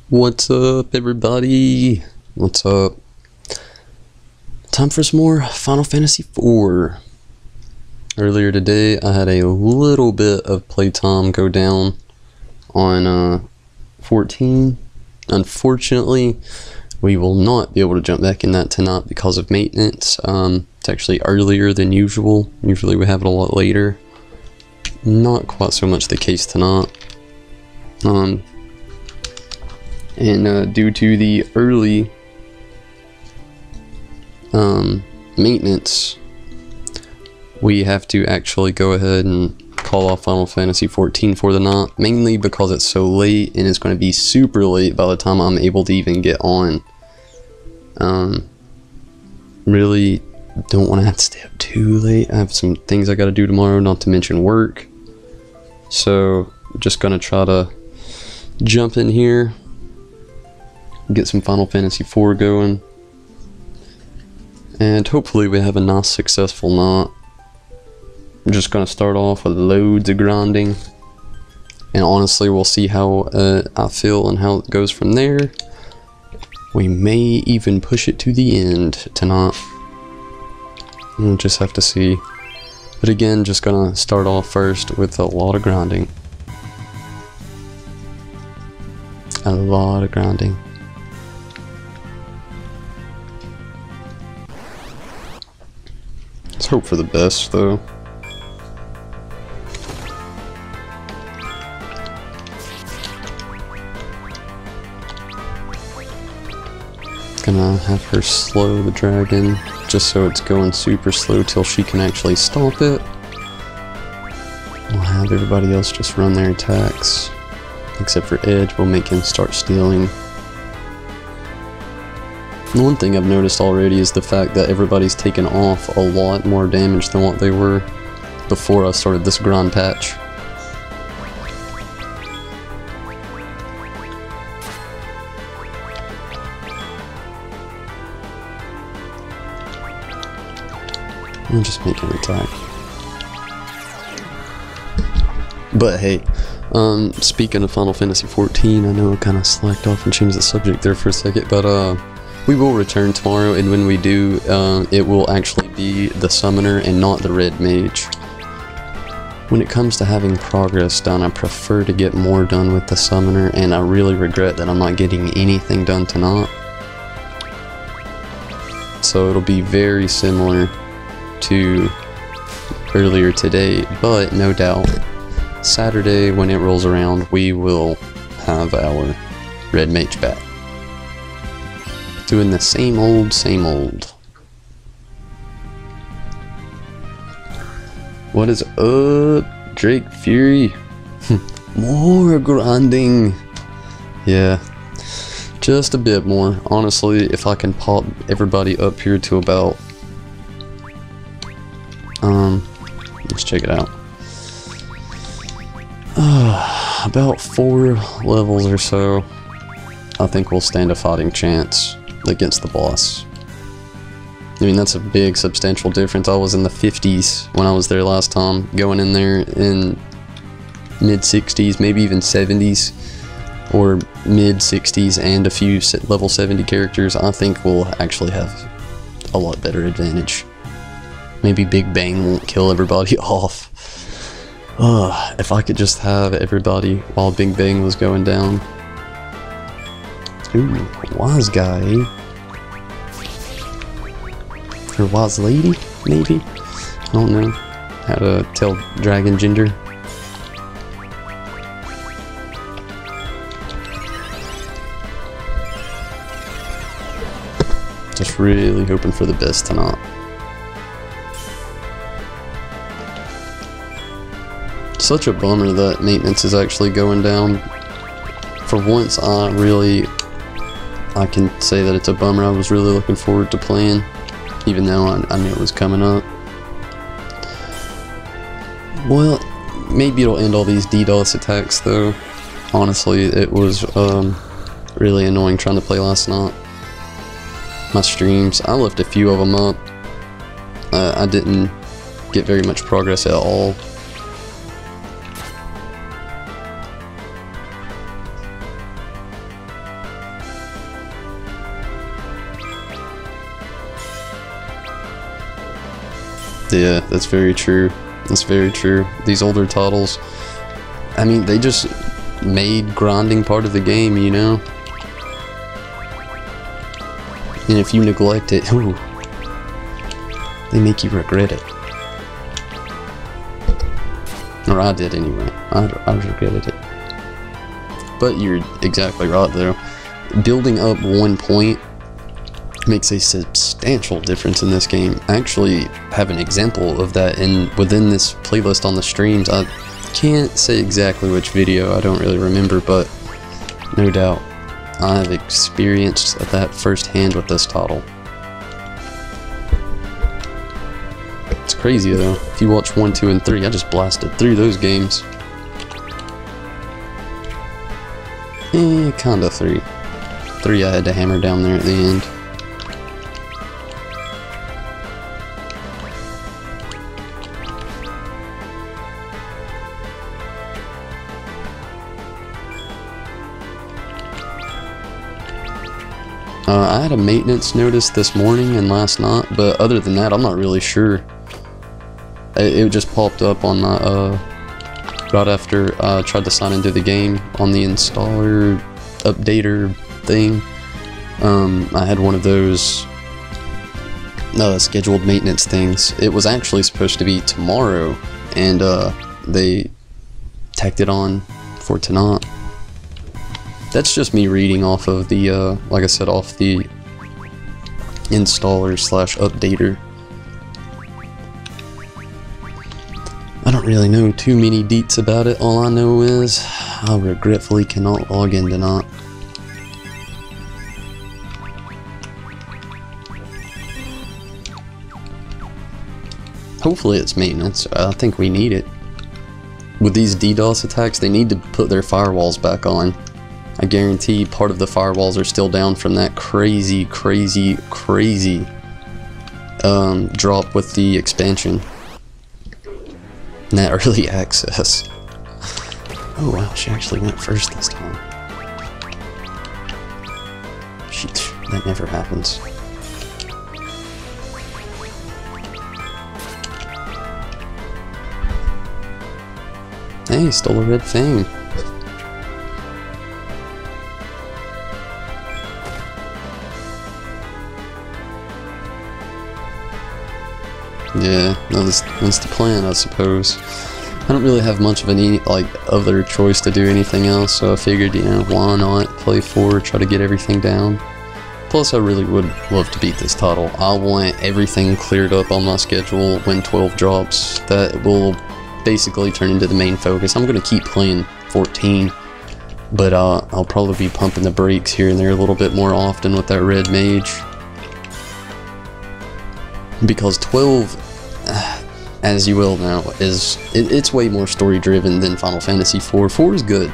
What's up, everybody? What's up? Time for some more Final Fantasy IV. Earlier today, I had a little bit of playtime go down on 14. Unfortunately, we will not be able to jump back in that tonight because of maintenance. It's actually earlier than usual. Usually we have it a lot later. Not quite so much the case tonight. And due to the early maintenance, we have to actually go ahead and call off Final Fantasy XIV for the night, mainly because it's so late and it's going to be super late by the time I'm able to even get on. Really don't want to have to stay up too late. I have some things I got to do tomorrow, not to mention work. So just going to try to jump in here, get some Final Fantasy IV going, and hopefully we have a nice successful night. I'm just gonna start off with loads of grinding, and honestly we'll see how I feel and how it goes from there. We may even push it to the end tonight. We'll just have to see. But again, just gonna start off first with a lot of grinding. A lot of grinding. Let's hope for the best, though. Gonna have her slow the dragon, just so it's going super slow till she can actually stop it. We'll have everybody else just run their attacks, except for Edge. We'll make him start stealing. One thing I've noticed already is the fact that everybody's taken off a lot more damage than what they were before I started this grind patch. I'll just make him attack. But hey, speaking of Final Fantasy XIV, I know I kind of slacked off and changed the subject there for a second, but we will return tomorrow, and when we do, it will actually be the summoner and not the red mage. When it comes to having progress done, I prefer to get more done with the summoner, and I really regret that I'm not getting anything done tonight. So it'll be very similar to earlier today, but no doubt Saturday when it rolls around, we will have our red mage back. Doing the same old, same old. What is up, Drake Fury? More grinding. Yeah, just a bit more. Honestly, if I can pop everybody up here to about, let's check it out. About 4 levels or so, I think we'll stand a fighting chance against the boss. I mean, that's a big substantial difference. I was in the 50s when I was there last time, going in there in mid 60s, maybe even 70s, or mid 60s, and a few level 70 characters. I think we'll actually have a lot better advantage. Maybe Big Bang won't kill everybody off. If I could just have everybody while Big Bang was going down. Ooh, wise guy, eh? Or wise lady, maybe? I don't know how to tell dragon gender. Just really hoping for the best tonight. Such a bummer that maintenance is actually going down. For once, I can say that it's a bummer. I was really looking forward to playing, even though I knew it was coming up. Well, maybe it'll end all these DDoS attacks though. Honestly, it was really annoying trying to play last night. My streams, I left a few of them up. I didn't get very much progress at all. Yeah, that's very true. That's very true. These older titles, I mean, they just made grinding part of the game, you know? And if you neglect it, ooh, they make you regret it. Or I did anyway. I regretted it. But you're exactly right though. Building up 1 point makes a substantial difference in this game. I actually have an example of that within this playlist on the streams. I can't say exactly which video, I don't really remember, but no doubt I've experienced that firsthand with this title. It's crazy though. If you watch 1, 2, and 3, I just blasted through those games. Kinda 3. 3 I had to hammer down there at the end. I had a maintenance notice this morning and last night, but other than that, I'm not really sure. It just popped up on my, right after I tried to sign into the game on the installer updater thing. I had one of those scheduled maintenance things. It was actually supposed to be tomorrow, and they tacked it on for tonight. That's just me reading off of the, like I said, off the installer / updater. I don't really know too many deets about it. All I know is I regretfully cannot log in tonight. Hopefully it's maintenance. I think we need it. With these DDoS attacks, they need to put their firewalls back on. I guarantee part of the firewalls are still down from that crazy drop with the expansion. And that early access. Oh wow, she actually went first this time. Shit, that never happens. Hey, stole a red thing. Yeah, that's the plan, I suppose. I don't really have much of any, other choice to do anything else, so I figured, you know, why not play 4, try to get everything down. Plus, I really would love to beat this title. I want everything cleared up on my schedule when 12 drops. That will basically turn into the main focus. I'm going to keep playing 14, but I'll probably be pumping the brakes here and there a little bit more often with that red mage. Because 12, as you will know, it's way more story driven than Final Fantasy 4. 4 is good.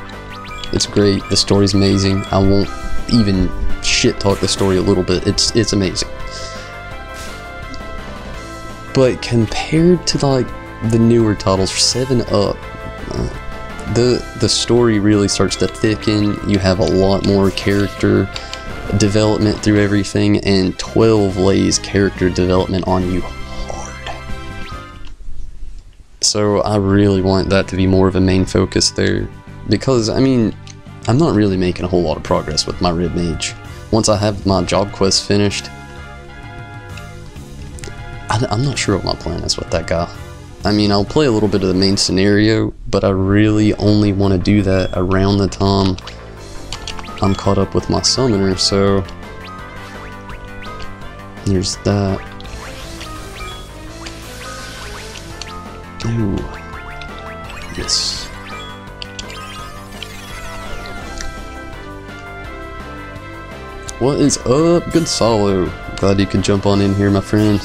It's great. The story's amazing. I won't even shit talk the story a little bit. It's amazing. But compared to the newer titles, 7 up, the story really starts to thicken. You have a lot more character development through everything, and 12 lays character development on you hard. So I really want that to be more of a main focus there, because I mean, I'm not really making a whole lot of progress with my red mage. Once I have my job quest finished, I'm not sure what my plan is with that guy. I mean, I'll play a little bit of the main scenario, but I really only want to do that around the time I'm caught up with my summoner, so there's that. Ooh. Yes. What is up? Good solo. Glad you could jump on in here, my friend.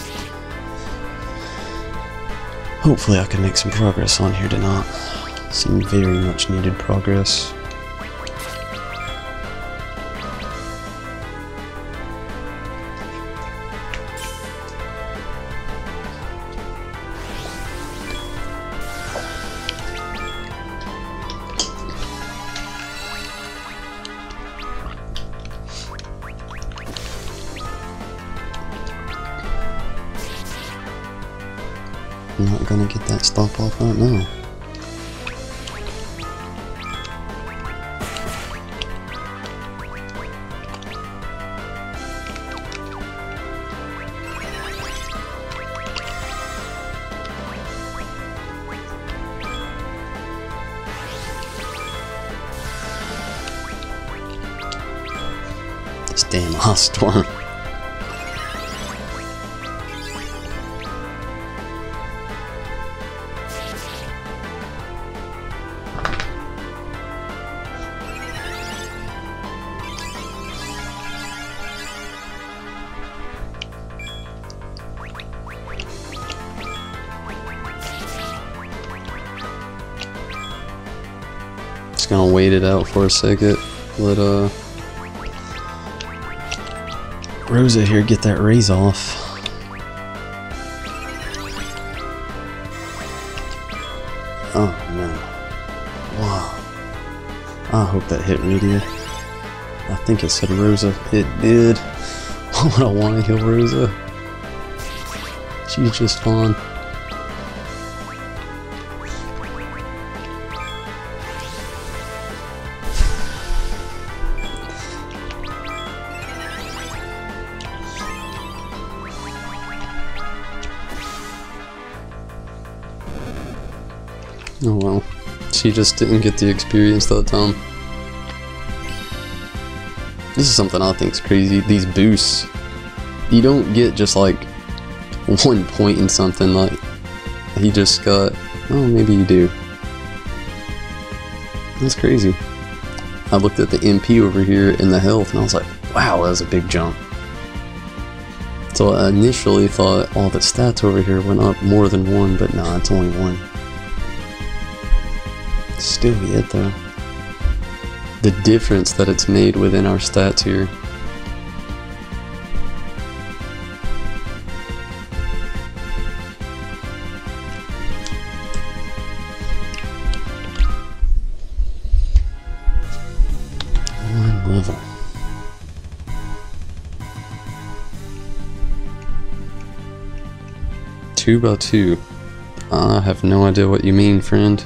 Hopefully I can make some progress on here tonight. Some very much needed progress. I'm not gonna get that stop off right now. This damn ice storm. Just gonna wait it out for a second. Let Rosa here get that raise off. Oh no. Wow. I hope that hit radio. I think it said Rosa. It did. Why would I want to heal Rosa? She's just fine. Oh well, she just didn't get the experience that time. This is something I think is crazy. These boosts, you don't get just like 1 point in something like he just got. Oh, maybe you do. That's crazy. I looked at the MP over here in the health and I was like, wow, that was a big jump. So I initially thought all the stats over here went up more than 1, but nah, it's only 1. Still yet though. The difference that it's made within our stats here. One level. Two by two. I have no idea what you mean, friend.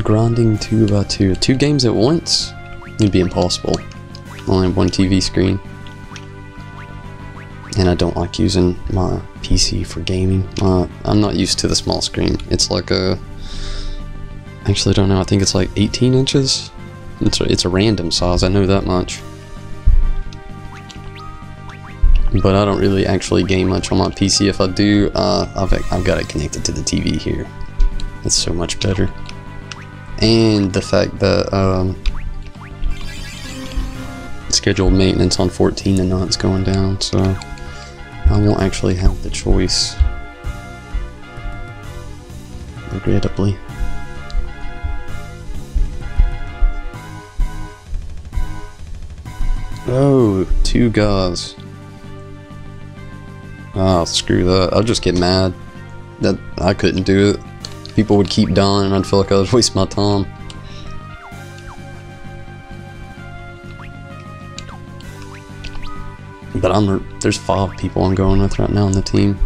Grinding 2 by 2. 2 games at once? It'd be impossible. Only 1 TV screen. And I don't like using my PC for gaming. I'm not used to the small screen. It's like a... Actually, I don't know. I think it's like 18 inches. It's a random size. I know that much. But I don't really actually game much on my PC. If I do, I've got it connected to the TV here. It's so much better. And the fact that scheduled maintenance on 14 and not going down, so I won't actually have the choice, regrettably. Oh, 2 guys. Oh, screw that. I'll just get mad that I couldn't do it. People would keep dying and I'd feel like I was wasting my time. But there's 5 people I'm going with right now on the team.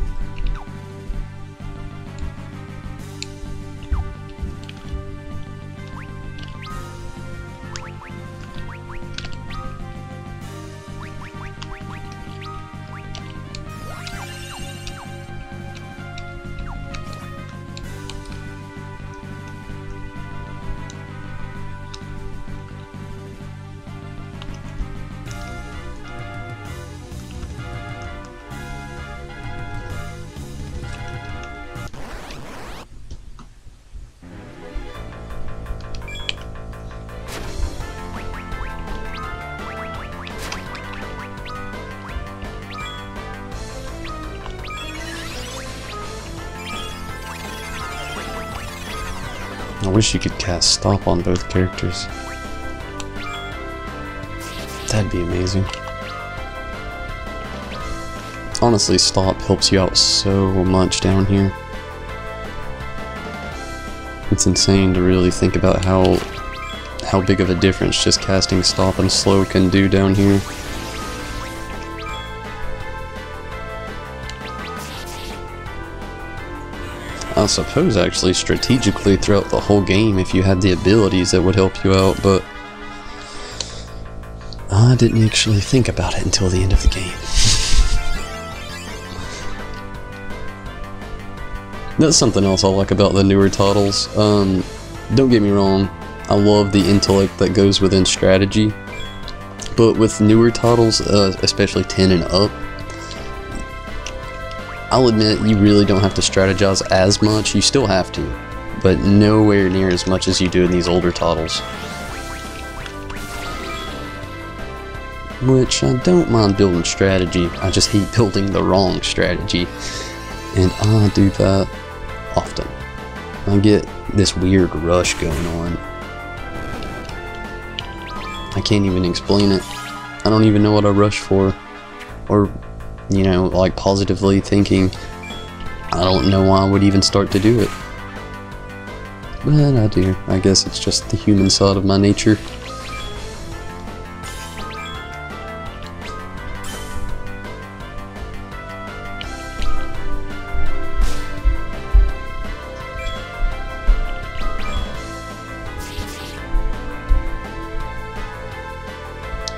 I wish you could cast stop on both characters. That'd be amazing. Honestly, stop helps you out so much down here. It's insane to really think about how big of a difference just casting stop and slow can do down here. I suppose actually strategically throughout the whole game, if you had the abilities that would help you out, but I didn't actually think about it until the end of the game. That's something else I like about the newer titles. Don't get me wrong, I love the intellect that goes within strategy, but with newer titles, especially 10 and up, I'll admit you really don't have to strategize as much. You still have to, but nowhere near as much as you do in these older titles. Which I don't mind building strategy, I just hate building the wrong strategy, and I do that often. I get this weird rush going on. I can't even explain it. I don't even know what I rush for, or, you know, like positively thinking, I don't know why I would even start to do it. But I do. I guess it's just the human side of my nature.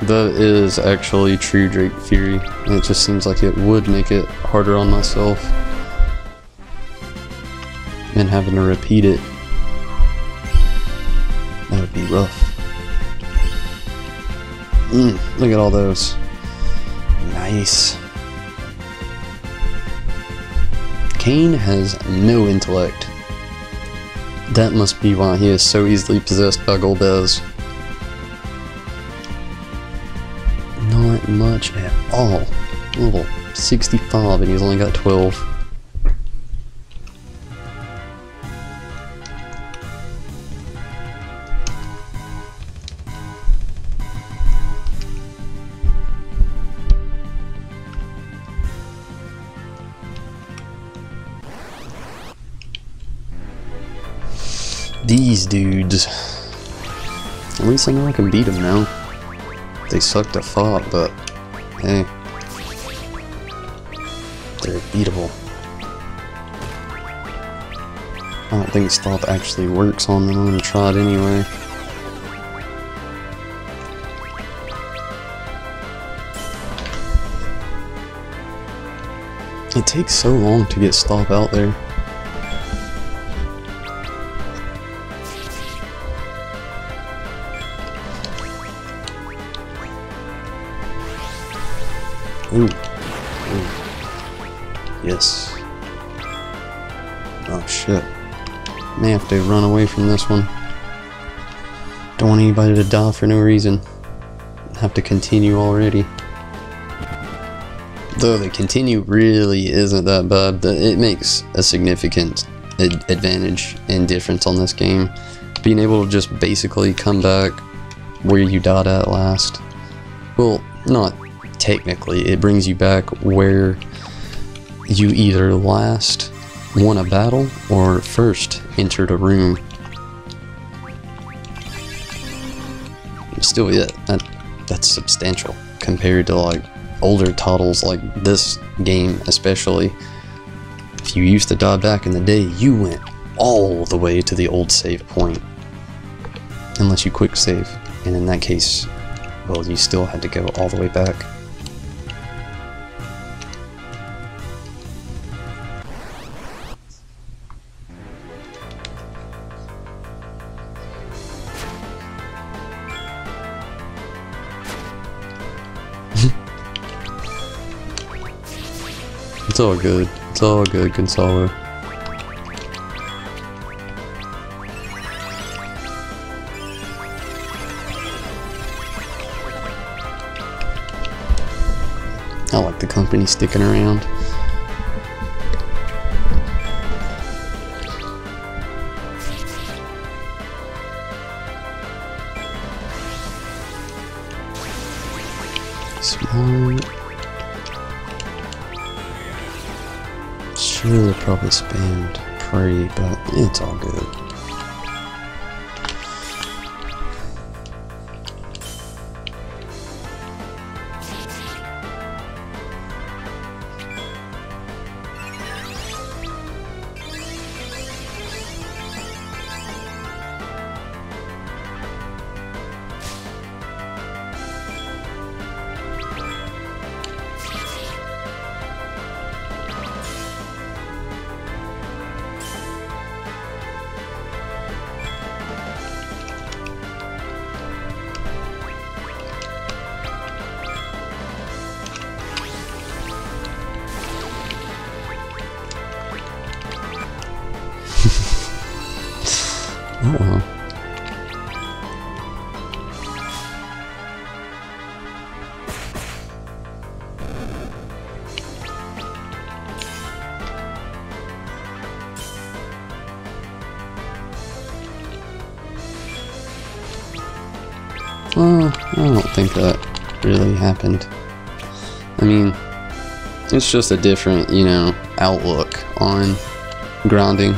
That is actually true Drake Fury. It just seems like it would make it harder on myself. And having to repeat it, that would be rough. Look at all those. Nice. Kane has no intellect. That must be why he is so easily possessed by Golbez. Not much at all. Level 65 and he's only got 12. These dudes. At least I know I can beat them now. They suck to fight, but hey, they're beatable. I don't think stop actually works on them. I'm gonna try it anyway. It takes so long to get stop out there. Ooh. Ooh. Yes. Oh shit. May have to run away from this one. Don't want anybody to die for no reason. Have to continue already. Though the continue really isn't that bad. It makes a significant advantage and difference on this game. Being able to just basically come back where you died at last. Well, not technically, it brings you back where you either last won a battle or first entered a room. Still, yeah, that's substantial compared to like older titles like this game especially. If you used to die back in the day, you went all the way to the old save point. Unless you quick save, and in that case, well, you still had to go all the way back. It's all good. It's all good, Gonzalo. I like the company sticking around. Smart. Should have probably spammed pray, but it's all good. Well, I don't think that really happened. I mean, it's just a different, you know, outlook on grinding.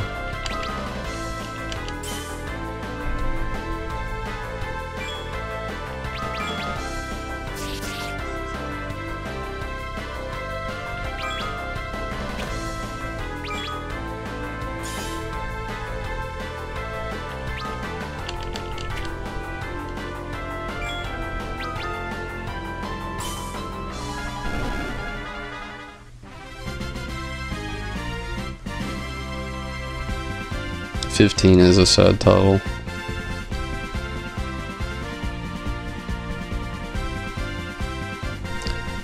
$15 is a sad title.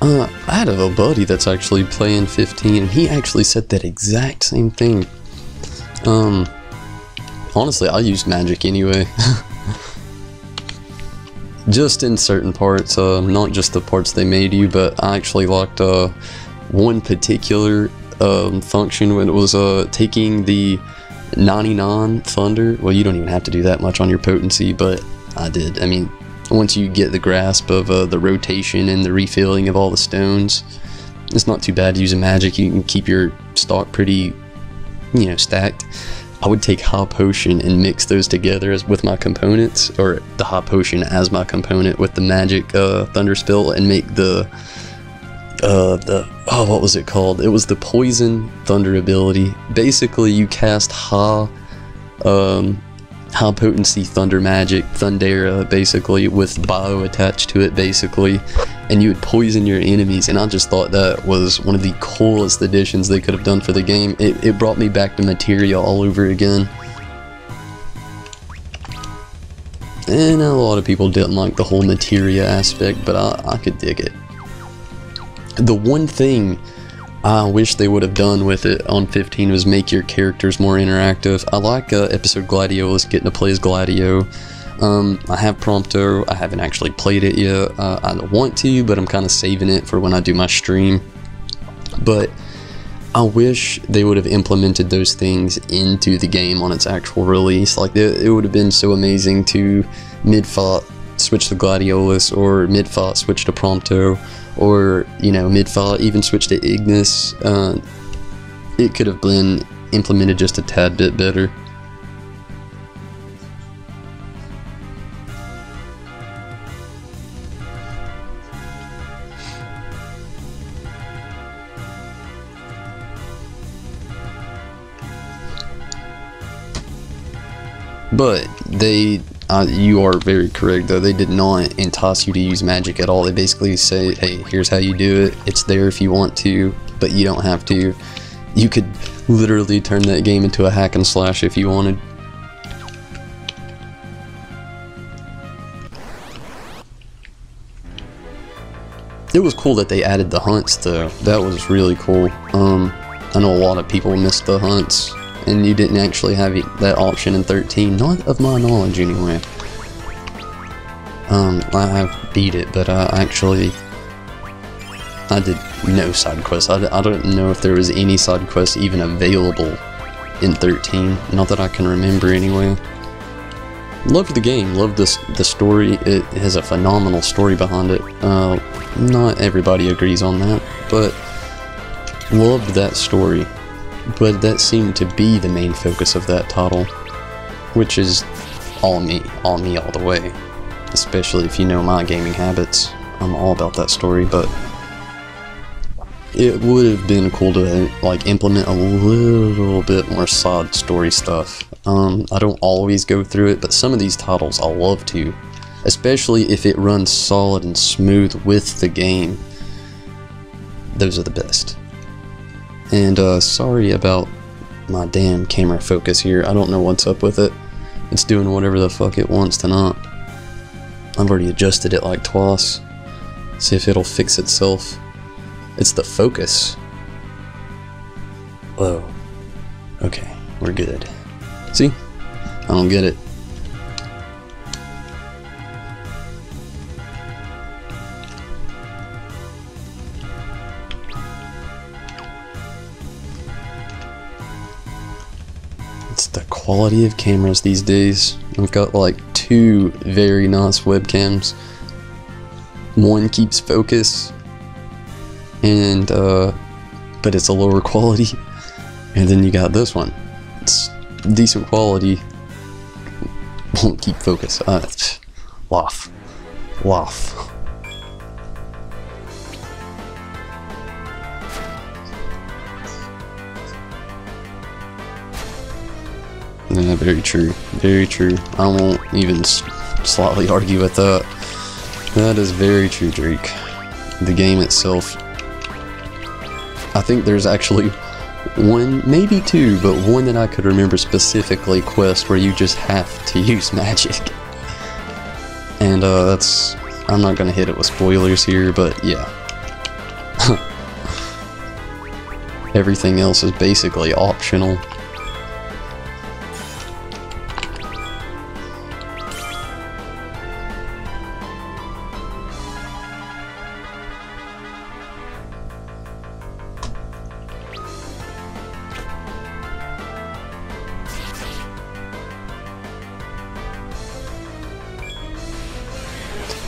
I had a buddy that's actually playing 15, and he actually said that exact same thing. Honestly, I used magic anyway. Just in certain parts, not just the parts they made you, but I actually liked one particular function when it was taking the 99 thunder. Well, you don't even have to do that much on your potency, but I did. I mean, once you get the grasp of the rotation and the refilling of all the stones, it's not too bad using magic. You can keep your stock pretty, you know, stacked. I would take high potion and mix those together with my components, or the high potion as my component with the magic thunder spell, and make the oh, what was it called? It was the poison thunder ability. Basically, you cast high potency thunder magic, Thundera, basically, with bio attached to it, basically, and you would poison your enemies. And I just thought that was one of the coolest additions they could have done for the game. It brought me back to materia all over again. And a lot of people didn't like the whole materia aspect, but I could dig it. The one thing I wish they would have done with it on 15 was make your characters more interactive. I like episode Gladiolus, getting to play as Gladio. I have Prompto. I haven't actually played it yet. I want to, but I'm kind of saving it for when I do my stream. But I wish they would have implemented those things into the game on its actual release. Like, it would have been so amazing to mid-fight switch to Gladiolus, or mid-fight switch to Prompto, or, you know, mid-fight even switch to Ignis. It could have been implemented just a tad bit better. But they, you are very correct though, they did not entice you to use magic at all. They basically say, hey, here's how you do it. It's there if you want to, but you don't have to. You could literally turn that game into a hack and slash if you wanted. It was cool that they added the hunts though. That was really cool. I know a lot of people missed the hunts, and you didn't actually have that option in 13, not of my knowledge anyway. I have beat it, but I did no side quests. I don't know if there was any side quests even available in 13, not that I can remember anyway. Loved the game, loved the story. It has a phenomenal story behind it. Not everybody agrees on that, but loved that story. But that seemed to be the main focus of that title, which is all me all the way. Especially if you know my gaming habits, I'm all about that story. But it would have been cool to like implement a little bit more side story stuff. I don't always go through it, but some of these titles I'll love to, especially if it runs solid and smooth with the game. Those are the best. And sorry about my damn camera focus here. I don't know what's up with it. It's doing whatever the fuck it wants to not. I've already adjusted it like twice. See if it'll fix itself. It's the focus. Whoa. Okay, we're good. See? I don't get it. It's the quality of cameras these days. I've got like two very nice webcams. One keeps focus, and but it's a lower quality, and then you got this one. It's decent quality, won't keep focus. Laugh. Yeah, very true. Very true. I won't even slightly argue with that. That is very true, Drake. The game itself, I think there's actually one, maybe two, but one that I could remember specifically, quest where you just have to use magic. And that's, I'm not gonna hit it with spoilers here, but yeah. Everything else is basically optional.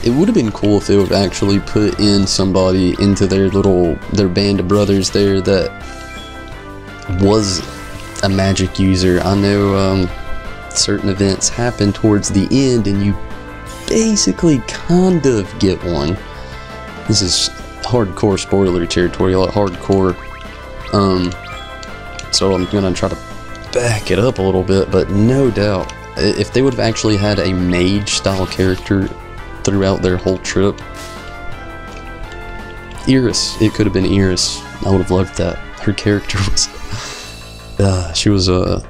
It would have been cool if they would actually put in somebody into their band of brothers there that was a magic user. I know certain events happen towards the end and you basically kind of get one. This is hardcore spoiler territory, like hardcore. So I'm gonna try to back it up a little bit, but no doubt, if they would have actually had a mage style character throughout their whole trip. Iris, it could have been Iris. I would have loved that. Her character was, she was a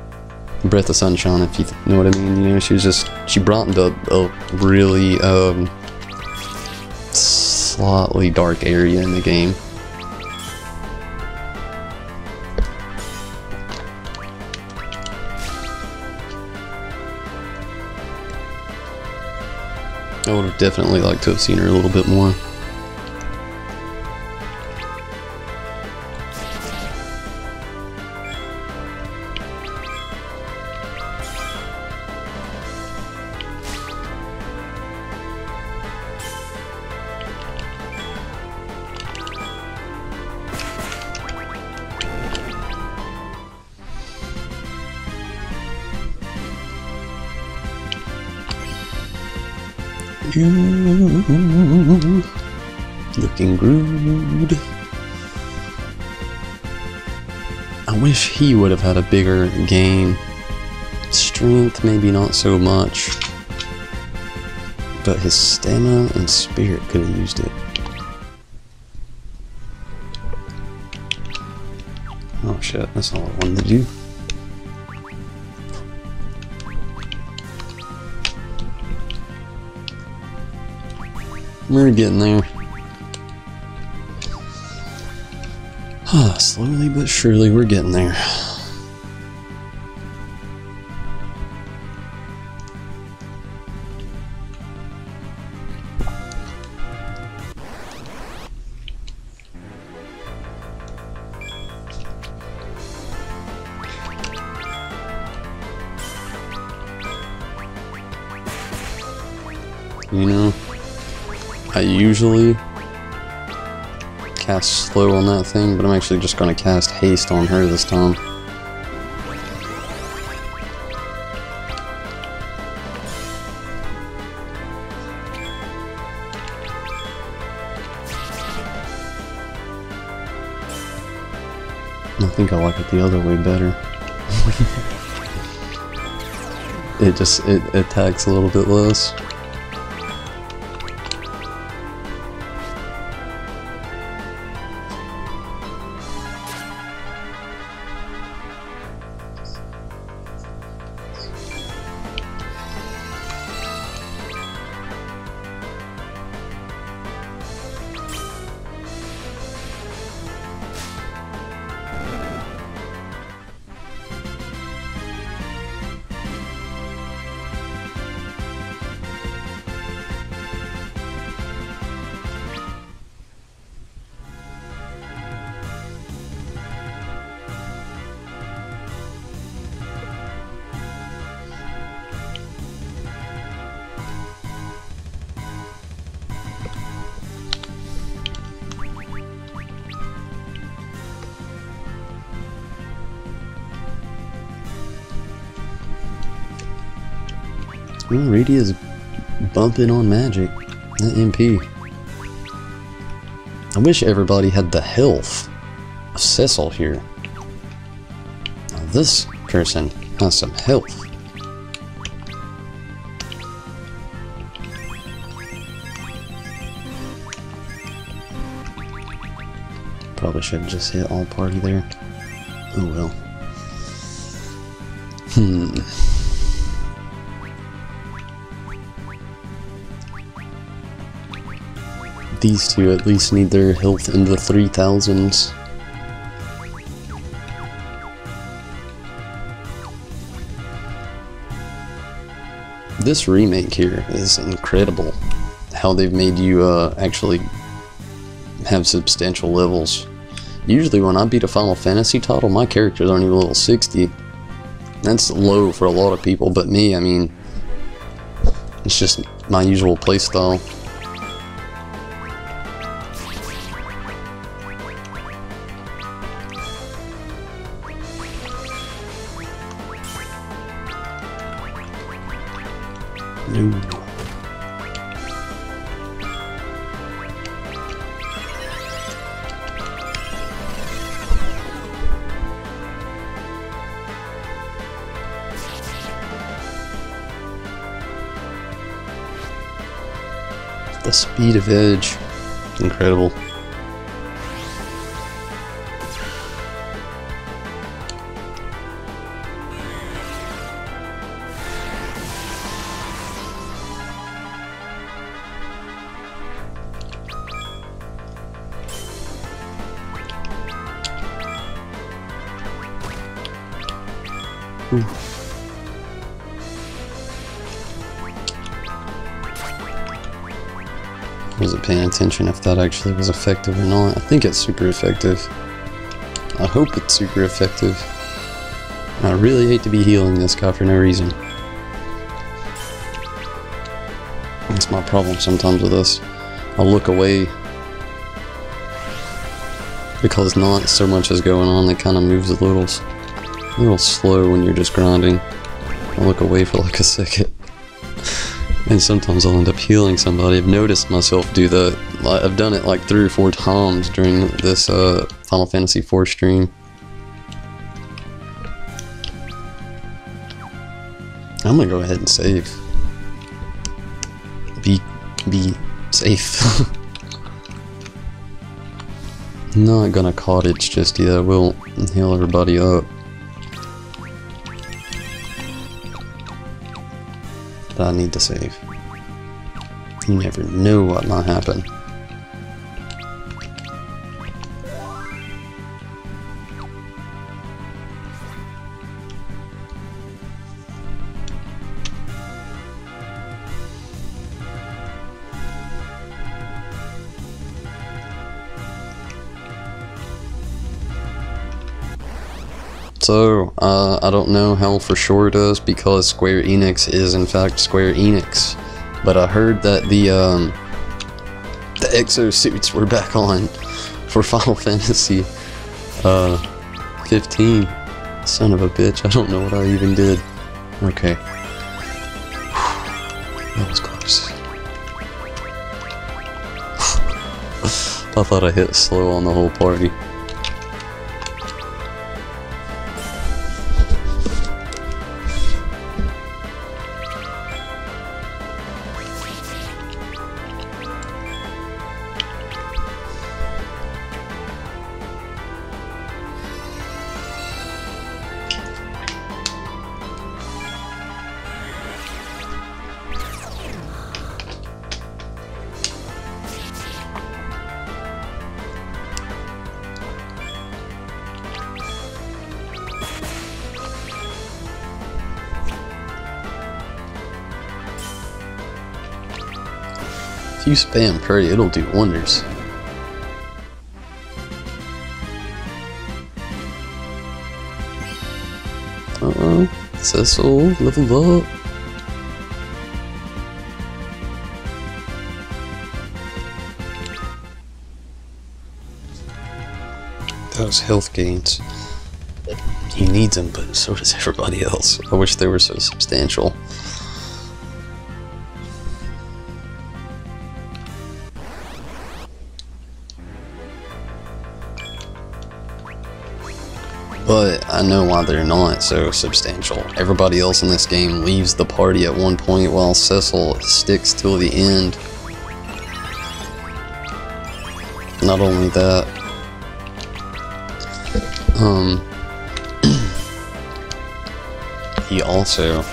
breath of sunshine, if you know what I mean. You know, she was just, she brought into a really slightly dark area in the game. I would have definitely liked to have seen her a little bit more. Ooh, looking good. I wish he would have had a bigger game. Strength, maybe not so much. But his stamina and spirit could have used it. Oh shit, that's not what I wanted to do. We're getting there. Slowly but surely we're getting there. You know, I usually cast slow on that thing, but I'm actually just going to cast haste on her this time. I think I like it the other way better. it attacks a little bit less. Reedy is bumping on magic. That MP. I wish everybody had the health of Cecil here. Now this person has some health. Probably should have just hit all party there. Oh well. These two at least need their health in the 3000s. This remake here is incredible. How they've made you actually have substantial levels. Usually when I beat a Final Fantasy title, my characters aren't even level 60. That's low for a lot of people, but me, I mean, it's just my usual playstyle. Ooh. The speed of Edge, incredible. Ooh. Wasn't paying attention if that actually was effective or not. I think it's super effective. I hope it's super effective. I really hate to be healing this guy for no reason. That's my problem sometimes with this. I'll look away because not so much is going on. It kind of moves a little slow when you're just grinding. I'll look away for like a second. And sometimes I'll end up healing somebody. I've noticed myself do that. I've done it like 3 or 4 times during this Final Fantasy IV stream. I'm gonna go ahead and save. Be safe. Not gonna cottage just yet. We'll heal everybody up. But I need to save. You never know what might happen. So, I don't know how for sure it is because Square Enix is in fact Square Enix. But I heard that the exosuits were back on for Final Fantasy 15. Son of a bitch, I don't know what I even did. Okay. That was close. I thought I hit slow on the whole party. If you spam pray, it'll do wonders. Uh-oh. Cecil, level up. Those health gains. He needs them, but so does everybody else. I wish they were so substantial. But I know why they're not so substantial. Everybody else in this game leaves the party at one point while Cecil sticks till the end. Not only that, he also,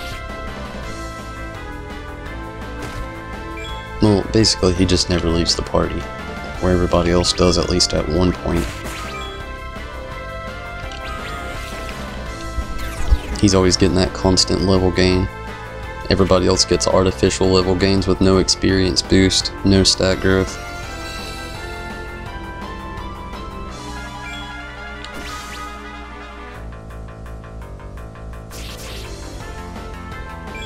well, basically he just never leaves the party, where everybody else does at least at one point. He's always getting that constant level gain. Everybody else gets artificial level gains with no experience boost, no stat growth.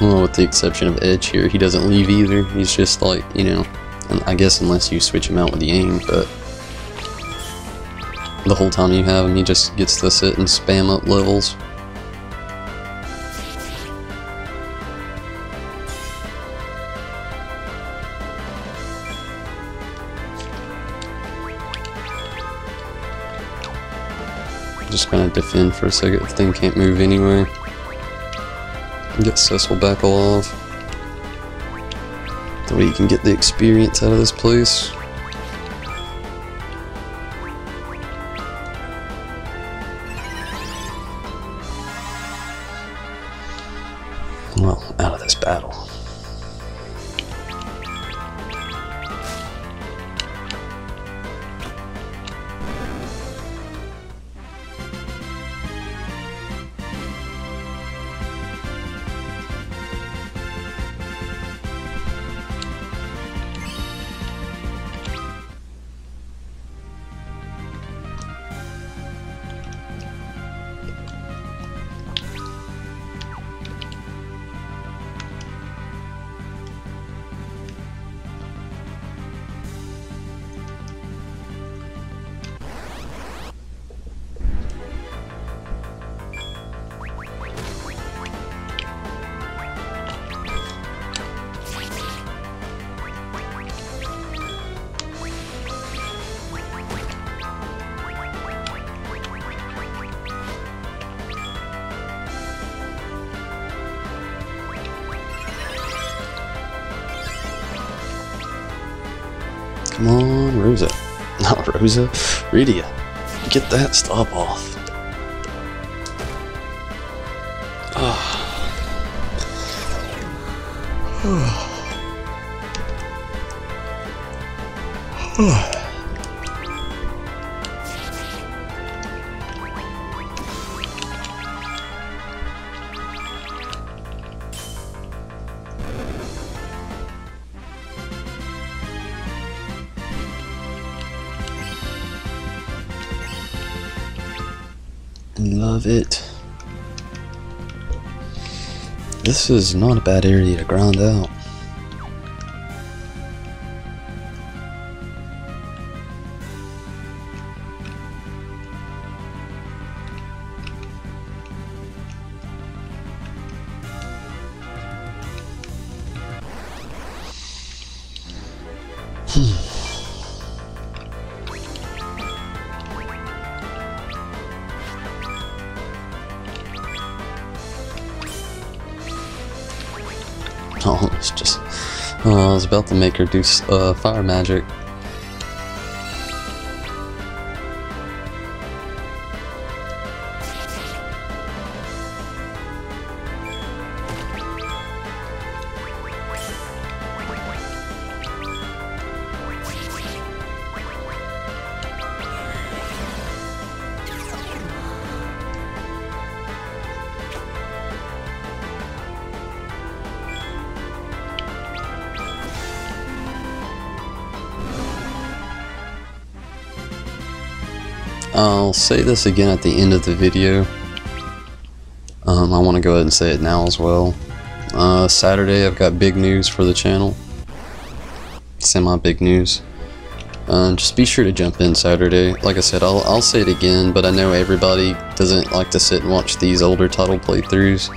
Well, with the exception of Edge here, he doesn't leave either. He's just like, you know, and I guess unless you switch him out with the aim, but the whole time you have him, he just gets to sit and spam up levels. Just gonna defend for a second. The thing can't move anyway. Get Cecil back alive. That way you can get the experience out of this place. Well, out of this battle. Come on, Rosa. Not Rosa. Rydia. Get that stop off. Love it. This is not a bad area to grind out. Oh, it's just... I was about to make her do fire magic. I'll say this again at the end of the video. I want to go ahead and say it now as well. Saturday I've got big news for the channel. Semi-big news. Just be sure to jump in Saturday. Like I said, I'll say it again, but I know everybody doesn't like to sit and watch these older title playthroughs.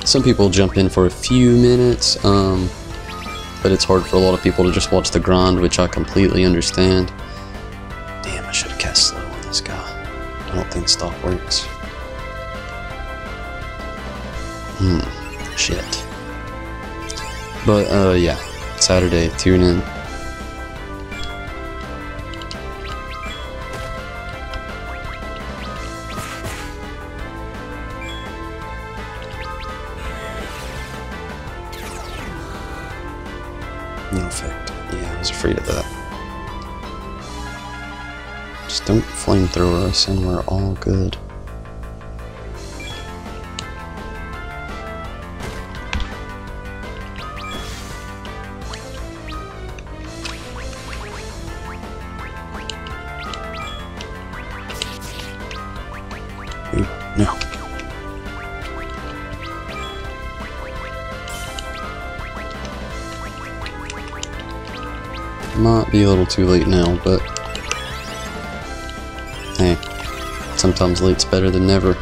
Some people jump in for a few minutes, but it's hard for a lot of people to just watch the grind, which I completely understand. Damn, I should have cast slow on this guy. I don't think stock works. Shit. But, yeah. Saturday, tune in. No effect. Yeah, I was afraid of that. Just don't flamethrower us and we're all good. Ooh, no. Might be a little too late now, but hey, sometimes late's better than never.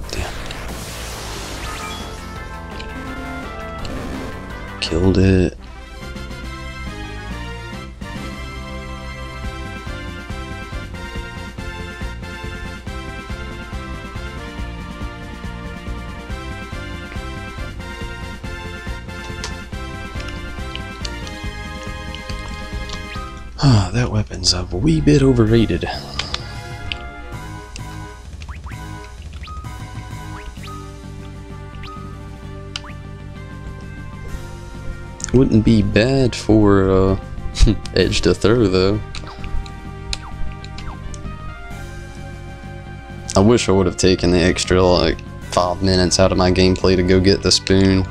Damn. Killed it. Ah, that weapon's a wee bit overrated. Wouldn't be bad for edge to throw though. I wish I would have taken the extra like 5 minutes out of my gameplay to go get the spoon.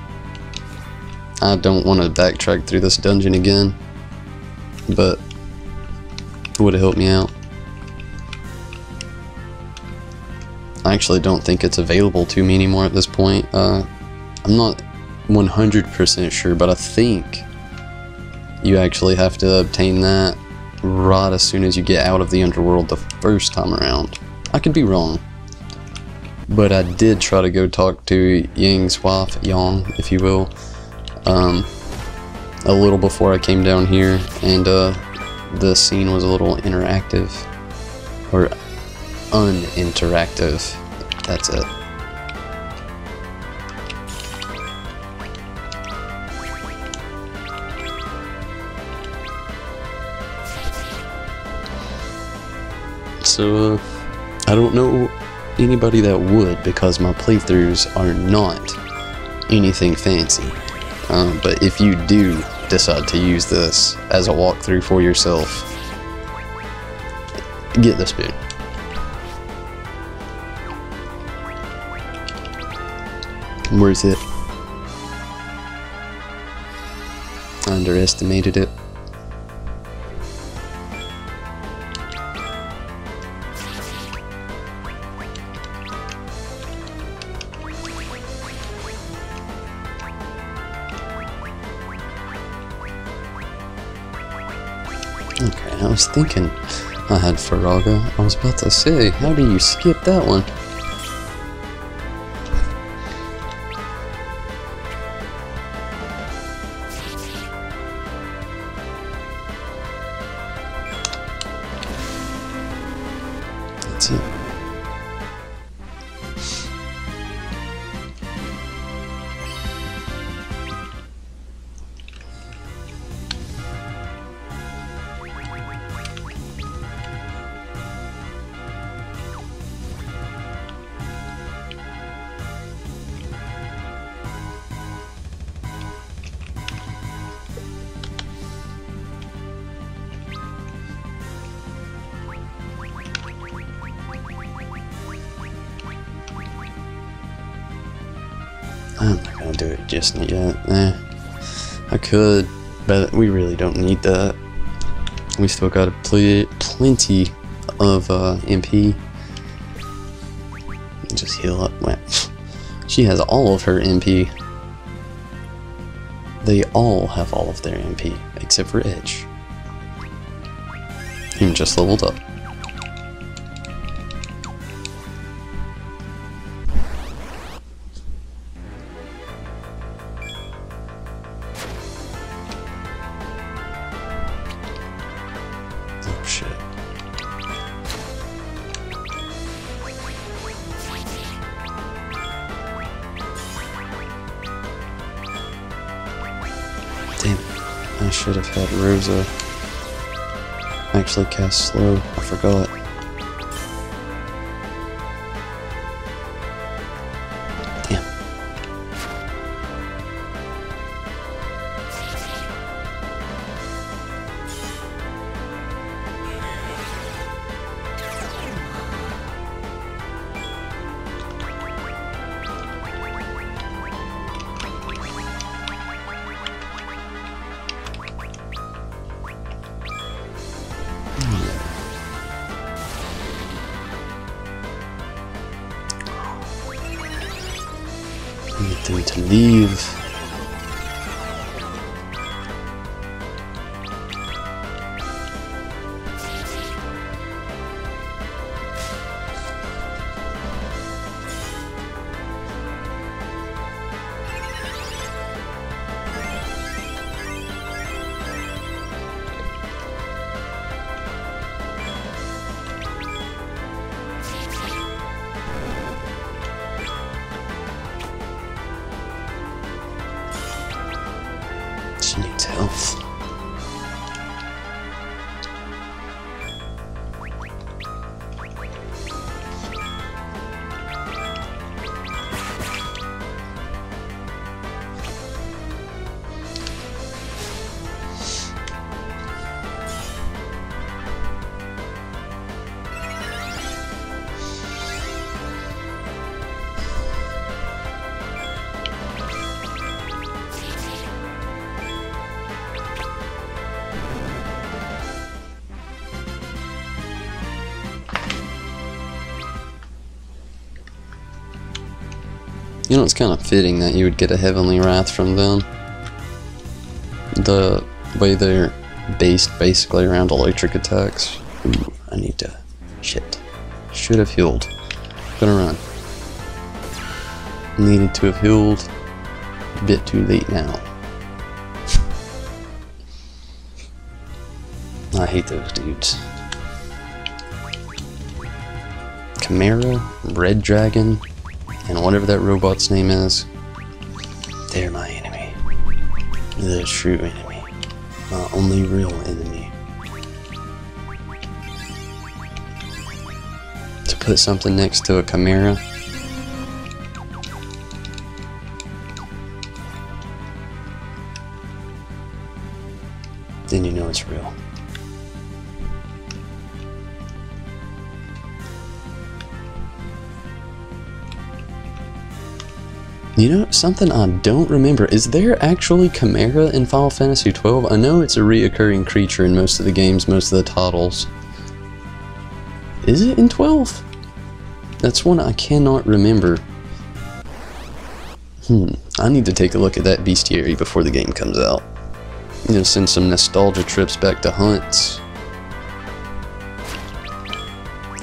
I don't want to backtrack through this dungeon again, but it would have helped me out. I actually don't think it's available to me anymore at this point. I'm not 100% sure, but I think you actually have to obtain that right as soon as you get out of the underworld the first time around. I could be wrong, but I did try to go talk to Yang's wife, Yang, if you will, a little before I came down here, and the scene was a little interactive, or uninteractive. That's it. So, I don't know anybody that would, because my playthroughs are not anything fancy. But if you do decide to use this as a walkthrough for yourself, get the spoon. Worth it. I underestimated it. Okay, I was thinking I had Faraga. I was about to say, how do you skip that one? That's it. I'm not gonna do it just yet. I could, but we really don't need that. We still got plenty of MP. Just heal up. Well, she has all of her MP. They all have all of their MP, except for Edge. He just leveled up. I should have had Rosa actually cast slow. I forgot. Damn. Need them to leave. She needs health. You know, it's kind of fitting that you would get a Heavenly Wrath from them. The way they're based basically around electric attacks. Ooh, I need to... Shit. Should have healed. Gonna run. Needed to have healed. A bit too late now. I hate those dudes. Chimera, Red Dragon, and whatever that robot's name is, they're my enemy. The true enemy. My only real enemy. To put something next to a Chimera, then you know it's real. You know, something I don't remember. Is there actually Chimera in Final Fantasy XII? I know it's a reoccurring creature in most of the games, most of the titles. Is it in 12? That's one I cannot remember. I need to take a look at that bestiary before the game comes out. You know, send some nostalgia trips back to hunts.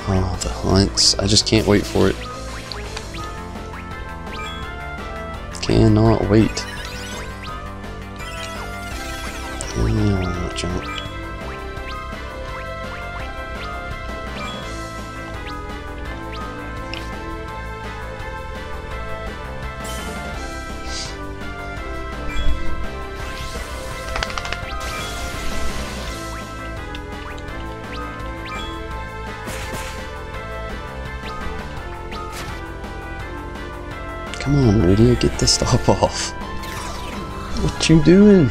Oh, the hunts. I just can't wait for it. Cannot wait. Oh, jump. Come on, radio, get the stop off. What you doing?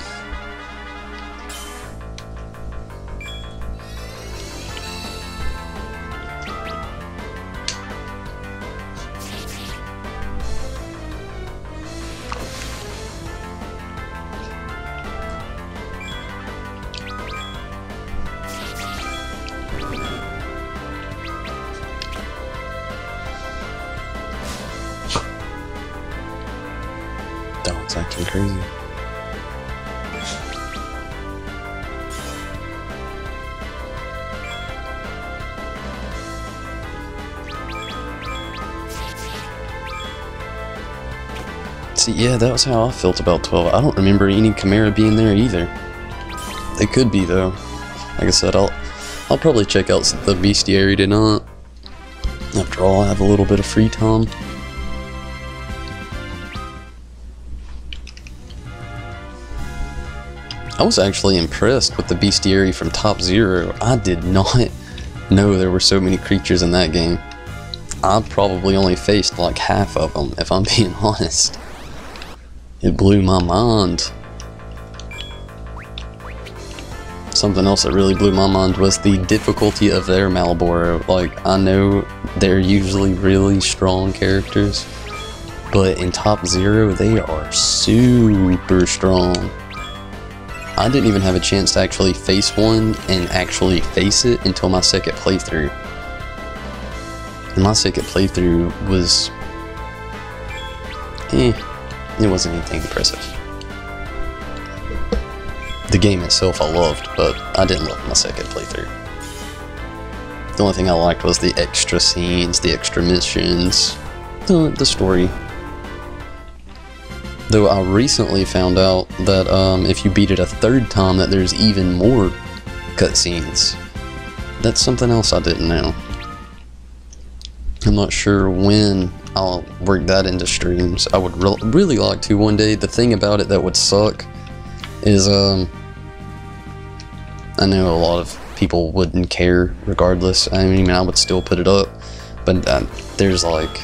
Dog's acting crazy. See, yeah, that was how I felt about 12. I don't remember any Chimera being there either. They could be though. Like I said, I'll probably check out the bestiary tonight. After all, I have a little bit of free time. I was actually impressed with the bestiary from Top Zero. I did not know there were so many creatures in that game. I probably only faced like half of them, if I'm being honest. It blew my mind. Something else that really blew my mind was the difficulty of their Malboro. Like, I know they're usually really strong characters, but in Top Zero, they are super strong. I didn't even have a chance to actually face one and actually face it until my second playthrough. And my second playthrough was... it wasn't anything impressive. The game itself I loved, but I didn't love my second playthrough. The only thing I liked was the extra scenes, the extra missions, the story. Though I recently found out that if you beat it a third time that there's even more cutscenes. That's something else I didn't know. I'm not sure when I'll work that into streams. I would really like to one day. The thing about it that would suck is I know a lot of people wouldn't care regardless. I mean, I would still put it up, but there's like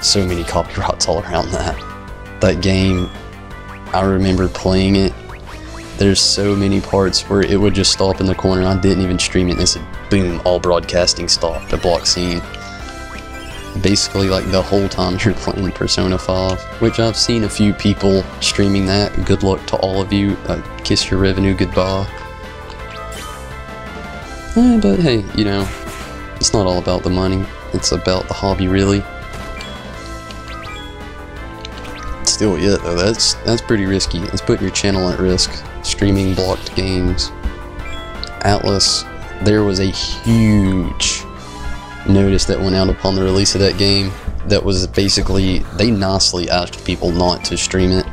so many copyrights all around that game. I remember playing it. There's so many parts where it would just stop in the corner. I didn't even stream it, and it said boom, all broadcasting stopped, a block scene. Basically like the whole time you're playing Persona 5, which I've seen a few people streaming that. Good luck to all of you. Kiss your revenue goodbye. But hey, you know, it's not all about the money. It's about the hobby, really. Still yet though, that's pretty risky. It's putting your channel at risk, streaming blocked games. Atlas, there was a huge notice that went out upon the release of that game that was basically, they nicely asked people not to stream it.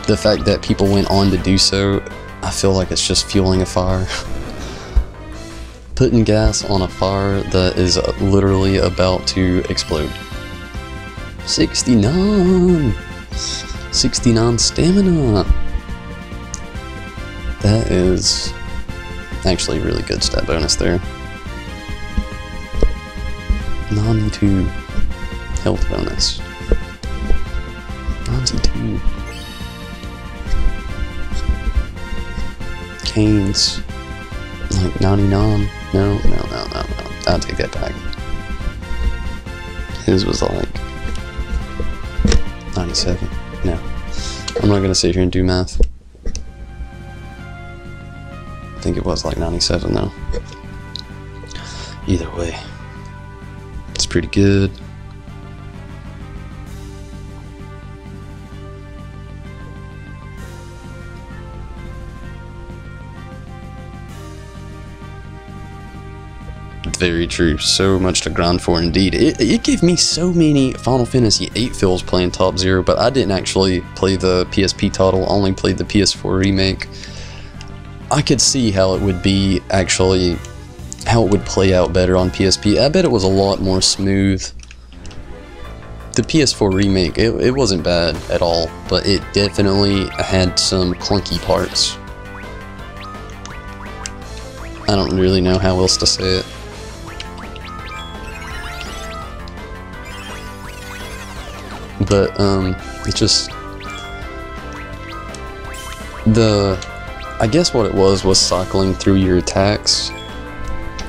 The fact that people went on to do so, I feel like it's just fueling a fire. Putting gas on a fire that is literally about to explode. 69 stamina. That is actually a really good stat bonus there. 92 health bonus. 92. Canes. Like 99. No. I'll take that back. His was like 97. No. I'm not gonna sit here and do math. I think it was like 97 though. Either way. It's pretty good. Very true. So much to grind for indeed. It gave me so many Final Fantasy VIII feels playing Top Zero, but I didn't actually play the PSP title, I only played the PS4 remake. I could see how it would be actually, how it would play out better on PSP. I bet it was a lot more smooth. The PS4 remake, it wasn't bad at all, but it definitely had some clunky parts. I don't really know how else to say it. But, it's just, I guess what it was cycling through your attacks.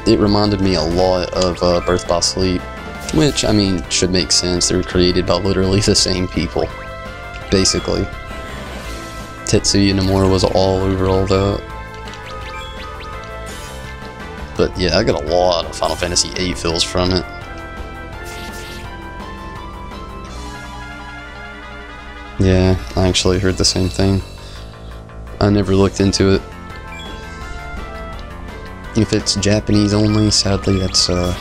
It reminded me a lot of Birth by Sleep, which, I mean, should make sense. They were created by literally the same people, basically. Tetsuya Nomura was all over all that. But yeah, I got a lot of Final Fantasy VIII feels from it. Yeah, I actually heard the same thing. I never looked into it. If it's Japanese only, sadly that's out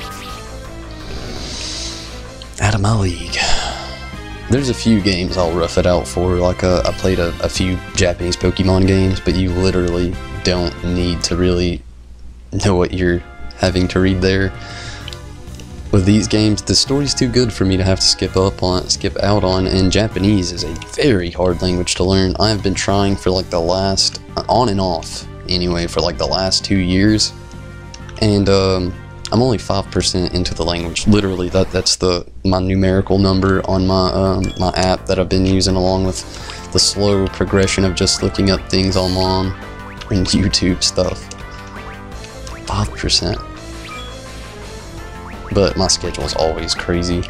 of my league. There's a few games I'll rough it out for, like I played a few Japanese Pokemon games, but you literally don't need to really know what you're having to read there. with these games, the story's too good for me to have to skip out on, and Japanese is a very hard language to learn. I have been trying for like the last, on and off anyway, for like the last 2 years, and I'm only 5% into the language. Literally, that's my numerical number on my app that I've been using, along with the slow progression of just looking up things online and YouTube stuff. 5%. But my schedule is always crazy.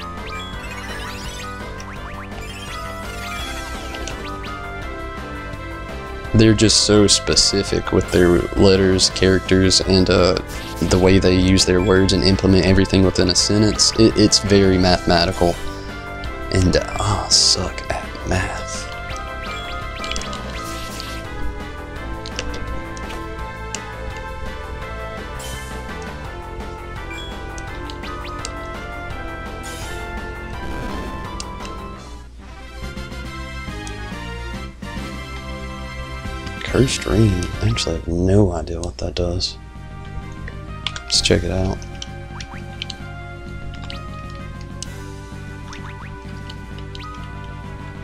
They're just so specific with their letters, characters, and the way they use their words and implement everything within a sentence. It's very mathematical. And I suck at math. Cursed Ring. I actually have no idea what that does. Let's check it out.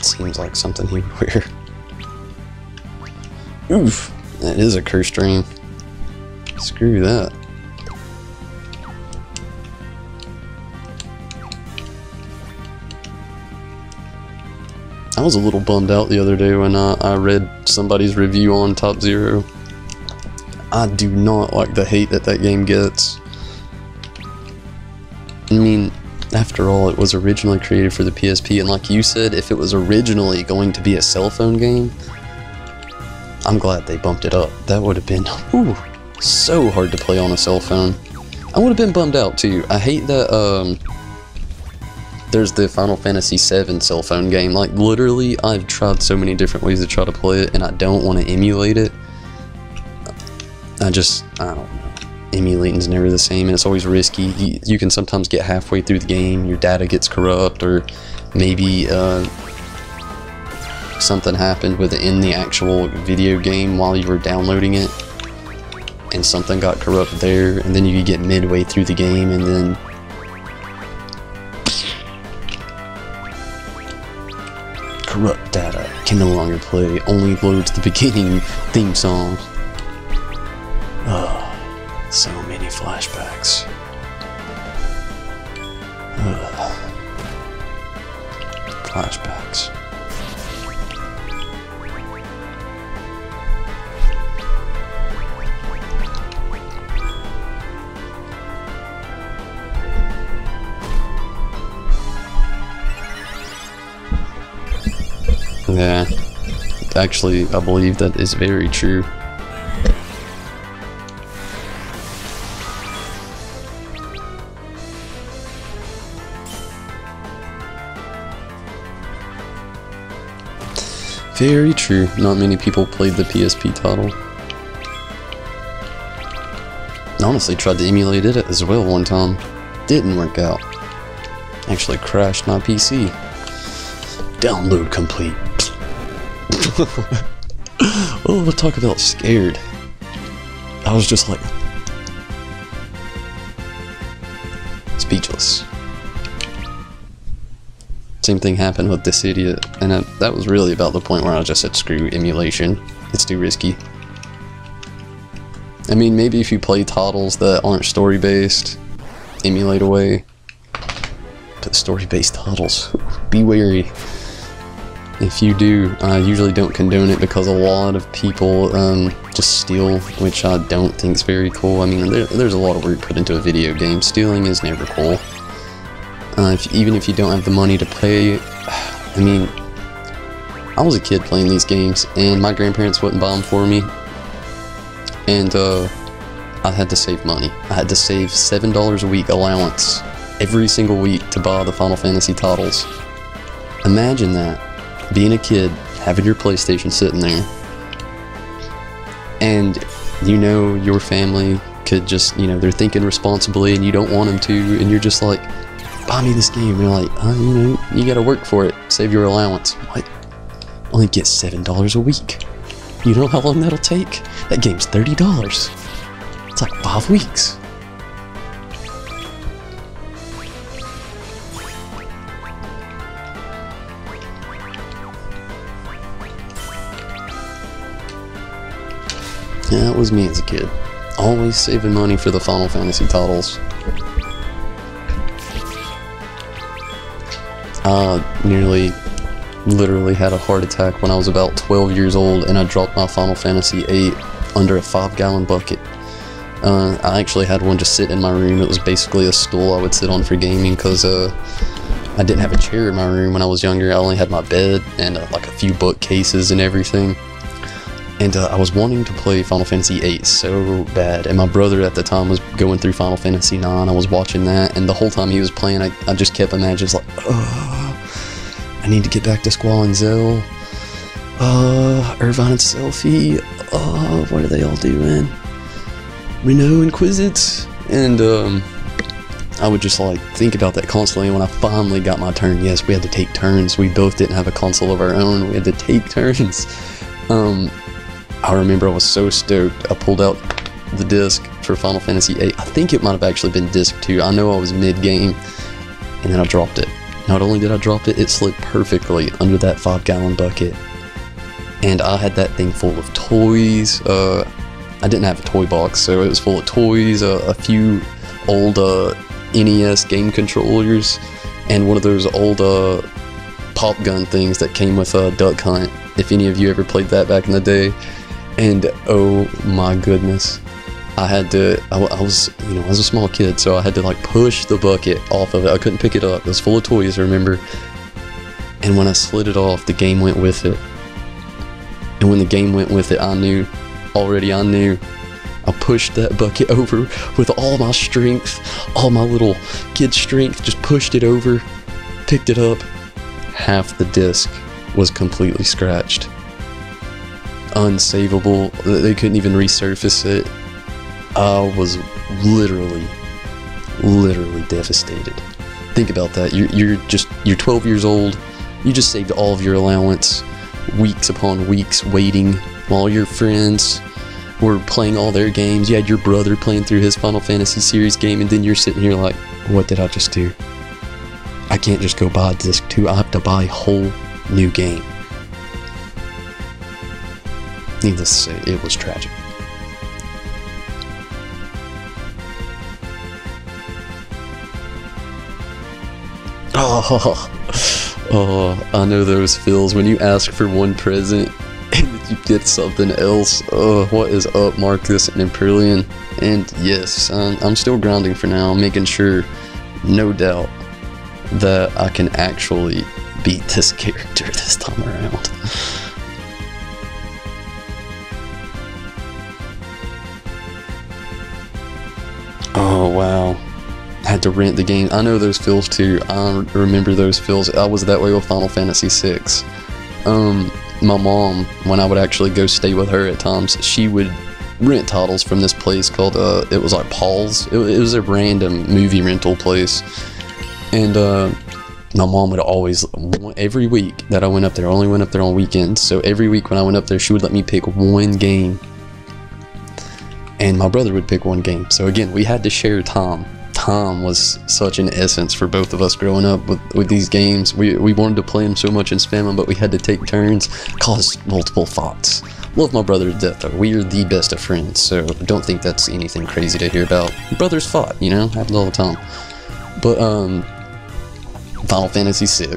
Seems like something he would wear. Oof, that is a cursed ring. Screw that. I was a little bummed out the other day when I read somebody's review on Top Zero. I do not like the hate that game gets. I mean, after all, it was originally created for the PSP, and like you said, if it was originally going to be a cell phone game, I'm glad they bumped it up. That would have been, so hard to play on a cell phone. I would have been bummed out too. I hate that, there's the Final Fantasy VII cell phone game. Like, literally, I've tried so many different ways to try to play it, and I don't want to emulate it. I don't know. Emulating's never the same, and it's always risky. You can sometimes get halfway through the game, your data gets corrupt, or maybe something happened within the actual video game while you were downloading it, and something got corrupt there, and then you could get midway through the game, and then corrupt data, can no longer play, only loads the beginning theme song. So many flashbacks. Flashbacks. Yeah, actually, I believe that is very true. Very true. Not many people played the PSP title. I honestly tried to emulate it as well one time. Didn't work out. Actually crashed my PC. Download complete. Oh, we'll talk about scared. I was just like speechless. Same thing happened with This Idiot, and that was really about the point where I just said screw emulation. It's too risky. I mean, maybe if you play titles that aren't story-based, emulate away. But story-based titles, be wary. If you do, I usually don't condone it because a lot of people just steal, which I don't think is very cool. I mean, there's a lot of work put into a video game. Stealing is never cool. Even if you don't have the money to pay, I mean, I was a kid playing these games, and my grandparents wouldn't buy them for me, and I had to save money. I had to save $7 a week allowance every single week to buy the Final Fantasy titles. Imagine that, being a kid, having your PlayStation sitting there, and you know your family could just, you know, they're thinking responsibly, and you don't want them to, and you're just like, buy me this game. And you're like, you know, you gotta work for it. Save your allowance. What? Only get $7 a week. You know how long that'll take? That game's $30. It's like 5 weeks. Yeah, that was me as a kid. Always saving money for the Final Fantasy titles. I literally had a heart attack when I was about 12 years old, and I dropped my Final Fantasy VIII under a 5-gallon bucket. I actually had one just sit in my room. It was basically a stool I would sit on for gaming, because I didn't have a chair in my room when I was younger. I only had my bed and like a few bookcases and everything. And I was wanting to play Final Fantasy VIII so bad, and my brother at the time was going through Final Fantasy IX. I was watching that, and the whole time he was playing, I just kept imagining, like, I need to get back to Squall and Zell. Irvine and Selphie. What are they all doing? Renault and Quizits. And I would just like think about that constantly. When I finally got my turn, yes, we had to take turns. We both didn't have a console of our own. We had to take turns. I remember I was so stoked. I pulled out the disc for Final Fantasy VIII. I think it might have actually been disc 2. I know I was mid-game, and then I dropped it. Not only did I drop it, it slid perfectly under that 5-gallon bucket. And I had that thing full of toys. I didn't have a toy box, so it was full of toys, a few old NES game controllers, and one of those old pop gun things that came with Duck Hunt, if any of you ever played that back in the day. And oh my goodness, I had to, I was a small kid, so I had to like push the bucket off of it. I couldn't pick it up. It was full of toys, remember? And when I slid it off, the game went with it. And when the game went with it, I knew. I pushed that bucket over with all my strength, all my little kid strength, just pushed it over, picked it up. Half the disc was completely scratched. Unsavable. They couldn't even resurface it. I was literally devastated. Think about that. You're 12 years old. You just saved all of your allowance, weeks upon weeks waiting while your friends were playing all their games. You had your brother playing through his Final Fantasy series game, and then you're sitting here like, what did I just do? I can't just go buy disc 2. I have to buy a whole new game. Needless to say, it was tragic. Oh, I know those feels when you ask for one present and you get something else. Oh, what is up, Marcus and Imperlian? And yes, I'm still grinding for now. I'm making sure, no doubt, that I can actually beat this character this time around. Oh wow, had to rent the game. I know those feels too. I remember those feels. I was that way with Final Fantasy VI. My mom, when I would actually go stay with her at times, she would rent titles from this place called it was like Paul's. It was a random movie rental place, and my mom would always, every week that I went up there, I only went up there on weekends, so every week when I went up there, she would let me pick one game. And my brother would pick one game. So again, we had to share time. Time was such an essence for both of us growing up with these games. We wanted to play them so much and spam them, but we had to take turns, caused multiple fights. Love my brother to death though. We are the best of friends, so don't think that's anything crazy to hear about. Brothers fought, you know, happens all the time. But Final Fantasy VI,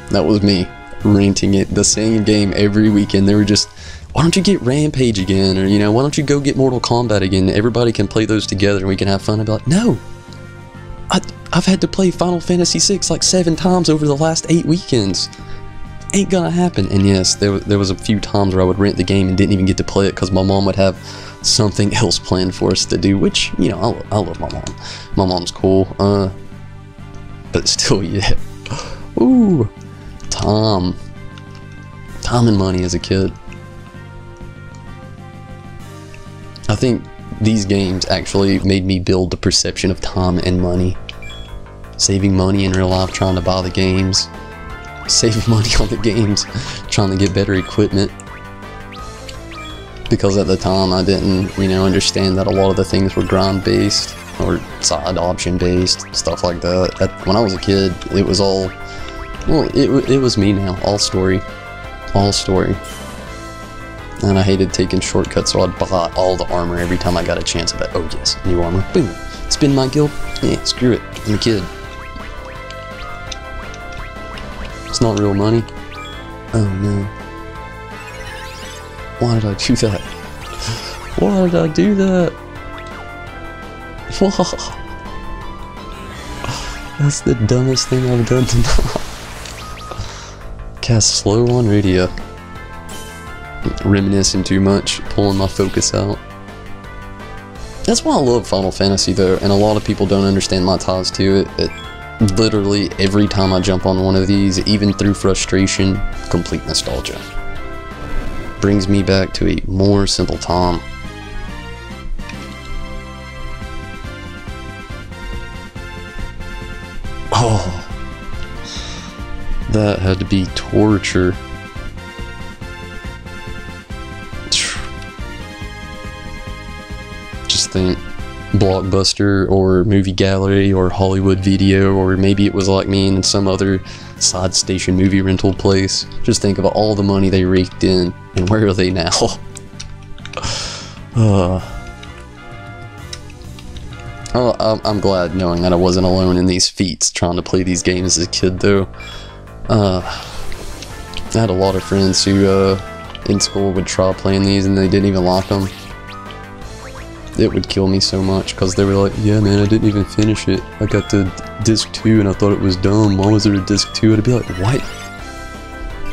that was me renting it, the same game every weekend. They were just, why don't you get Rampage again? Or, you know, why don't you go get Mortal Kombat again? Everybody can play those together and we can have fun. I'd be like, no! I've had to play Final Fantasy VI like 7 times over the last 8 weekends. Ain't gonna happen. And yes, there was a few times where I would rent the game and didn't even get to play it because my mom would have something else planned for us to do, which, you know, I love my mom. My mom's cool. But still, yeah. Ooh. Time and money as a kid. I think these games actually made me build the perception of time and money. Saving money in real life, trying to buy the games. Saving money on the games, trying to get better equipment. Because at the time I didn't, you know, understand that a lot of the things were grind based or side option based, stuff like that. When I was a kid, it was all, well, it was me now, all story. All story. And I hated taking shortcuts, so I'd buy all the armor every time I got a chance of it. Oh yes, new armor. Boom. Spin my guild? Yeah, screw it. I'm a kid. It's not real money. Oh no. Why did I do that? Why did I do that? That's the dumbest thing I've done tonight. Cast slow on radio. Reminiscing too much, pulling my focus out. That's why I love Final Fantasy though, and a lot of people don't understand my ties to it. Literally every time I jump on one of these, even through frustration, complete nostalgia. Brings me back to a more simple time. Oh, that had to be torture. Just think Blockbuster or Movie Gallery or Hollywood Video, or maybe it was like me in some other side station movie rental place. Just think of all the money they raked in, and where are they now? I'm glad knowing that I wasn't alone in these feats trying to play these games as a kid though. I had a lot of friends who in school would try playing these and they didn't even like them. It would kill me so much because they were like, yeah man, I didn't even finish it. I got to disc 2 and I thought it was dumb. Why was there a disc 2? I'd be like, what?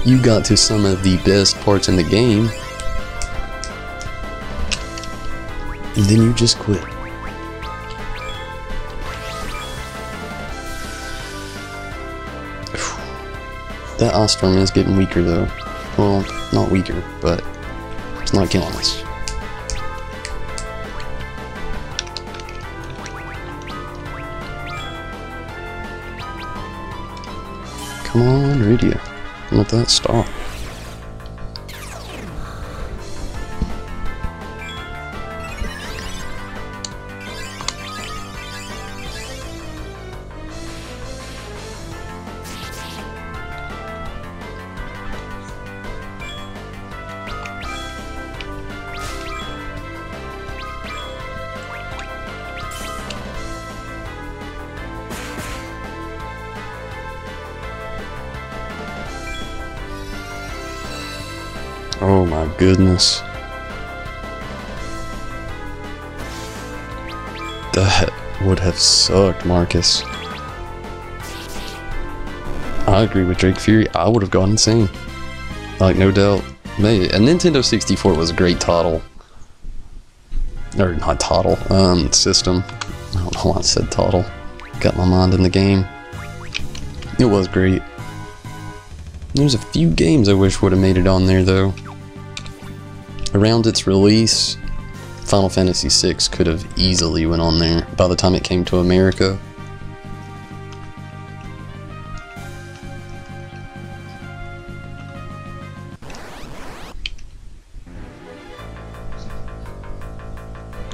You got to some of the best parts in the game and then you just quit. That ice storm is getting weaker though. Well, not weaker, but it's not killing us. Come on, radio. Let that stop. Oh my goodness. That would have sucked, Marcus. I agree with Drake Fury. I would have gone insane. Like, no doubt. Maybe. A Nintendo 64 was a great title. Or, not title. System. I don't know why I said title. Got my mind in the game. It was great. There's a few games I wish would have made it on there, though. Around its release, Final Fantasy VI could have easily went on there by the time it came to America.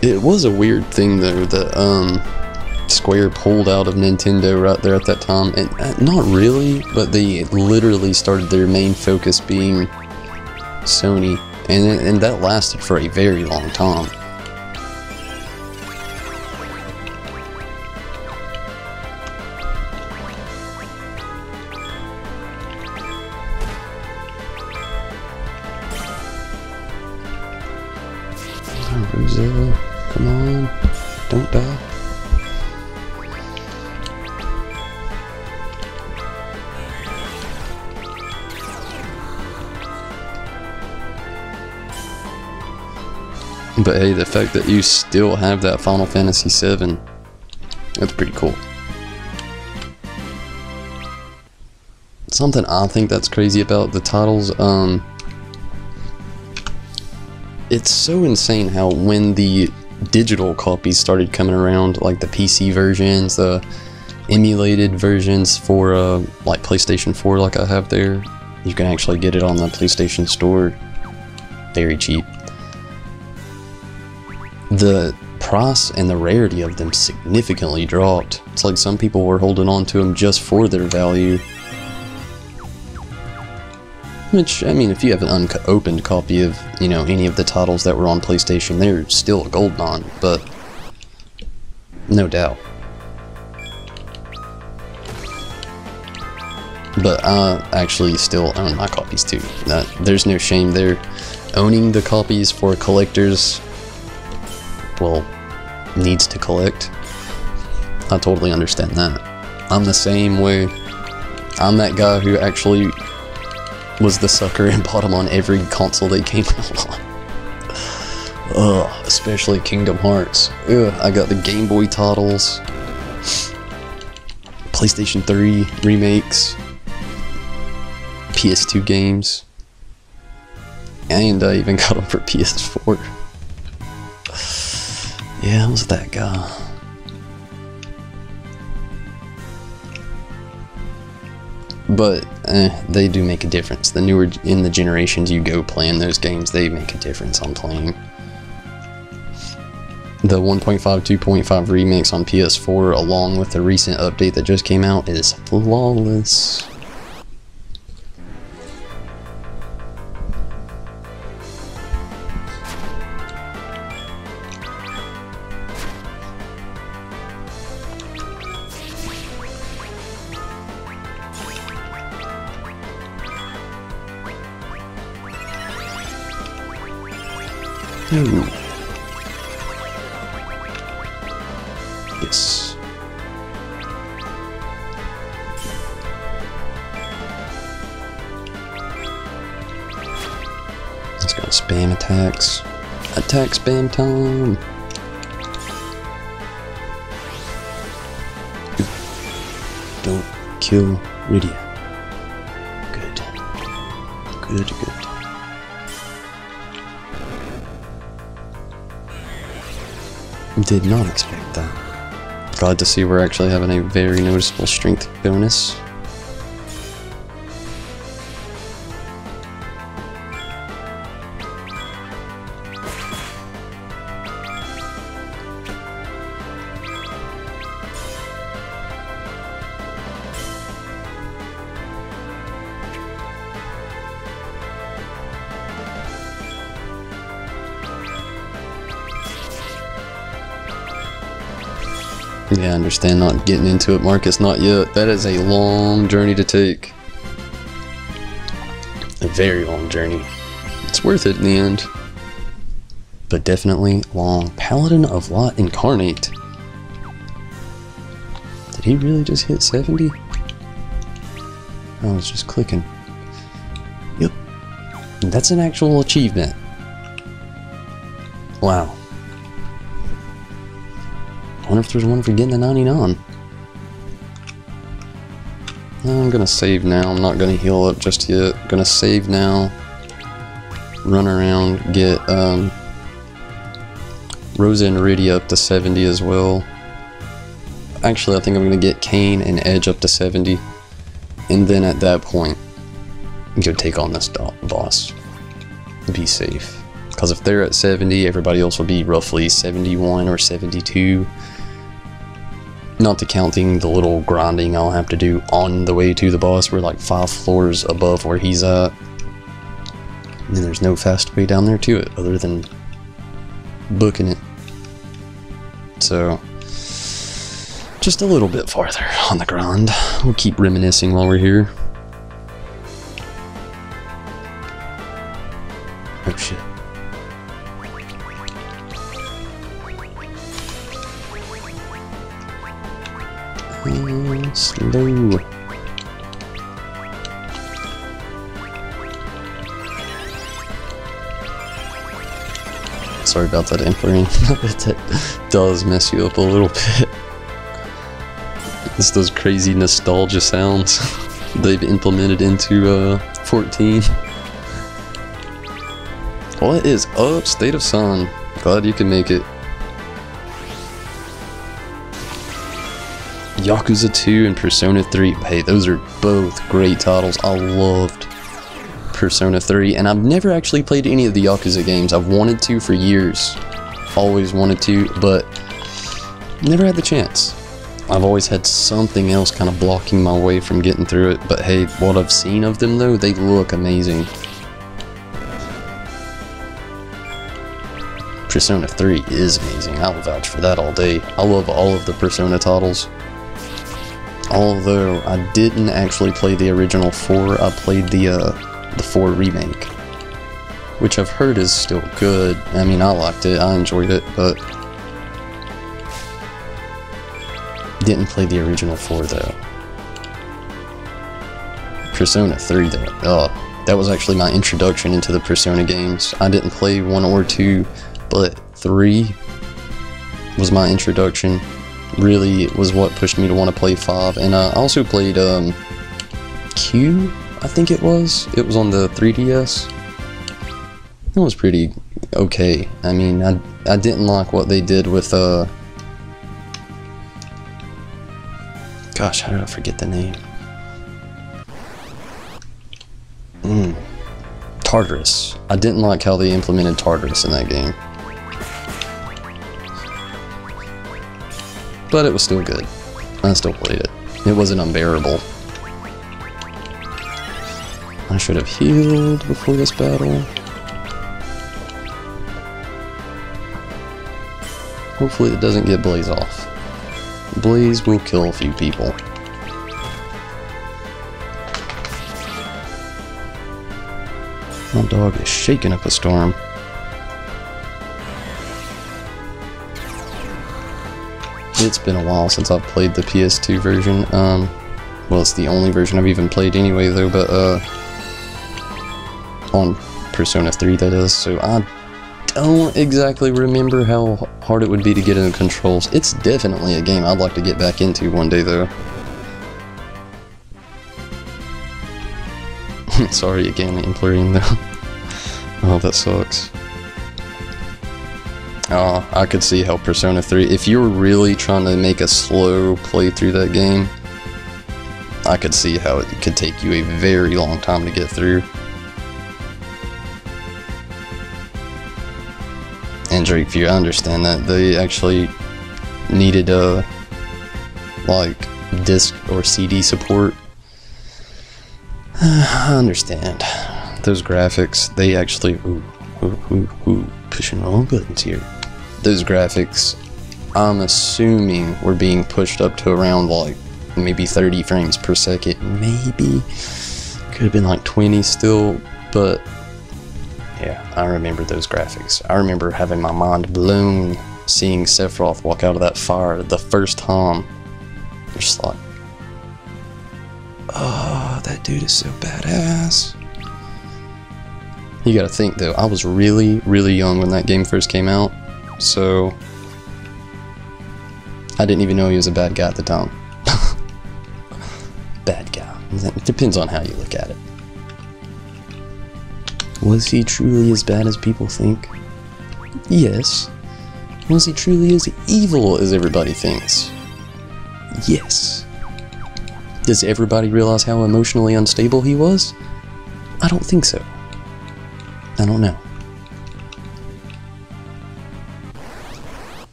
It was a weird thing though that Square pulled out of Nintendo right there at that time, and not really, but they literally started their main focus being Sony. And that lasted for a very long time. Rosella, come on, don't die. But hey, the fact that you still have that Final Fantasy VII, that's pretty cool. Something I think that's crazy about the titles, it's so insane how when the digital copies started coming around, like the PC versions, the emulated versions for like PlayStation 4 like I have there, you can actually get it on the PlayStation Store very cheap. The price and the rarity of them significantly dropped. It's like some people were holding on to them just for their value. Which, I mean, if you have an unopened copy of, you know, any of the titles that were on PlayStation, they're still a gold mine, but no doubt. But I actually still own my copies too. There's no shame there. Owning the copies for collectors, well, needs to collect. I totally understand that. I'm the same way. I'm that guy who actually was the sucker and bought them on every console they came out on. Ugh, especially Kingdom Hearts. Ugh, I got the Game Boy titles, PlayStation 3 remakes, PS2 games, and I even got them for PS4. Yeah, I was that guy. But they do make a difference. The newer in the generations you go playing those games, they make a difference on playing. The 1.5, 2.5 remix on PS4, along with the recent update that just came out, is flawless. Ooh. Yes. Let's go spam attacks. Attack spam time. Don't kill Rydia. Good. Good, good. Did not expect that. Glad to see we're actually having a very noticeable strength bonus. Yeah, I understand not getting into it, Marcus, not yet. That is a long journey to take. A very long journey. It's worth it in the end. But definitely long. Paladin of Lot Incarnate. Did he really just hit 70? I was just clicking. Yep. That's an actual achievement. Wow. I wonder if there's one for getting the 99. I'm gonna save now. I'm not gonna heal up just yet. I'm gonna save now. Run around, get Rosa and Rydia up to 70 as well. Actually, I think I'm gonna get Kain and Edge up to 70. And then at that point, go take on this boss. Be safe. Because if they're at 70, everybody else will be roughly 71 or 72. Not to counting the little grinding I'll have to do on the way to the boss. We're like 5 floors above where he's at. And there's no fast way down there to it other than booking it. So, just a little bit farther on the grind. We'll keep reminiscing while we're here. Oh shit. Slow. Sorry about that, Emperor. That does mess you up a little bit. It's those crazy nostalgia sounds they've implemented into 14. What is up, State of Sun? Glad you can make it. Yakuza 2 and Persona 3. Hey, those are both great titles. I loved Persona 3, and I've never actually played any of the Yakuza games. I've wanted to for years. Always wanted to, but never had the chance. I've always had something else kind of blocking my way from getting through it, but hey, what I've seen of them though, they look amazing. Persona 3 is amazing. I'll vouch for that all day. I love all of the Persona titles. Although I didn't actually play the original 4, I played the 4 remake, which I've heard is still good. I mean, I liked it, I enjoyed it, but didn't play the original 4 though. Persona 3 though, that was actually my introduction into the Persona games. I didn't play 1 or 2, but 3 was my introduction. Really was what pushed me to want to play 5. And I also played Q, I think it was. It was on the 3DS. It was pretty okay. I mean, I didn't like what they did with gosh, how did I forget the name? Tartarus. I didn't like how they implemented Tartarus in that game. But it was still good. I still played it. It wasn't unbearable. I should have healed before this battle. Hopefully it doesn't get Blaze off. Blaze will kill a few people. My dog is shaking up a storm. It's been a while since I've played the PS2 version. Well, it's the only version I've even played anyway, though, but, on Persona 3, that is, so I don't exactly remember how hard it would be to get into controls. It's definitely a game I'd like to get back into one day, though. Sorry again, Employing, though. Oh, that sucks. I could see how Persona 3, if you were really trying to make a slow play through that game, I could see how it could take you a very long time to get through. And Drakeview, I understand that. They actually needed like disc or CD support. I understand. Those graphics, they actually, pushing wrong buttons here. Those graphics, I'm assuming, were being pushed up to around like maybe 30 frames per second. Maybe could have been like 20 still, but yeah, I remember those graphics. I remember having my mind blown seeing Sephiroth walk out of that fire the first time. Just like, oh, that dude is so badass. You gotta think though, I was really, really young when that game first came out, so I didn't even know he was a bad guy at the time. Bad guy. It depends on how you look at it. Was he truly as bad as people think? Yes. Was he truly as evil as everybody thinks? Yes. Does everybody realize how emotionally unstable he was? I don't think so. I don't know.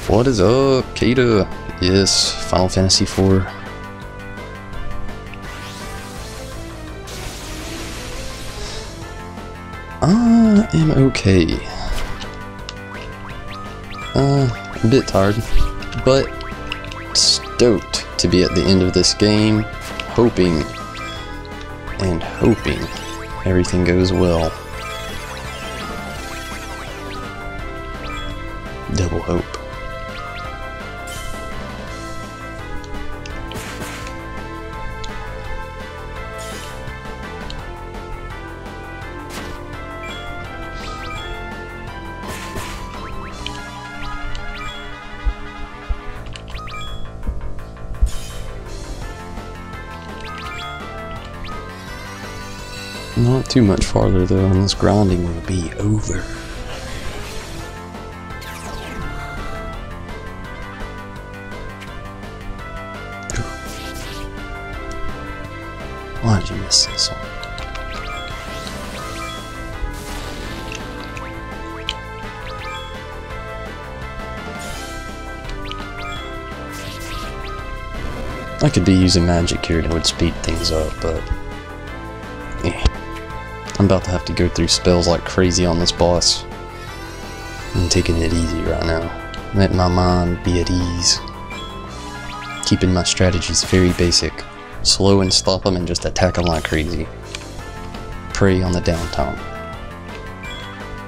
What is up, Kata? Yes, Final Fantasy IV. I am okay. A bit tired, but stoked to be at the end of this game, hoping everything goes well. Double hope. Not too much farther though, and this grinding will be over. Why did you miss this one? I could be using magic here and it would speed things up, but yeah. I'm about to have to go through spells like crazy on this boss. I'm taking it easy right now. Letting my mind be at ease. Keeping my strategies very basic. Slow and stop them and just attack them like crazy. Prey on the downtime.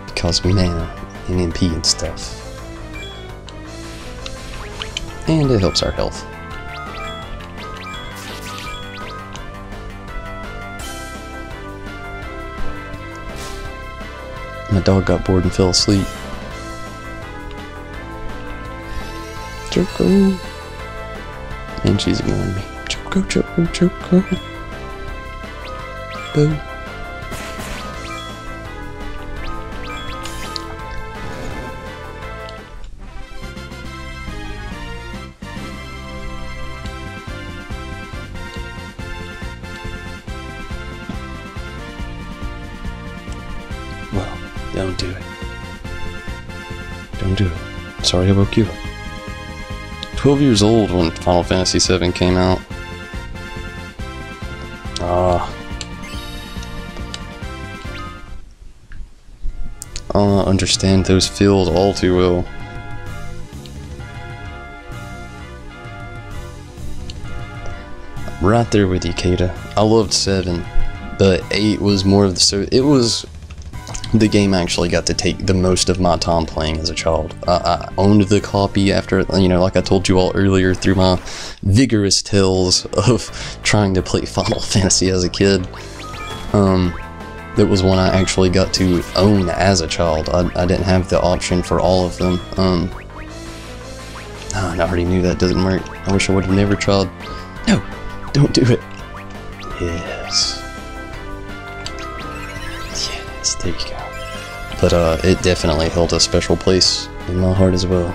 Because mana and MP and stuff. And it helps our health. My dog got bored and fell asleep. Choco. And she's ignoring me. Choco, Choco, Choco. Boo. Well, don't do it. Don't do it. Sorry I woke you up. 12 years old when Final Fantasy VII came out. I understand those feels all too well. Right there with you, Kata. I loved 7, but 8 was more of the... It was the game I actually got to take the most of my time playing as a child. I owned the copy after, you know, like I told you all earlier, through my vigorous tales of trying to play Final Fantasy as a kid. That was one I actually got to own as a child. I didn't have the option for all of them. I already knew that doesn't work. I wish I would have never tried. No, don't do it. Yes. Yes, there you go. But it definitely held a special place in my heart as well.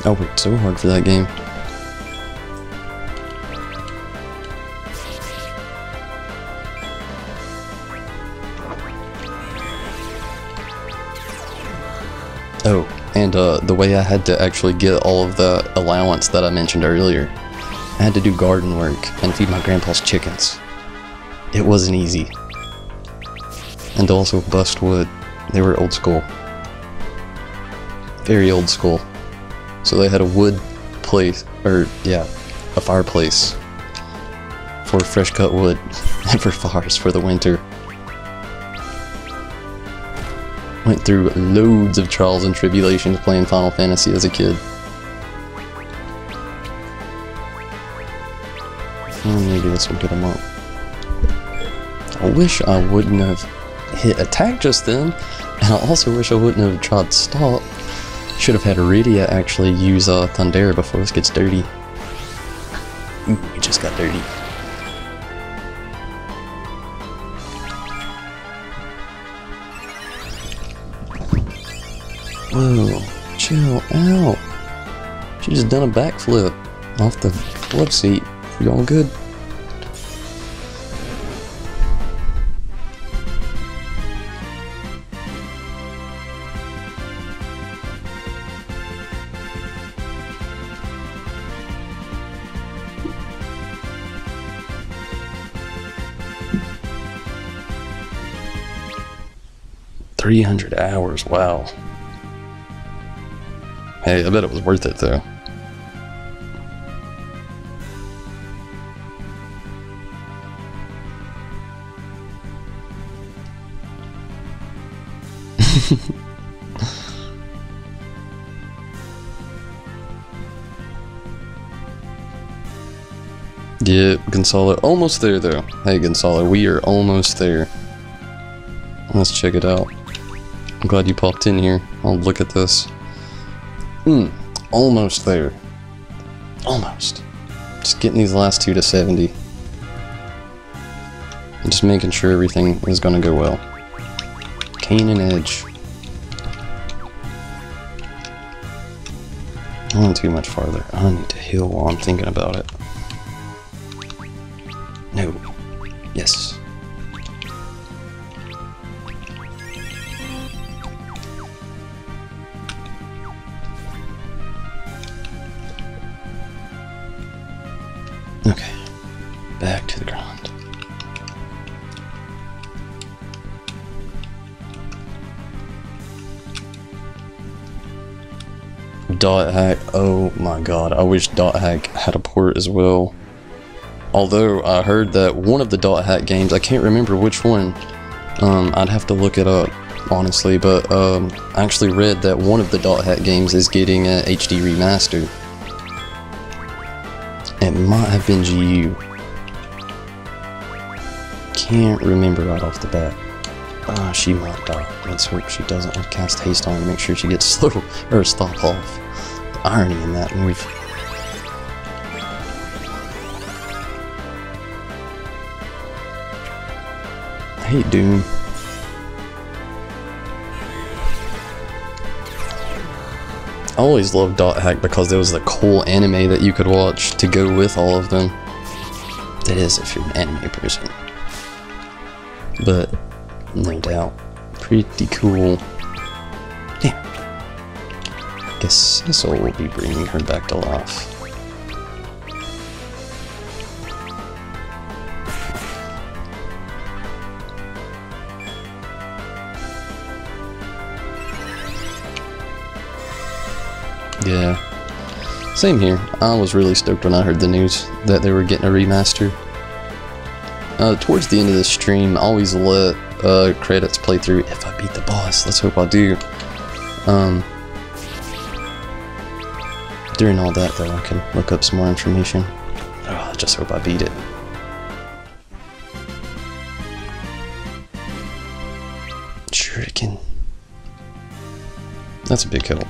I worked so hard for that game. Oh, and the way I had to actually get all of the allowance that I mentioned earlier, I had to do garden work and feed my grandpa's chickens. It wasn't easy. And also bust wood. They were old school. Very old school. So they had a wood place, or yeah, a fireplace for fresh cut wood and for fires for the winter. Went through loads of trials and tribulations playing Final Fantasy as a kid. Maybe this will get him up. I wish I wouldn't have hit attack just then, and I also wish I wouldn't have tried stop. Should have had Iridia actually use Thundera before this gets dirty. Ooh, it just got dirty. Whoa, chill out. She just done a backflip off the love seat. You all good? $300 hours, wow. Hey, I bet it was worth it though. Yeah, Gonzalo, almost there though. Hey Gonzalo, we are almost there. Let's check it out. I'm glad you popped in here. I'll look at this. Almost there. Almost. Just getting these last 2 to 70. And just making sure everything is gonna go well. Cane and Edge. I went too much farther. I need to heal while I'm thinking about it. No. Yes. Okay, back to the grind. Dot hack, oh my god, I wish dot hack had a port as well. Although I heard that one of the dot hack games, I can't remember which one, I'd have to look it up honestly, but I actually read that one of the dot hack games is getting an HD remaster. It might have been GU. Can't remember right off the bat. She might die. Let's hope she doesn't. I'll cast haste on her to make sure she gets slow or stop off. The irony in that move. I hate Doom. I always loved dot hack because there was the cool anime that you could watch to go with all of them. That is if you're an anime person. But no doubt, pretty cool. Yeah. Guess Cecil will be bringing her back to life. Yeah, same here. I was really stoked when I heard the news that they were getting a remaster. Towards the end of this stream, I always let credits play through if I beat the boss. Let's hope I do. During all that though, I can look up some more information. Oh, I just hope I beat it. Shuriken. That's a big help.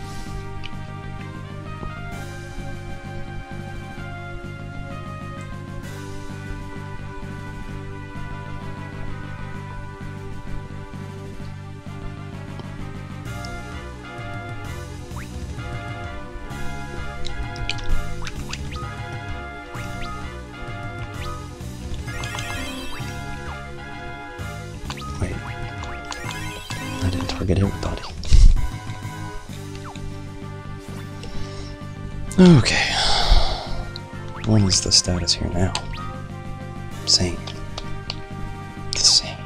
Target everybody. Okay. What is the status here now? Same. The same.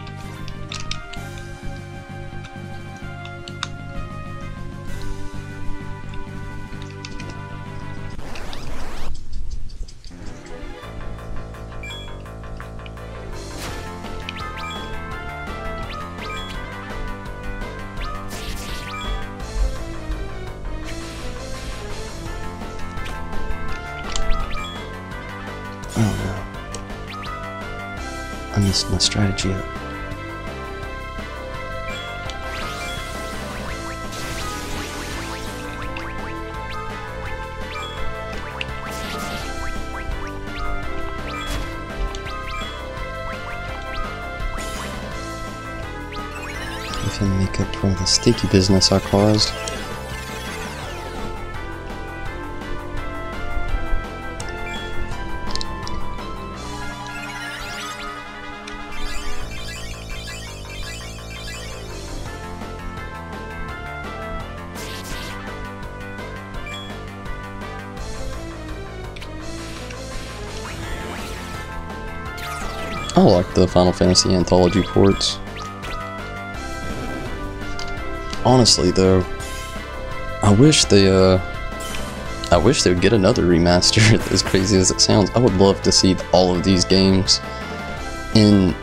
Oh no. I missed my strategy up. If I make up for the sticky business I caused. I like the Final Fantasy Anthology ports. Honestly though, I wish they would get another remaster, as crazy as it sounds. I would love to see all of these games in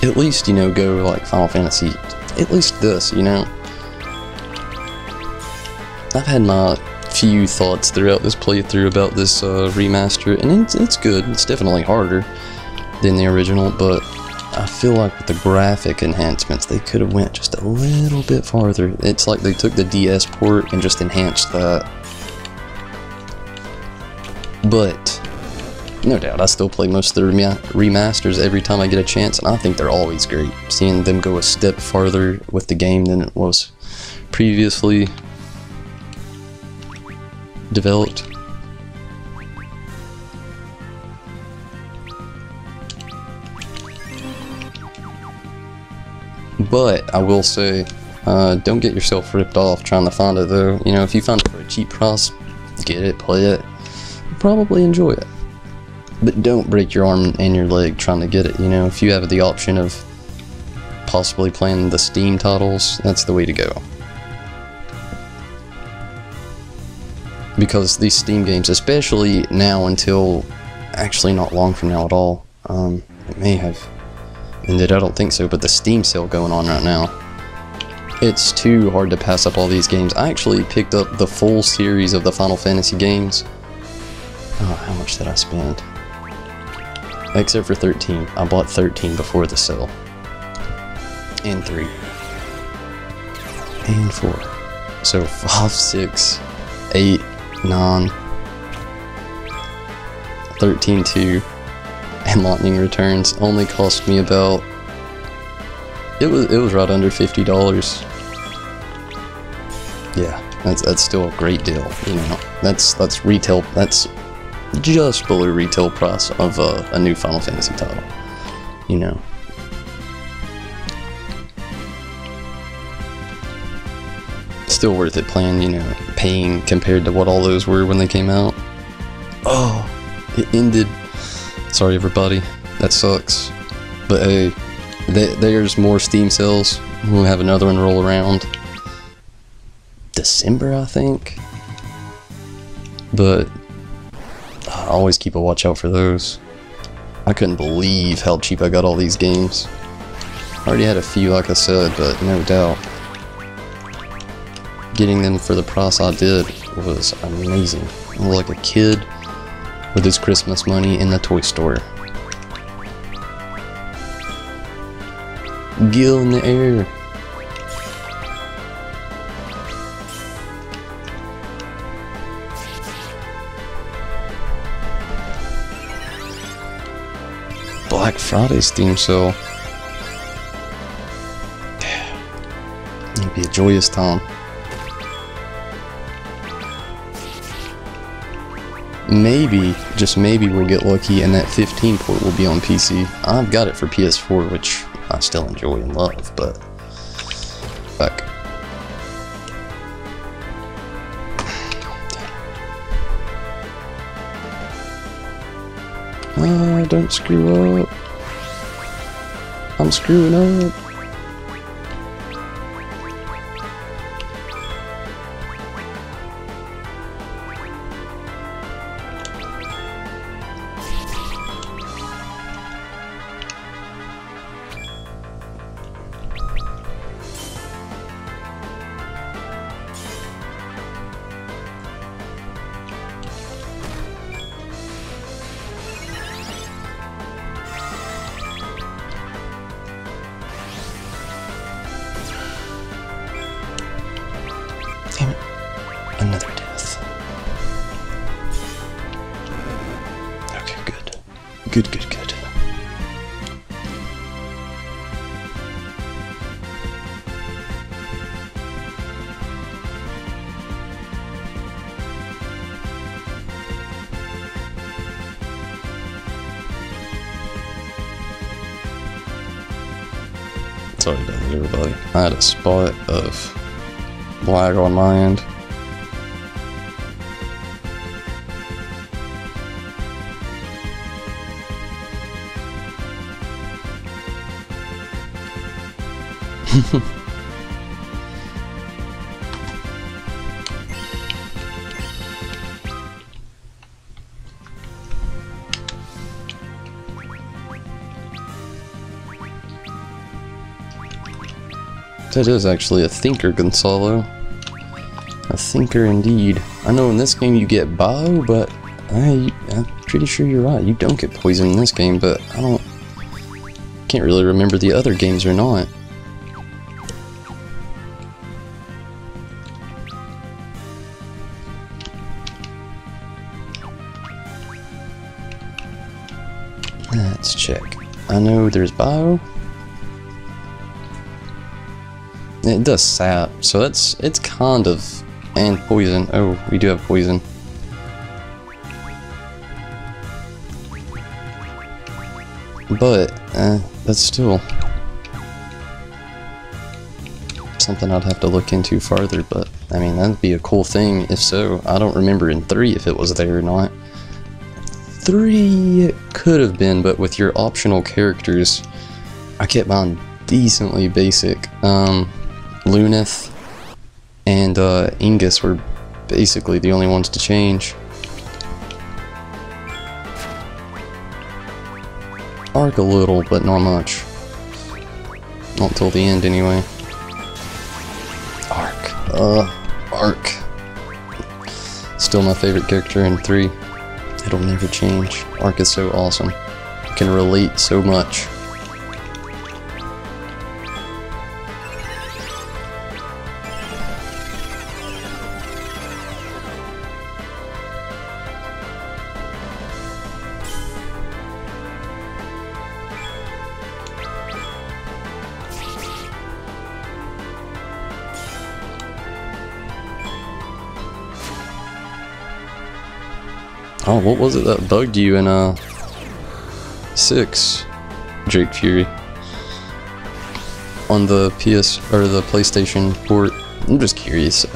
at least, you know, go like Final Fantasy, at least this, you know. I've had my few thoughts throughout this playthrough about this remaster, and it's good. It's definitely harder than the original, but I feel like with the graphic enhancements they could have went just a little bit farther. It's like they took the DS port and just enhanced that. But no doubt I still play most of the remasters every time I get a chance, and I think they're always great. Seeing them go a step farther with the game than it was previously developed. But I will say, don't get yourself ripped off trying to find it though. You know, if you find it for a cheap price, get it, play it. probably enjoy it. But don't break your arm and your leg trying to get it, you know. If you have the option of possibly playing the Steam titles, that's the way to go. Because these Steam games, especially now until actually not long from now at all, it may have ended, I don't think so, but the Steam sale going on right now, it's too hard to pass up all these games. I actually picked up the full series of the Final Fantasy games. Oh, how much did I spend? Except for 13. I bought 13 before the sale. And 3. And 4. So 5, 6, 8, 9, 13, 2, and Lightning Returns only cost me about, it was right under $50. Yeah, that's still a great deal, you know. That's retail, that's just below retail price of a new Final Fantasy title, you know. Still worth it playing, you know, paying compared to what all those were when they came out. Oh, it ended. Sorry everybody, that sucks. But hey, there's more Steam sales. We'll have another one roll around December, I think. But I always keep a watch out for those. I couldn't believe how cheap I got all these games. I already had a few, like I said, but no doubt getting them for the price I did was amazing. I was like a kid with his Christmas money in the toy store. Gill in the air. Black Friday's theme sale. It'd be a joyous time. Maybe, just maybe, we'll get lucky and that 15 port will be on PC. I've got it for PS4, which I still enjoy and love, but fuck. Oh, don't screw up. I'm screwing up. Damn it. Another death. Okay, good. Good, good, good. Sorry about that, everybody. I had a spot of lag on my end. That is actually a thinker, Gonzalo. A thinker indeed. I know in this game you get bio, but I'm pretty sure you're right. You don't get poison in this game, but can't really remember the other games or not. Let's check. I know there's bio. It does sap, so it's kind of, and poison. Oh, we do have poison. But that's still something I'd have to look into farther. But I mean, that'd be a cool thing if so. I don't remember in 3 if it was there or not. 3 it could have been, but with your optional characters, I kept mine decently basic. Luneth and Ingus were basically the only ones to change. Arc a little, but not much. Not till the end, anyway. Arc. Still my favorite character in 3. It'll never change. Arc is so awesome. I can relate so much. Oh, what was it that bugged you in 6, Drake Fury? On the PS or the PlayStation port? I'm just curious.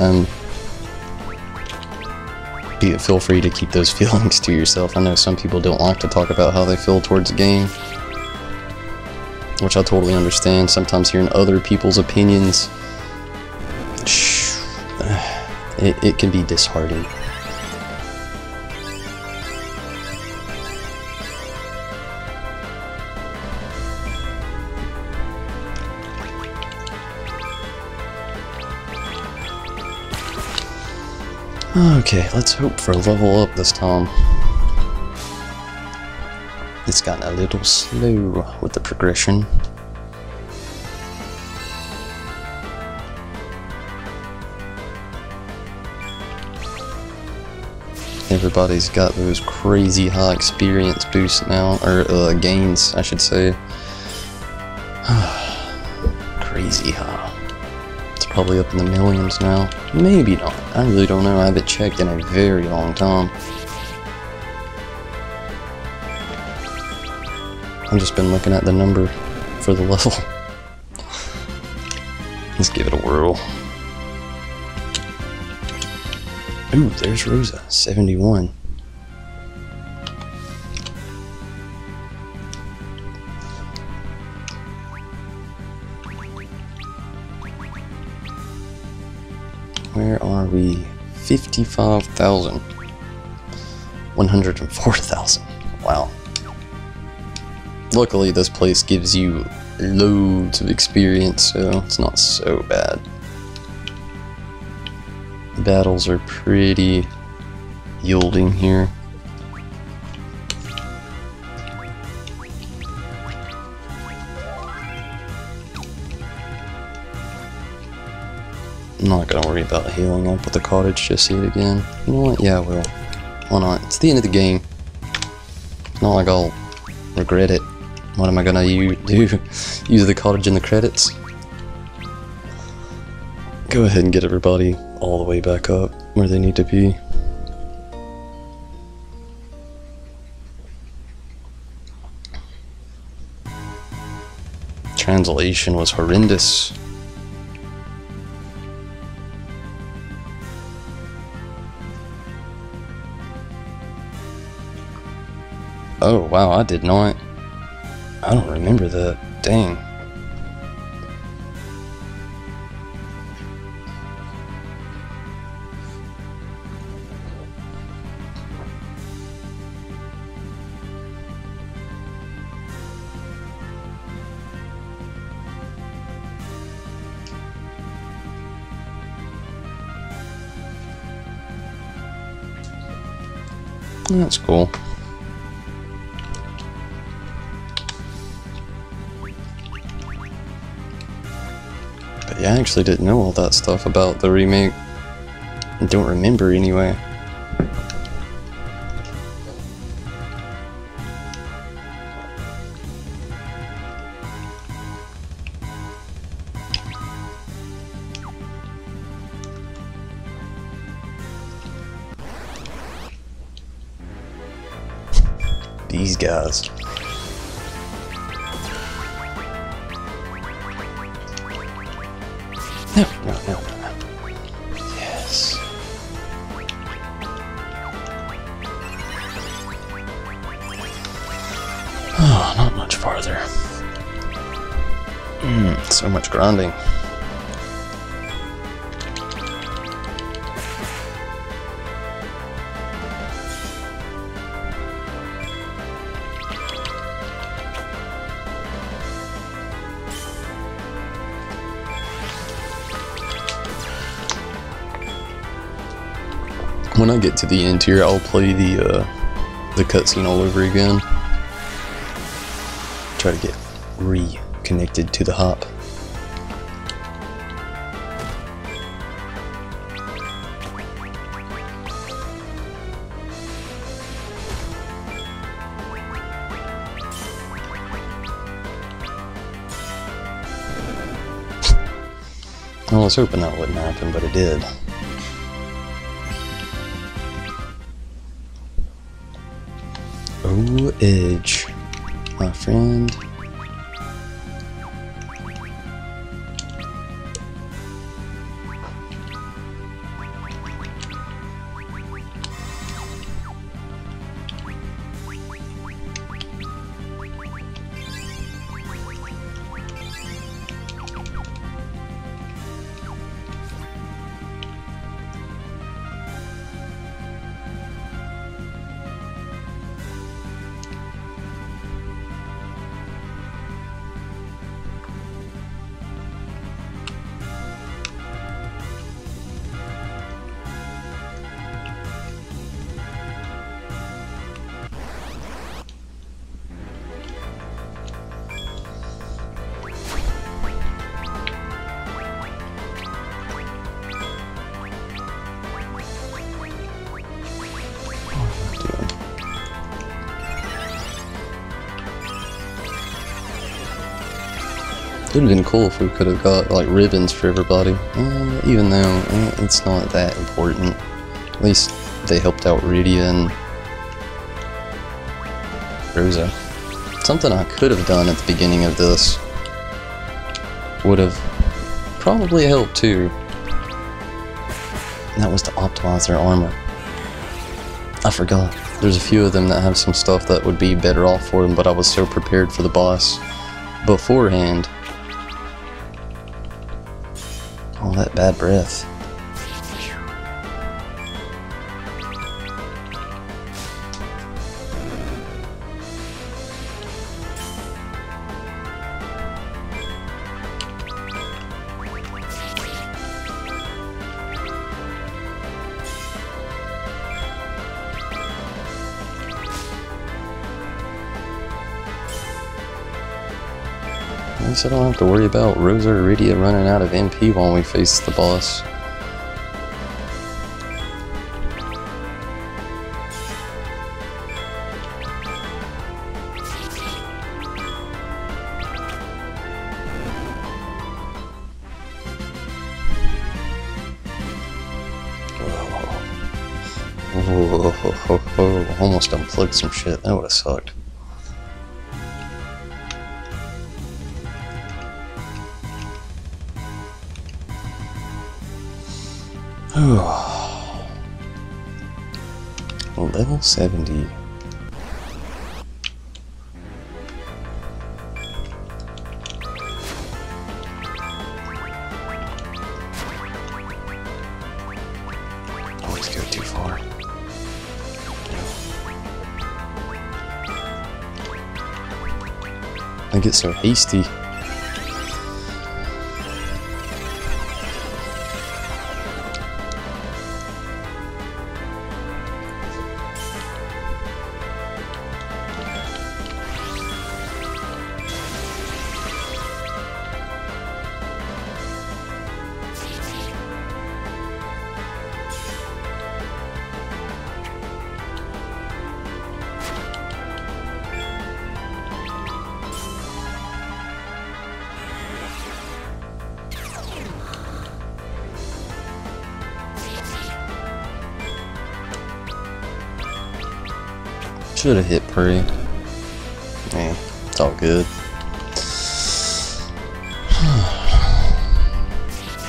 Feel free to keep those feelings to yourself. I know some people don't like to talk about how they feel towards a game, which I totally understand. Sometimes hearing other people's opinions, it can be disheartening. Okay, let's hope for a level up this time. It's gotten a little slow with the progression. Everybody's got those crazy high experience boosts now, or gains, I should say. Crazy high. Probably up in the millions now. Maybe not. I really don't know. I haven't checked in a very long time. I've just been looking at the number for the level. Let's give it a whirl. Ooh, there's Rosa. 71. Where are we? 55,000. 104,000. Wow. Luckily, this place gives you loads of experience, so it's not so bad. Battles are pretty yielding here. I'm not gonna worry about healing up with the cottage just yet again. You know what? Yeah, I will. Why not? It's the end of the game. It's not like I'll regret it. What am I gonna do? Use the cottage in the credits? Go ahead and get everybody all the way back up where they need to be. Translation was horrendous. Oh wow, I did not. I don't remember that. Dang. That's cool. But yeah, I actually didn't know all that stuff about the remake. I don't remember anyway. These guys. No. Yes. So much grinding. When I get to the end here, I'll play the cutscene all over again. Try to get reconnected to the hop. I was hoping that wouldn't happen, but it did. Oh, Edge, my friend. It would have been cool if we could have got like ribbons for everybody, even though it's not that important. At least they helped out Rydia and Rosa. Something I could have done at the beginning of this would have probably helped too. And that was to optimize their armor. I forgot. There's a few of them that have some stuff that would be better off for them, but I was so prepared for the boss beforehand. All that bad breath. At least I don't have to worry about Rosa or Rydia running out of MP while we face the boss. Whoa, almost unplugged some shit. That would have sucked. Level 70. Always go too far. I get so hasty. Should have hit Prey. Yeah, it's all good.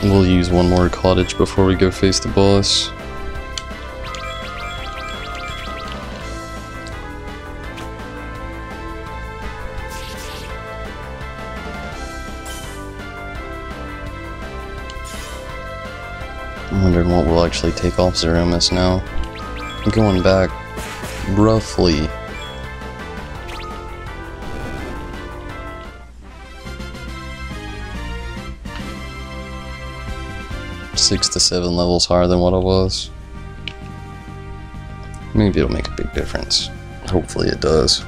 We'll use one more cottage before we go face the boss. I'm wondering what will actually take off Zeromus now. I'm going back roughly 6 to 7 levels higher than what I was. Maybe it'll make a big difference. Hopefully it does.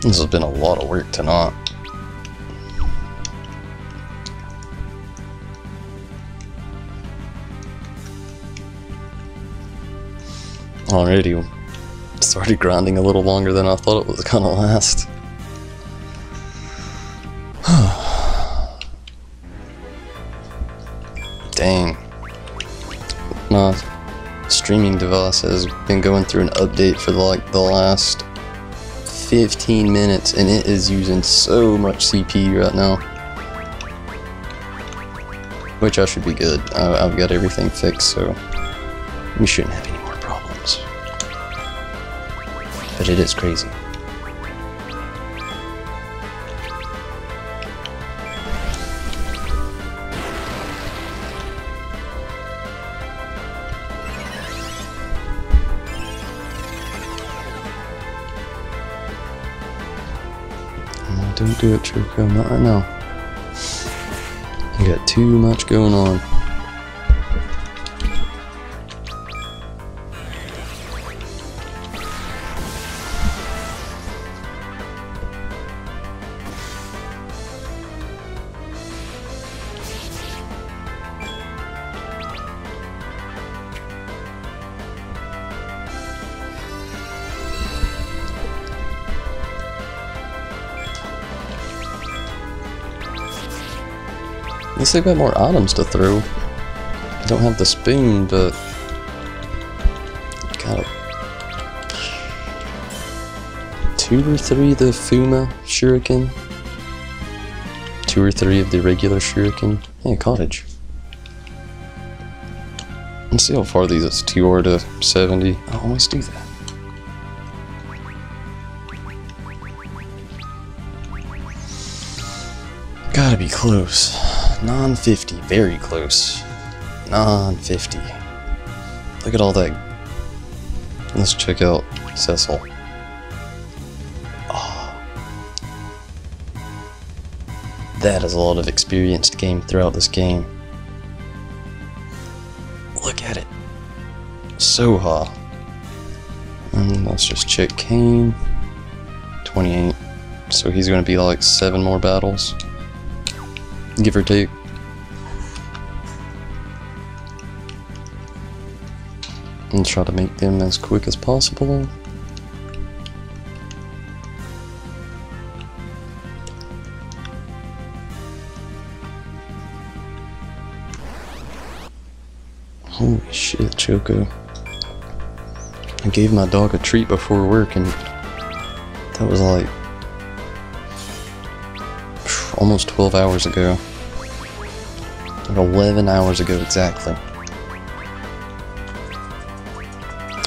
This has been a lot of work tonight. Already started grinding a little longer than I thought it was gonna last. Dang. My streaming device has been going through an update for like the last 15 minutes and it is using so much CPU right now. Which I should be good. I've got everything fixed, so we shouldn't have any more problems. But it is crazy. Don't do it, Choco, not right now. You got too much going on. At least they've got more items to throw. I don't have the spoon, but got 2 or 3 of the Fuma shuriken, 2 or 3 of the regular shuriken. Hey, cottage. Let's see how far these 2 are to 70. I always do that. Gotta be close. Non-50, very close. Non-50. Look at all that. Let's check out Cecil. Oh. That is a lot of experience gained throughout this game. Look at it. So hot. And let's just check Kane. 28. So he's going to be like 7 more battles. Give or take. And try to make them as quick as possible. Holy shit, Choco. I gave my dog a treat before work and that was like almost 12 hours ago. Like 11 hours ago exactly.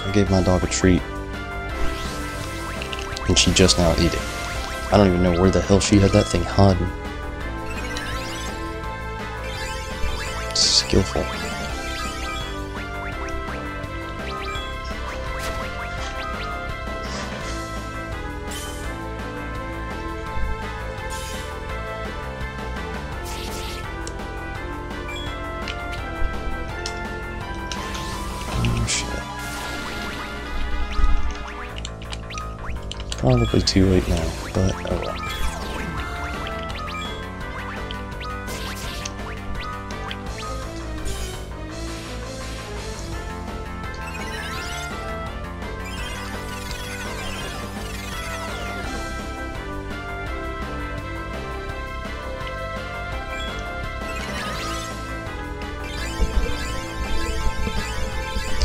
I gave my dog a treat. And she just now ate it. I don't even know where the hell she had that thing hiding. Skillful. Probably too late now, but oh well.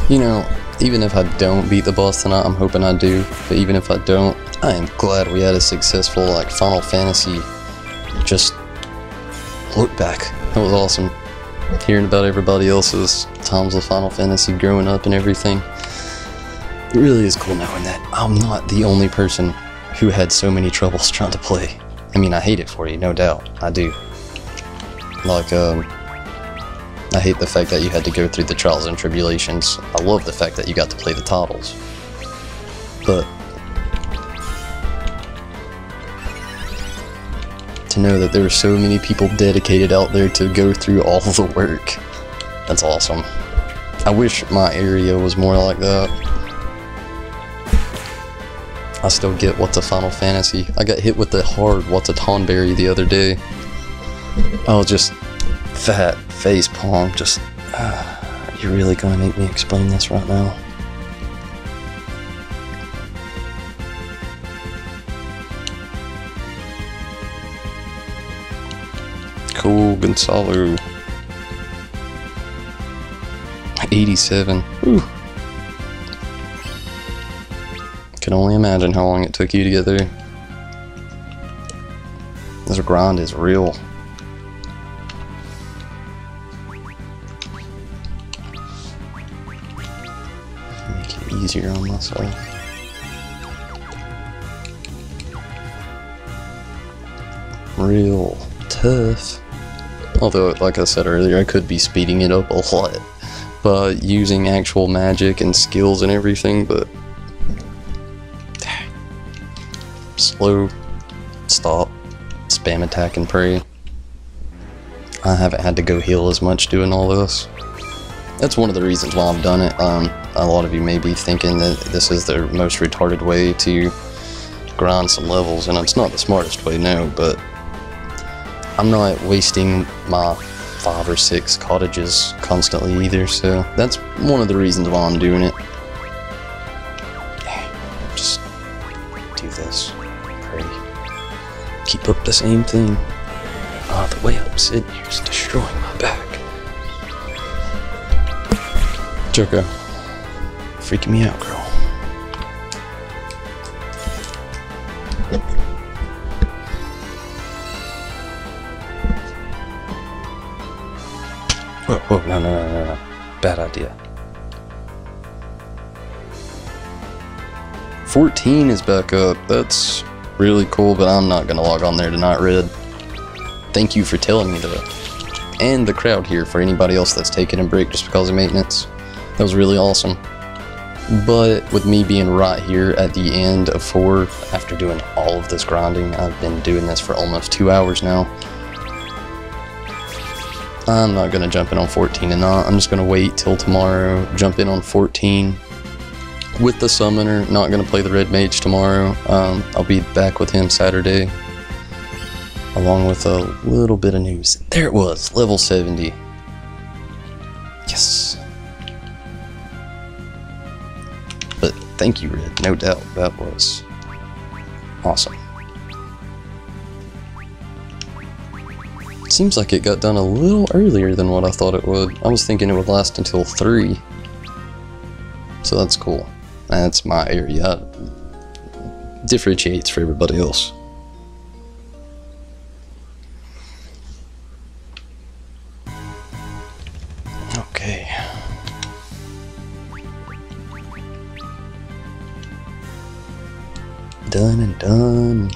You know, even if I don't beat the boss tonight, I'm hoping I do, but even if I don't, I am glad we had a successful, like, Final Fantasy, just, look back. That was awesome. Hearing about everybody else's times with Final Fantasy growing up and everything. It really is cool knowing that I'm not the only person who had so many troubles trying to play. I mean, I hate it for you, no doubt. I do. Like, I I hate the fact that you had to go through the trials and tribulations. I love the fact that you got to play the titles. But to know that there are so many people dedicated out there to go through all the work, that's awesome. I wish my area was more like that. I still get what's a Final Fantasy. I got hit with the hard what's a Tonberry the other day. Oh, just fat face palm. Just, you're really gonna make me explain this right now? Cool, Gonzalo. 87. Ooh. Can only imagine how long it took you to get there. This grind is real. Make it easier on myself. Real tough. Although, like I said earlier, I could be speeding it up a lot by using actual magic and skills and everything, but slow, stop, spam attack and pray. I haven't had to go heal as much doing all this. That's one of the reasons why I've done it. A lot of you may be thinking that this is the most retarded way to grind some levels, and it's not the smartest way, no, but I'm not wasting my 5 or 6 cottages constantly either, so that's one of the reasons why I'm doing it. Just do this. Pray. Keep up the same thing. Ah, the way I'm sitting here is destroying my back. Joko. Freaking me out, girl. Whoa, no. Bad idea. 14 is back up. That's really cool, but I'm not gonna log on there tonight, Red. Thank you for telling me that. And the crowd here for anybody else that's taking a break just because of maintenance. That was really awesome. But with me being right here at the end of 4, after doing all of this grinding, I've been doing this for almost 2 hours now. I'm not going to jump in on 14 and not. I'm just going to wait till tomorrow, jump in on 14 with the summoner. Not going to play the red mage tomorrow. I'll be back with him Saturday, along with a little bit of news. There it was, level 70. Yes. But thank you, Red, no doubt. That was awesome. Seems like it got done a little earlier than what I thought it would. I was thinking it would last until 3. So that's cool. That's my area. It differentiates for everybody else. Okay. Done and done.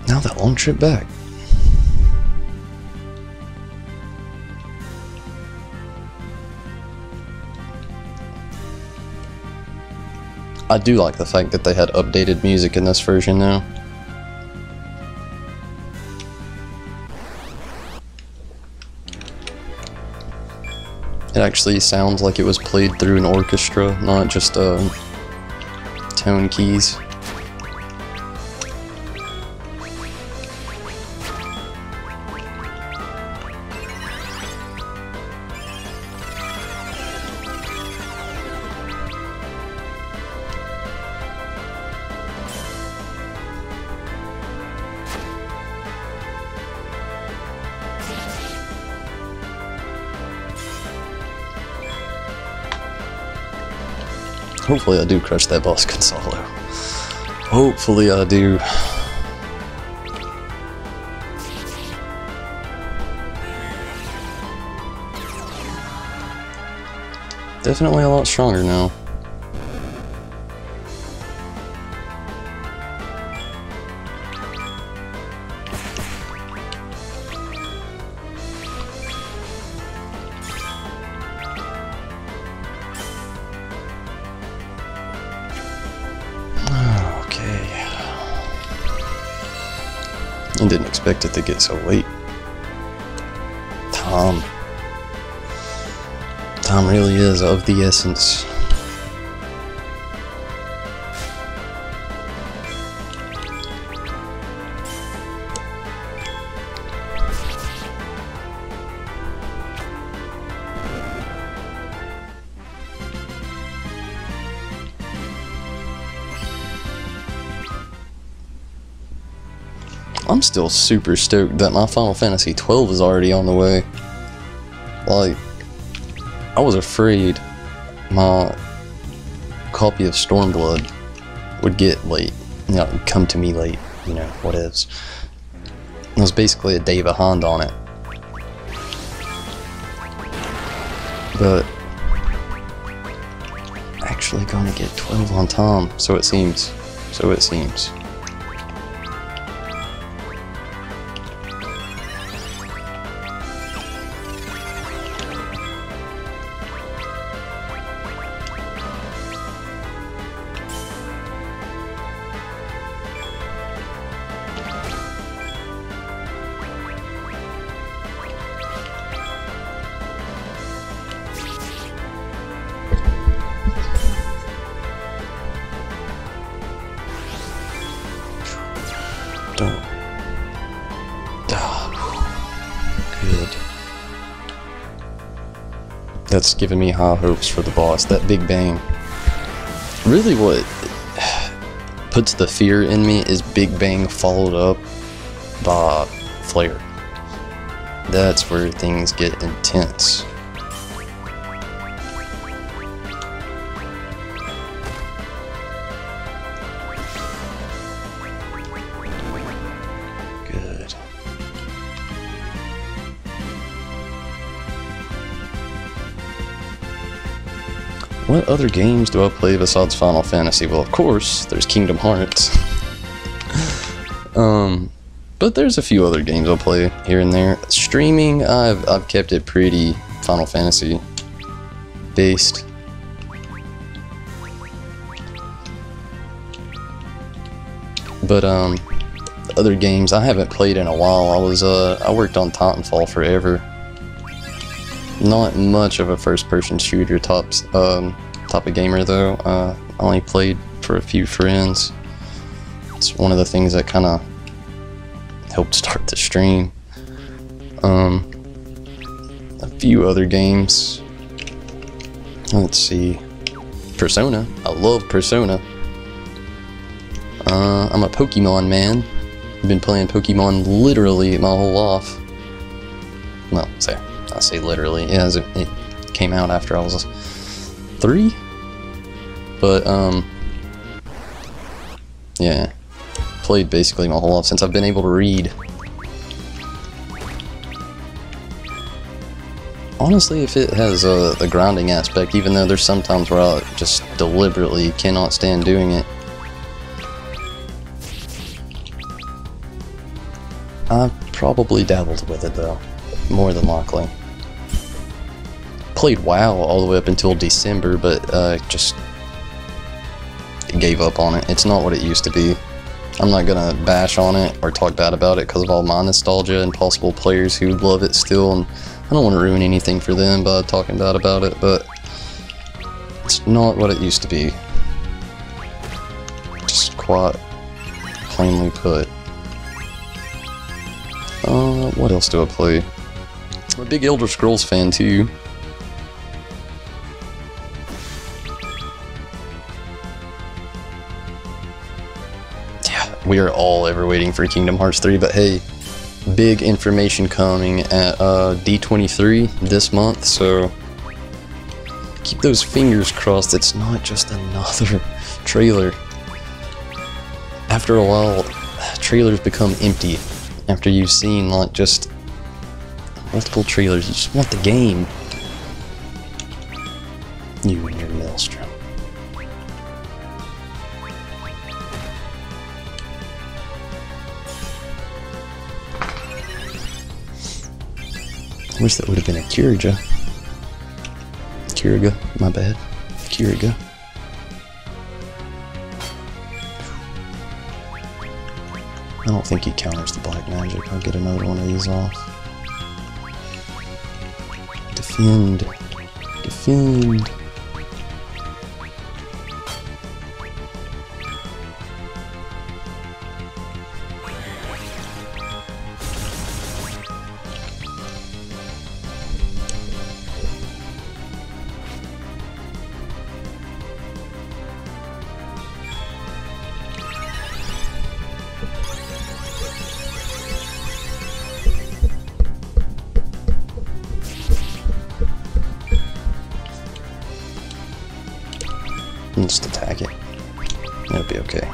Now that long trip back. I do like the fact that they had updated music in this version now. It actually sounds like it was played through an orchestra, not just tone keys. Hopefully I do crush that boss Gonzalo. Hopefully I do. Definitely a lot stronger now. I didn't expect it to get so late. Time really is of the essence. I'm still super stoked that my Final Fantasy XII is already on the way. Like, I was afraid my copy of Stormblood would get late, you know, come to me late, you know, whatevs. I was basically a day behind on it. But actually gonna get 12 on time, so it seems. So it seems. Don't. Good. That's giving me high hopes for the boss. That big bang. Really what puts the fear in me is Big Bang followed up by Flare. That's where things get intense. Good. What other games do I play besides Final Fantasy? Well, of course, there's Kingdom Hearts. But there's a few other games I'll play here and there. Streaming, I've kept it pretty Final Fantasy based. But other games I haven't played in a while. I worked on Titanfall forever. Not much of a first-person shooter type of gamer though. I only played for a few friends. It's one of the things that kind of helped start the stream. A few other games. Let's see. Persona. I love Persona. I'm a Pokemon man. I've been playing Pokemon literally my whole life. Well, I say literally. Yeah, it came out after I was 3. But yeah, played basically my whole life since I've been able to read. Honestly, if it has the grinding aspect, even though there's sometimes where I just deliberately cannot stand doing it, I've probably dabbled with it though, more than likely. Played WoW all the way up until December, but just gave up on it. It's not what it used to be. I'm not gonna bash on it or talk bad about it because of all my nostalgia and possible players who love it still, and I don't want to ruin anything for them by talking bad about it, but it's not what it used to be. Just quite plainly put. What else do I play? I'm a big Elder Scrolls fan too. Yeah, we are all ever waiting for Kingdom Hearts 3, but hey, big information coming at D23 this month, so keep those fingers crossed it's not just another trailer. After a while, trailers become empty. After you've seen like just multiple trailers, you just want the game. Maelstrom. I wish that would have been a Kiriga. Kiriga, my bad. Kiriga. I don't think he counters the black magic. I'll get another one of these off. Defend. Defend. Just attack it. It'll be okay.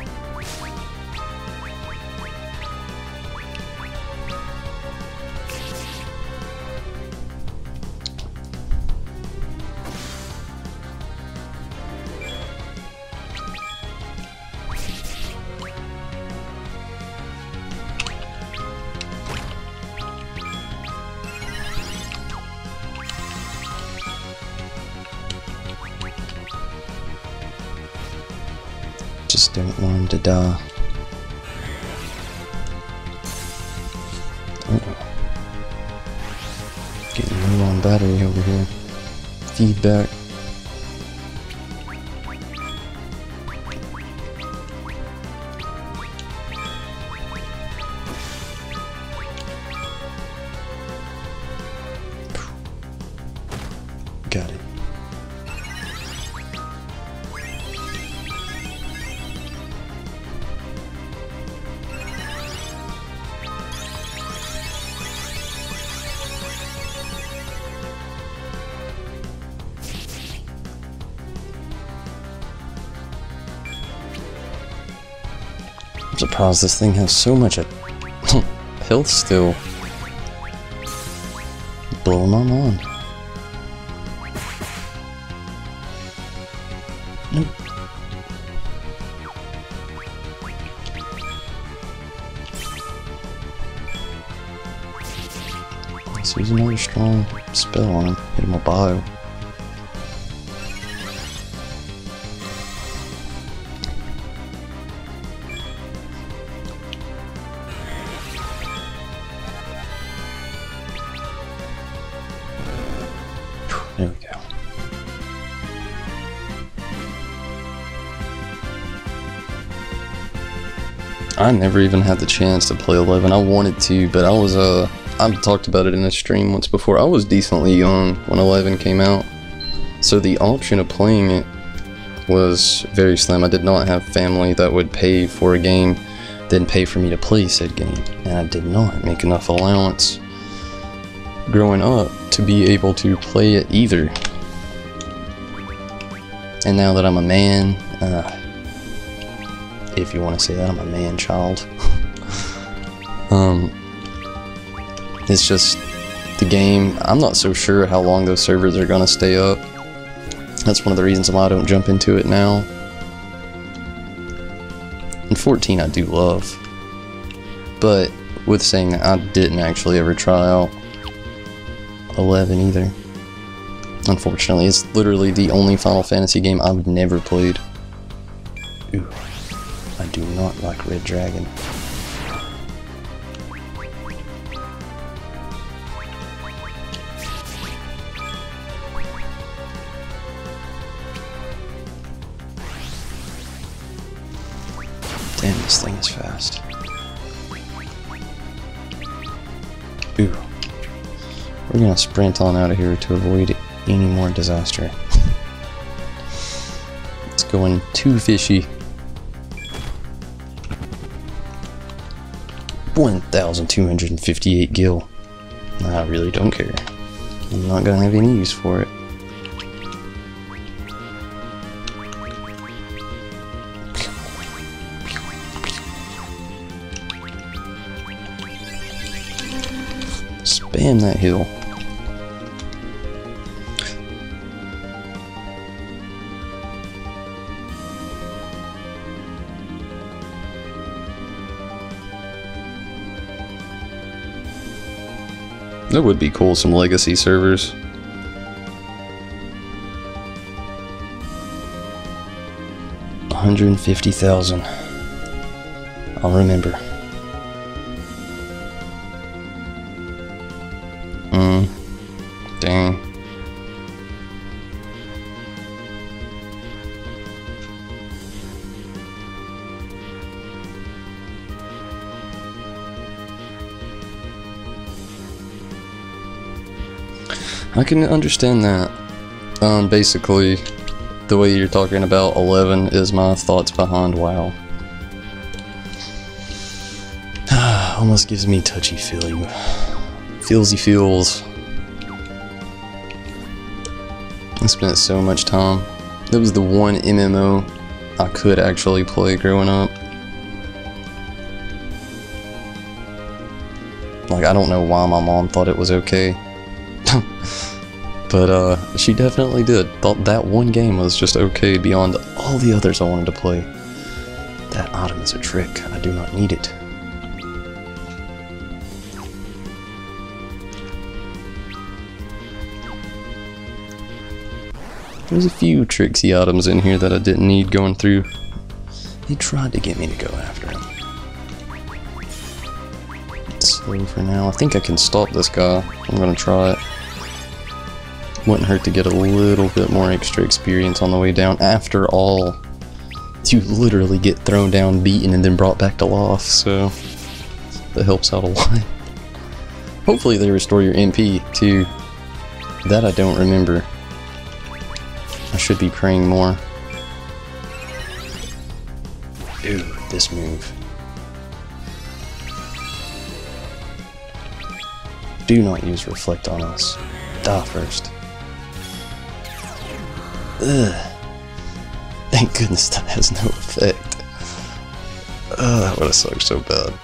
Just don't want him to die. Getting low on battery over here. Feedback. Got it. I'm surprised this thing has so much health still. Blowing my mind. Nope. Let's use another strong spell on him. Hit him with bio. There we go. I never even had the chance to play 11. I wanted to, but I was, I've talked about it in a stream once before. I was decently young when 11 came out. So the option of playing it was very slim. I did not have family that would pay for a game, then pay for me to play said game. And I did not make enough allowance growing up to be able to play it either. And now that I'm a man, if you want to say that, I'm a man child. It's just the game. I'm not so sure how long those servers are gonna stay up. That's one of the reasons why I don't jump into it now. And 14 I do love, but with saying that, I didn't actually ever try out 11 either. Unfortunately, it's literally the only Final Fantasy game I've never played. Ooh, I do not like Red Dragon. Damn, this thing is fast. Ooh. We're gonna sprint on out of here to avoid any more disaster. It's going too fishy. 1,258 gil. I really don't care. I'm not gonna have any use for it. Spam that hill. That would be cool, some legacy servers. $150,000. I'll remember. Dang. I can understand that. Basically, the way you're talking about 11 is my thoughts behind WoW. Almost gives me touchy-feely. Feelsy feels. I spent so much time. That was the one MMO I could actually play growing up. Like, I don't know why my mom thought it was okay. But she definitely did. Thought that one game was just okay beyond all the others I wanted to play. That item is a trick. I do not need it. There's a few tricksy items in here that I didn't need going through. He tried to get me to go after him. It's slow for now. I think I can stop this guy. I'm gonna try it. Wouldn't hurt to get a little bit more extra experience on the way down. After all, you literally get thrown down, beaten, and then brought back to life, so that helps out a lot. Hopefully they restore your MP, too. That I don't remember. I should be praying more. Ooh, this move. Do not use Reflect on us. Die first. Ugh. Thank goodness that has no effect. That would have sucked so bad.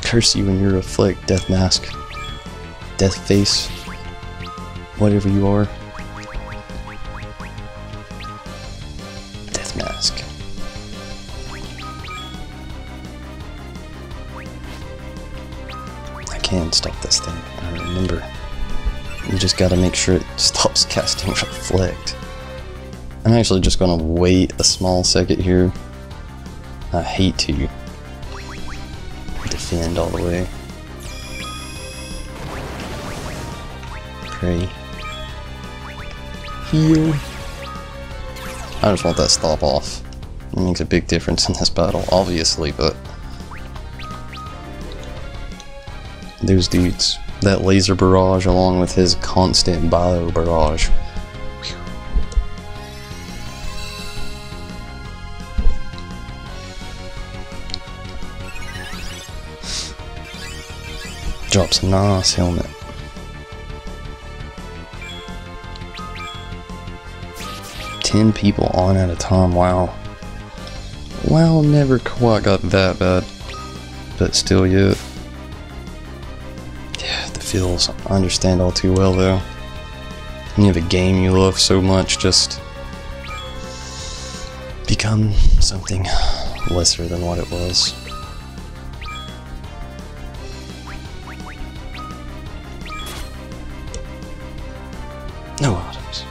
Curse you when you reflect, Death Mask. Death Face. Whatever you are. Death Mask. I can stop this thing, I remember. You just gotta make sure it stops casting Reflect. I'm actually just gonna wait a small second here. I hate to defend all the way. Pray. Heal. I just want that stop off. It makes a big difference in this battle, obviously, but those dudes. That laser barrage along with his constant bio barrage. Whew. Drops a nice helmet. Ten people on at a time, wow. WoW never quite got that bad, but still yet. Feels, I understand all too well though. When you have a game you love so much just become something lesser than what it was. No items.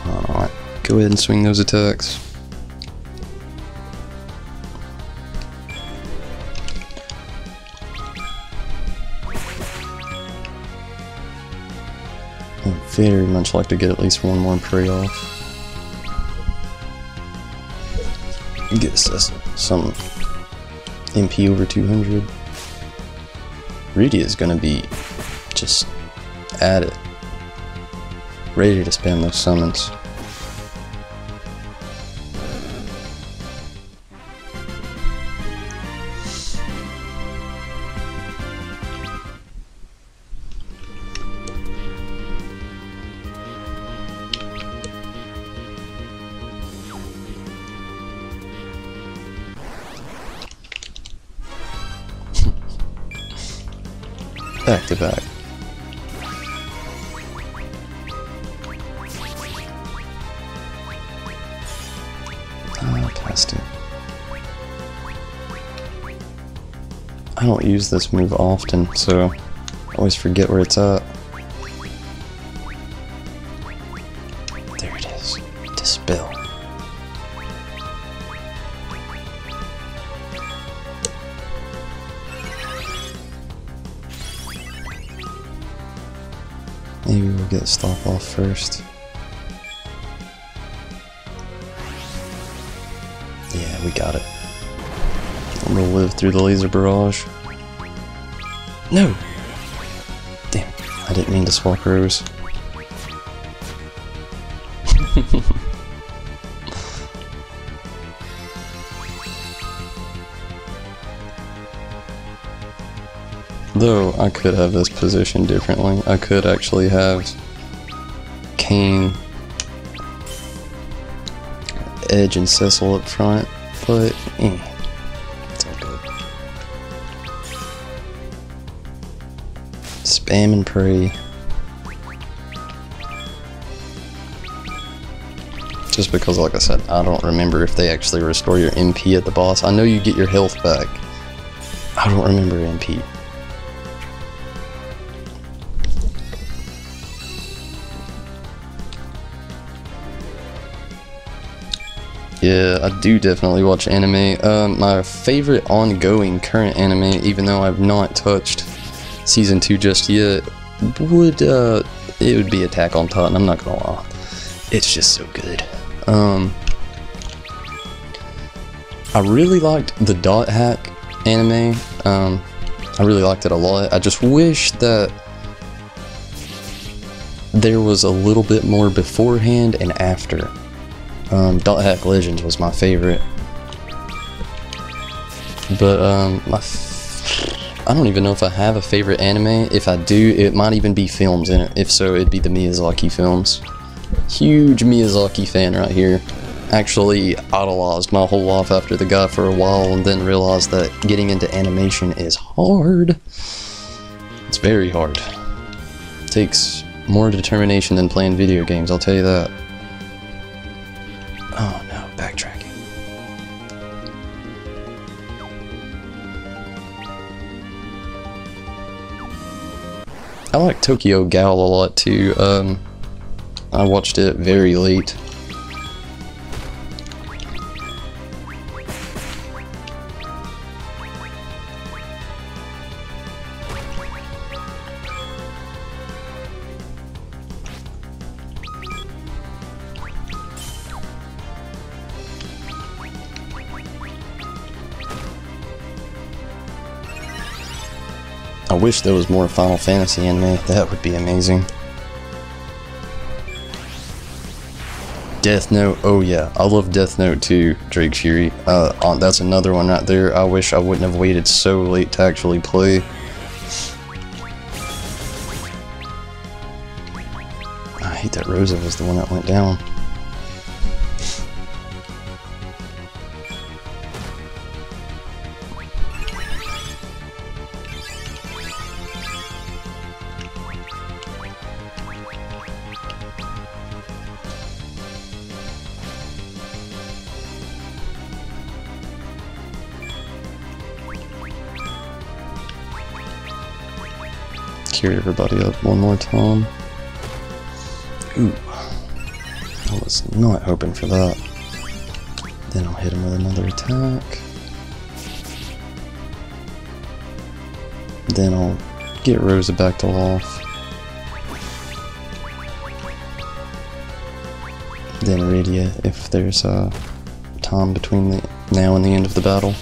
Alright, go ahead and swing those attacks. Very much like to get at least one more prey off. Get us some MP over 200. Rydia is gonna be just at it. Ready to spam those summons. Back to back. Ah, past it. I don't use this move often, so I always forget where it's at. There it is. Dispel. Maybe we'll get stop off first. Yeah, we got it. I'm gonna live through the laser barrage. No! Damn, I didn't mean to swap Rose. Though, I could have this position differently. I could actually have Kane, Edge, and Cecil up front, but it's all good. Spam and pray. Just because, like I said, I don't remember if they actually restore your MP at the boss. I know you get your health back. I don't remember MP. Yeah, I do definitely watch anime. My favorite ongoing current anime, even though I've not touched season 2 just yet, would be Attack on Titan. I'm not gonna lie, it's just so good. I really liked the Dot Hack anime. I really liked it a lot. I just wish that there was a little bit more beforehand and after. Dot Hack Legends was my favorite, but I don't even know if I have a favorite anime. If I do, it might even be films in it. If so, it'd be the Miyazaki films. Huge Miyazaki fan right here. Actually idolized my whole life after the guy for a while, and then realized that getting into animation is hard. It's very hard. It takes more determination than playing video games, I'll tell you that. Oh no, backtracking. I like Tokyo Ghoul a lot too. I watched it very late. I wish there was more Final Fantasy anime. That would be amazing. Death Note, oh yeah, I love Death Note too, Drake Fury. That's another one right there. I wish I wouldn't have waited so late to actually play. I hate that Rosa was the one that went down. Cure everybody up one more time. Ooh. I was not hoping for that. Then I'll hit him with another attack. Then I'll get Rosa back to life. Then Iridia if there's time between the now and the end of the battle.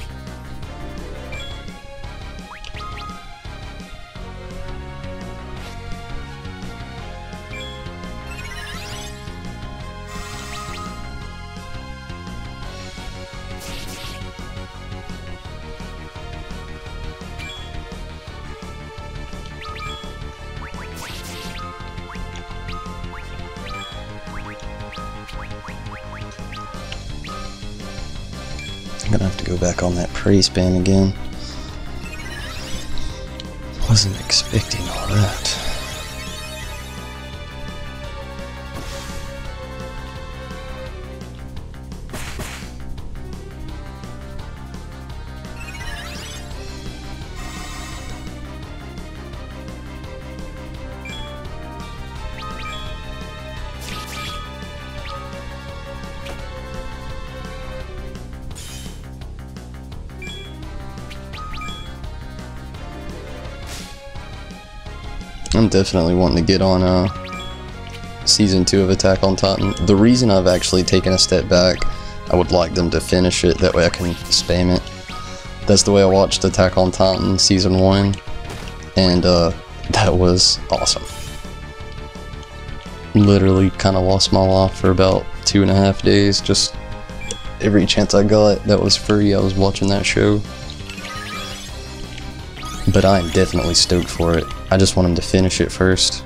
I'm gonna have to go back on that prey spam again. Wasn't expecting all that. I'm definitely wanting to get on season 2 of Attack on Titan. The reason I've actually taken a step back, I would like them to finish it, that way I can spam it. That's the way I watched Attack on Titan season 1, and that was awesome. Literally kind of lost my life for about 2.5 days, just every chance I got that was free, I was watching that show. But I am definitely stoked for it. I just want them to finish it first.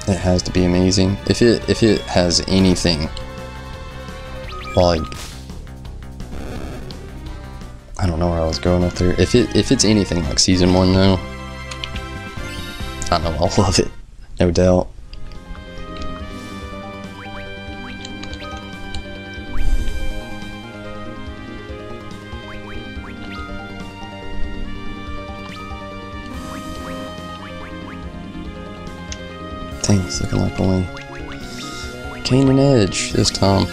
It has to be amazing. If it has anything like, I don't know where I was going with there. If it's anything like season 1 though, I know I'll love it, no doubt. Dang, it's looking like only Cane and Edge this time.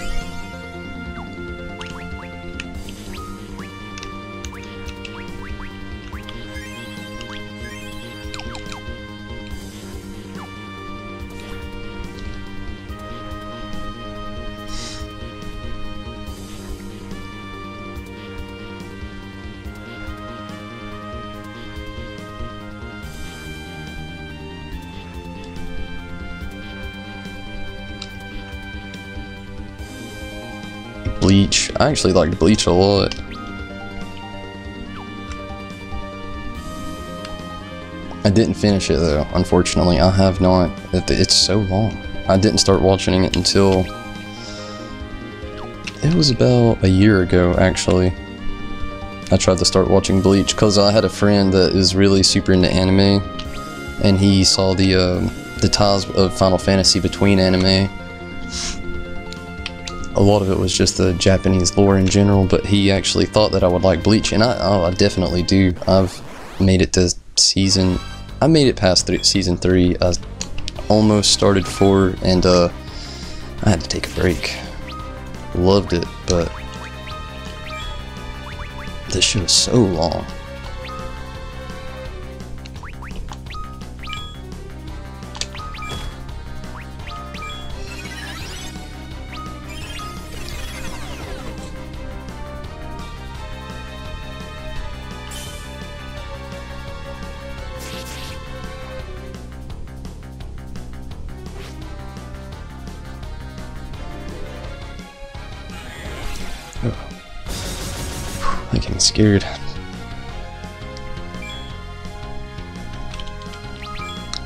Bleach. I actually liked Bleach a lot. I didn't finish it though, unfortunately. I have not. It's so long. I didn't start watching it until it was about a year ago, actually. I tried to start watching Bleach because I had a friend that is really super into anime, and he saw the ties of Final Fantasy between anime. A lot of it was just the Japanese lore in general, but he actually thought that I would like Bleach, and I definitely do. I've made it to I made it past season 3. I almost started 4, and I had to take a break. Loved it, but this show is so long. I'm getting scared.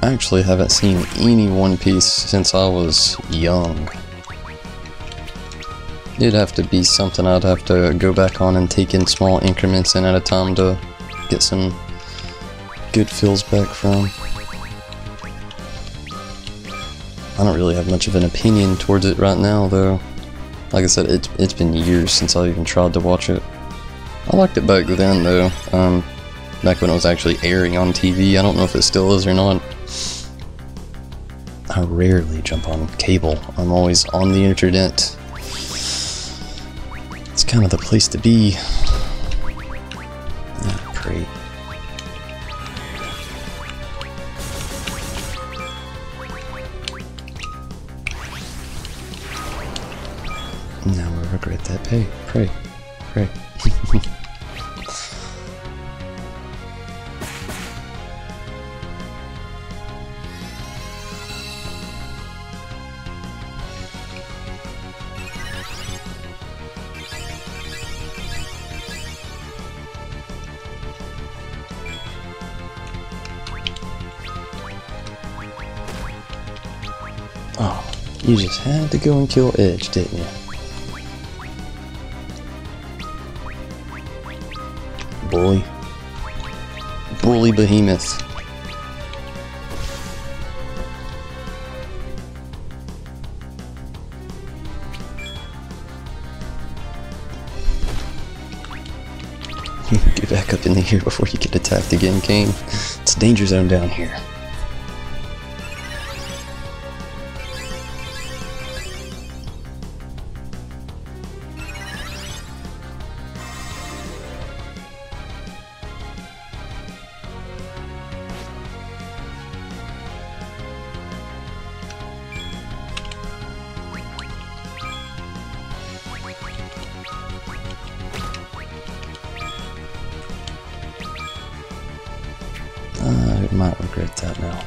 I actually haven't seen any One Piece since I was young. It'd have to be something I'd have to go back on and take in small increments and at a time to get some good feels back from. I don't really have much of an opinion towards it right now though. Like I said, it's been years since I even tried to watch it. I liked it back then though, back when it was actually airing on TV. I don't know if it still is or not. I rarely jump on cable. I'm always on the internet. It's kind of the place to be. Ah, pray. Now we'll regret that. Pray. Pray. Oh, you just had to go and kill Edge, didn't you? Bully behemoth. Get back up in the air before you get attacked again, Kane. It's a danger zone down here. Might regret that now.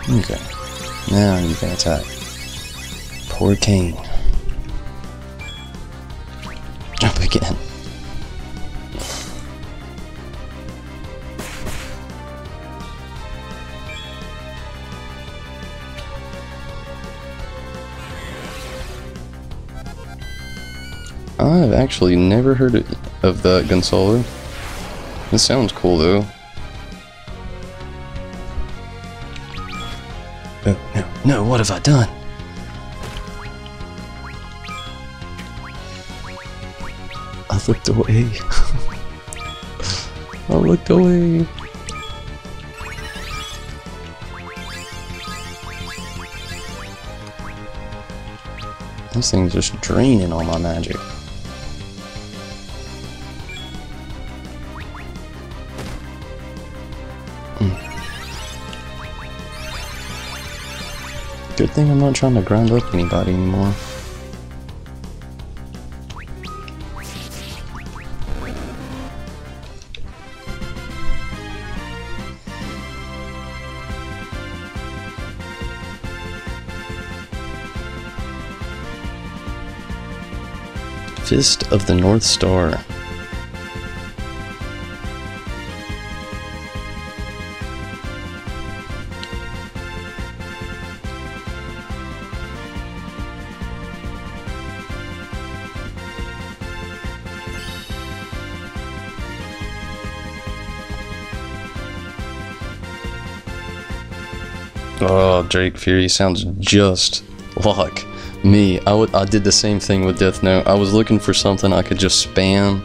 Okay, now you can attack. Poor Kane. Jump again. I've actually never heard of that Gonzalo. This sounds cool though. Oh, no, no, what have I done? I looked away. I looked away. This thing's just draining all my magic. Good thing I'm not trying to grind up anybody anymore. Fist of the North Star. Oh, Drake Fury sounds just like me. I did the same thing with Death Note. I was looking for something I could just spam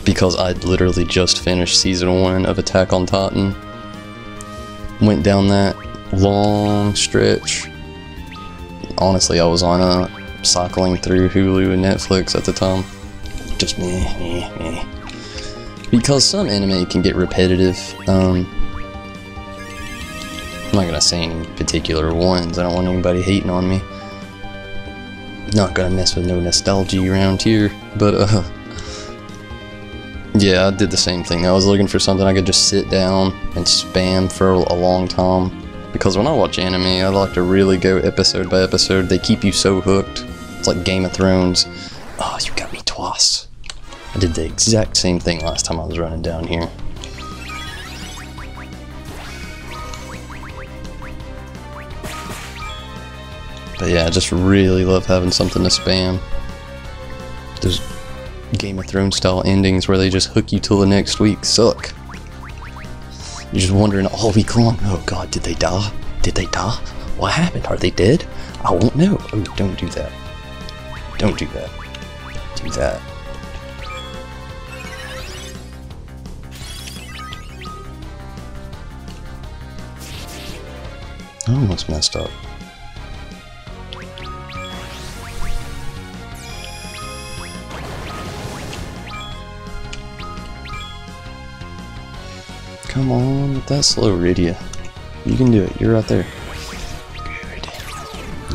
because I'd literally just finished season 1 of Attack on Titan. Went down that long stretch. Honestly, I was on cycling through Hulu and Netflix at the time. Just me. Because some anime can get repetitive. I'm not gonna say any particular ones. I don't want anybody hating on me. Not gonna mess with no nostalgia around here, but yeah, I did the same thing. I was looking for something I could just sit down and spam for a long time. Because when I watch anime, I like to really go episode by episode. They keep you so hooked. It's like Game of Thrones. Oh, you got me twice. I did the exact same thing last time I was running down here. But yeah, I just really love having something to spam. Those Game of Thrones style endings where they just hook you till the next week suck. You're just wondering all week long, oh god, did they die? Did they die? What happened? Are they dead? I won't know. Oh, don't do that. Don't do that. Do that. I almost messed up. Come on with that slow Rydia. You can do it. You're right there.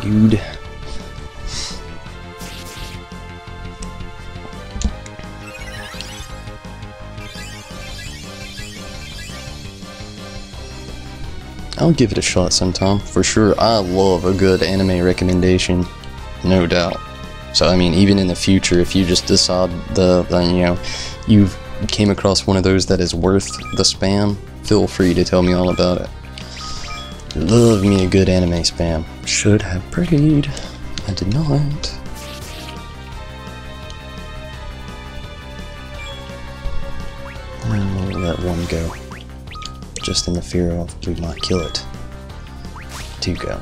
Good. I'll give it a shot sometime, for sure. I love a good anime recommendation, no doubt. So I mean, even in the future, if you just decide you know, you've came across one of those that is worth the spam, feel free to tell me all about it. Love me a good anime spam. Should have prayed. I did not. I'll let one go. Just in the fear of we might kill it. 2 go.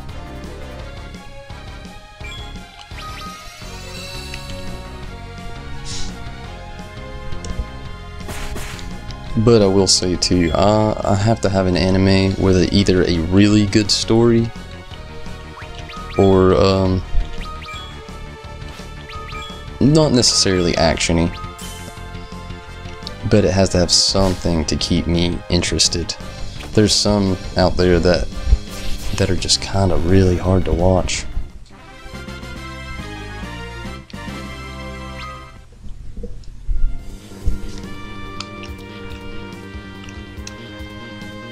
But I will say too, I have to have an anime with either a really good story or not necessarily actiony, but it has to have something to keep me interested. There's some out there that are just kind of really hard to watch.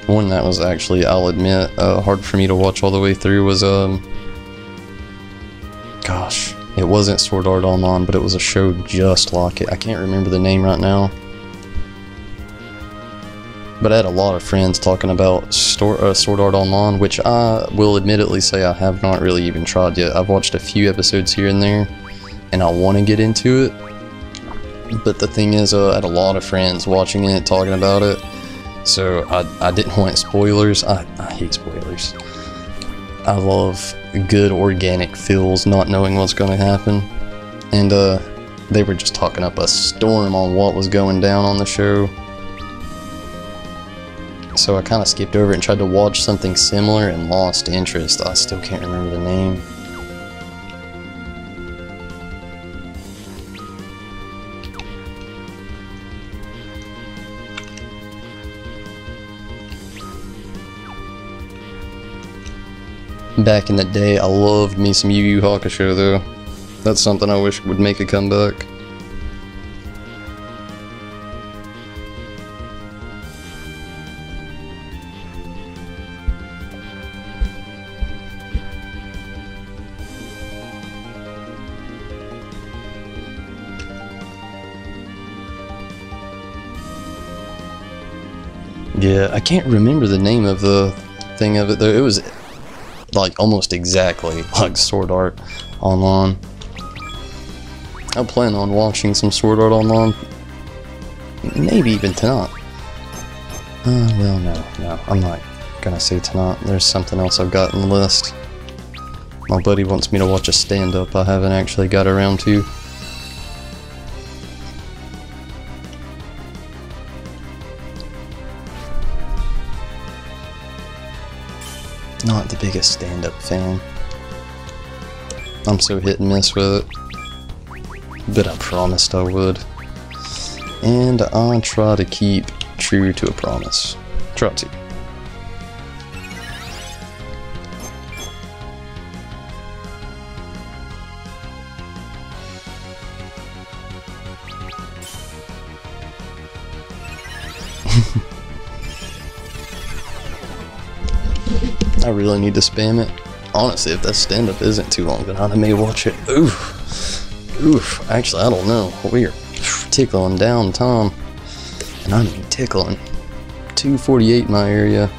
One that was actually, I'll admit, hard for me to watch all the way through was, gosh, it wasn't Sword Art Online, but it was a show just like it. I can't remember the name right now. But I had a lot of friends talking about Sword Art Online, which I will admittedly say I have not really even tried yet. I've watched a few episodes here and there, and I want to get into it. But the thing is, I had a lot of friends watching it, talking about it. So I didn't want spoilers. I hate spoilers. I love good organic feels, not knowing what's going to happen. And they were just talking up a storm on what was going down on the show. So I kind of skipped over it and tried to watch something similar and lost interest. I still can't remember the name. Back in the day, I loved me some Yu Yu Hakusho though. That's something I wish would make a comeback. Yeah, I can't remember the name of the thing of it though. It was like almost exactly like Sword Art Online. I plan on watching some Sword Art Online, maybe even tonight. Well, no, I'm not gonna say tonight. There's something else I've got on the list. My buddy wants me to watch a stand-up I haven't actually got around to. Not the biggest stand-up fan. I'm so hit and miss with it. But I promised I would. And I'll try to keep true to a promise. Try to. I really need to spam it. Honestly, if that stand-up isn't too long, then I may watch it. Oof. Actually, I don't know. We're tickling down Tom. And I mean tickling. 248 in my area.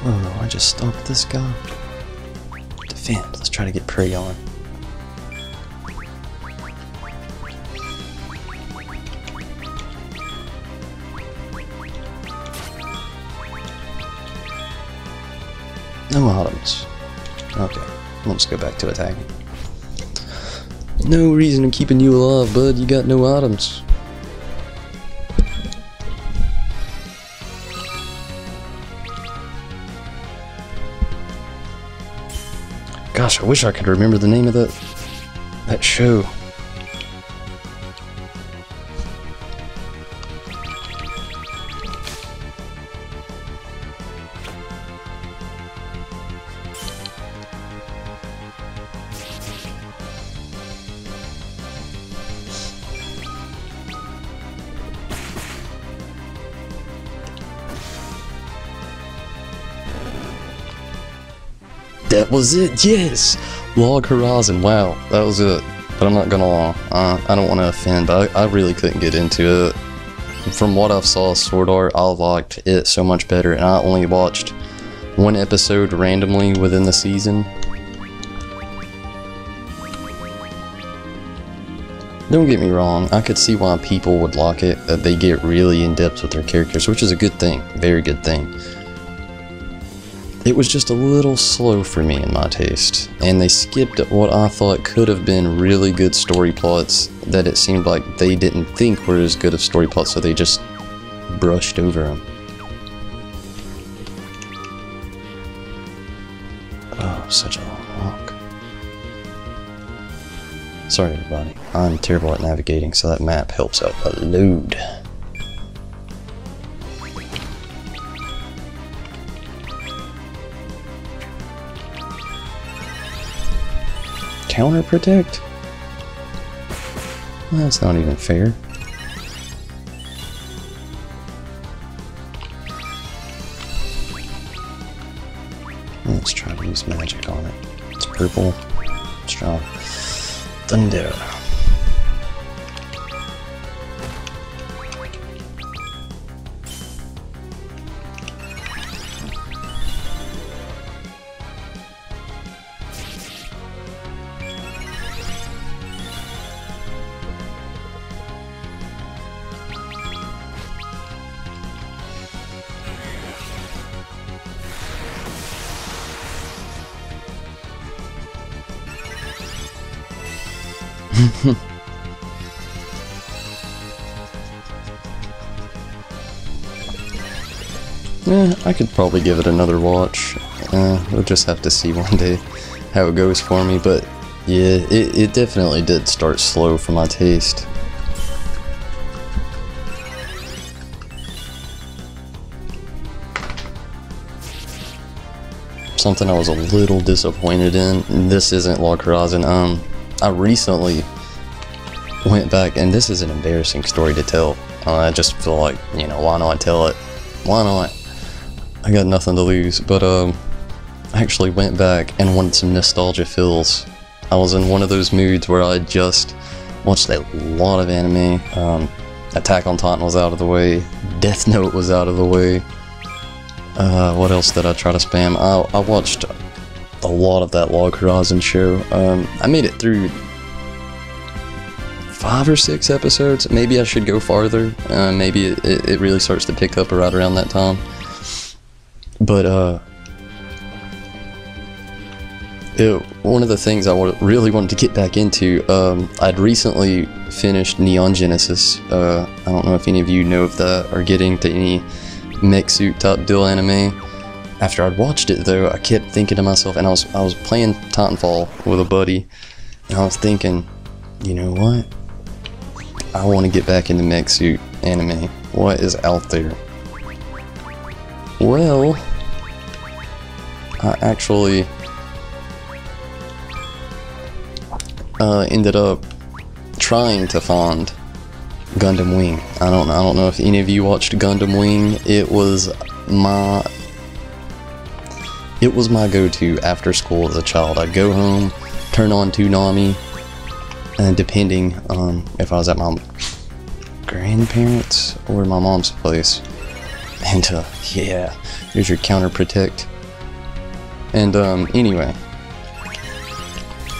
Oh, I just stopped this guy. Defend. Let's try to get prey on. No items. Okay, let's go back to attacking. No reason in keeping you alive, bud. You got no items. Gosh, I wish I could remember the name of that show. That was it, yes! Log Horizon, wow, that was it. But I'm not gonna lie, I don't want to offend, but I really couldn't get into it. From what I've saw of Sword Art, I liked it so much better, and I only watched one episode randomly within the season. Don't get me wrong, I could see why people would like it, that they get really in-depth with their characters, which is a good thing, very good thing. It was just a little slow for me in my taste, and they skipped what I thought could have been really good story plots that it seemed like they didn't think were as good of story plots, so they just brushed over them. Oh, such a long walk. Sorry everybody, I'm terrible at navigating, so that map helps out a load. Counter protect? Well, that's not even fair. Let's try to use magic on it. It's purple. Strong. Thunder. Yeah, I could probably give it another watch. We'll just have to see one day how it goes for me, but yeah, it definitely did start slow for my taste. Something I was a little disappointed in. This isn't Log Horizon. I recently went back, and this is an embarrassing story to tell. I just feel like, you know, why not tell it? Why not? I got nothing to lose. But I actually went back and wanted some nostalgia feels. I was in one of those moods where I just watched a lot of anime. Attack on Titan was out of the way. Death Note was out of the way. What else did I try to spam? I watched a lot of that Log Horizon show. I made it through 5 or 6 episodes. Maybe I should go farther. Maybe it really starts to pick up right around that time. But one of the things I really wanted to get back into, I'd recently finished Neon Genesis. I don't know if any of you know of that or get into any mech suit type deal anime. After I'd watched it though, I kept thinking to myself, and I was playing Titanfall with a buddy, and I was thinking, you know what? I want to get back into mech suit anime. What is out there? Well, I actually ended up trying to find Gundam Wing. I don't know if any of you watched Gundam Wing. It was my go-to after school as a child. I'd go home, turn on Toonami, and depending if I was at my grandparents' or my mom's place. And yeah, here's your counter protect. And anyway,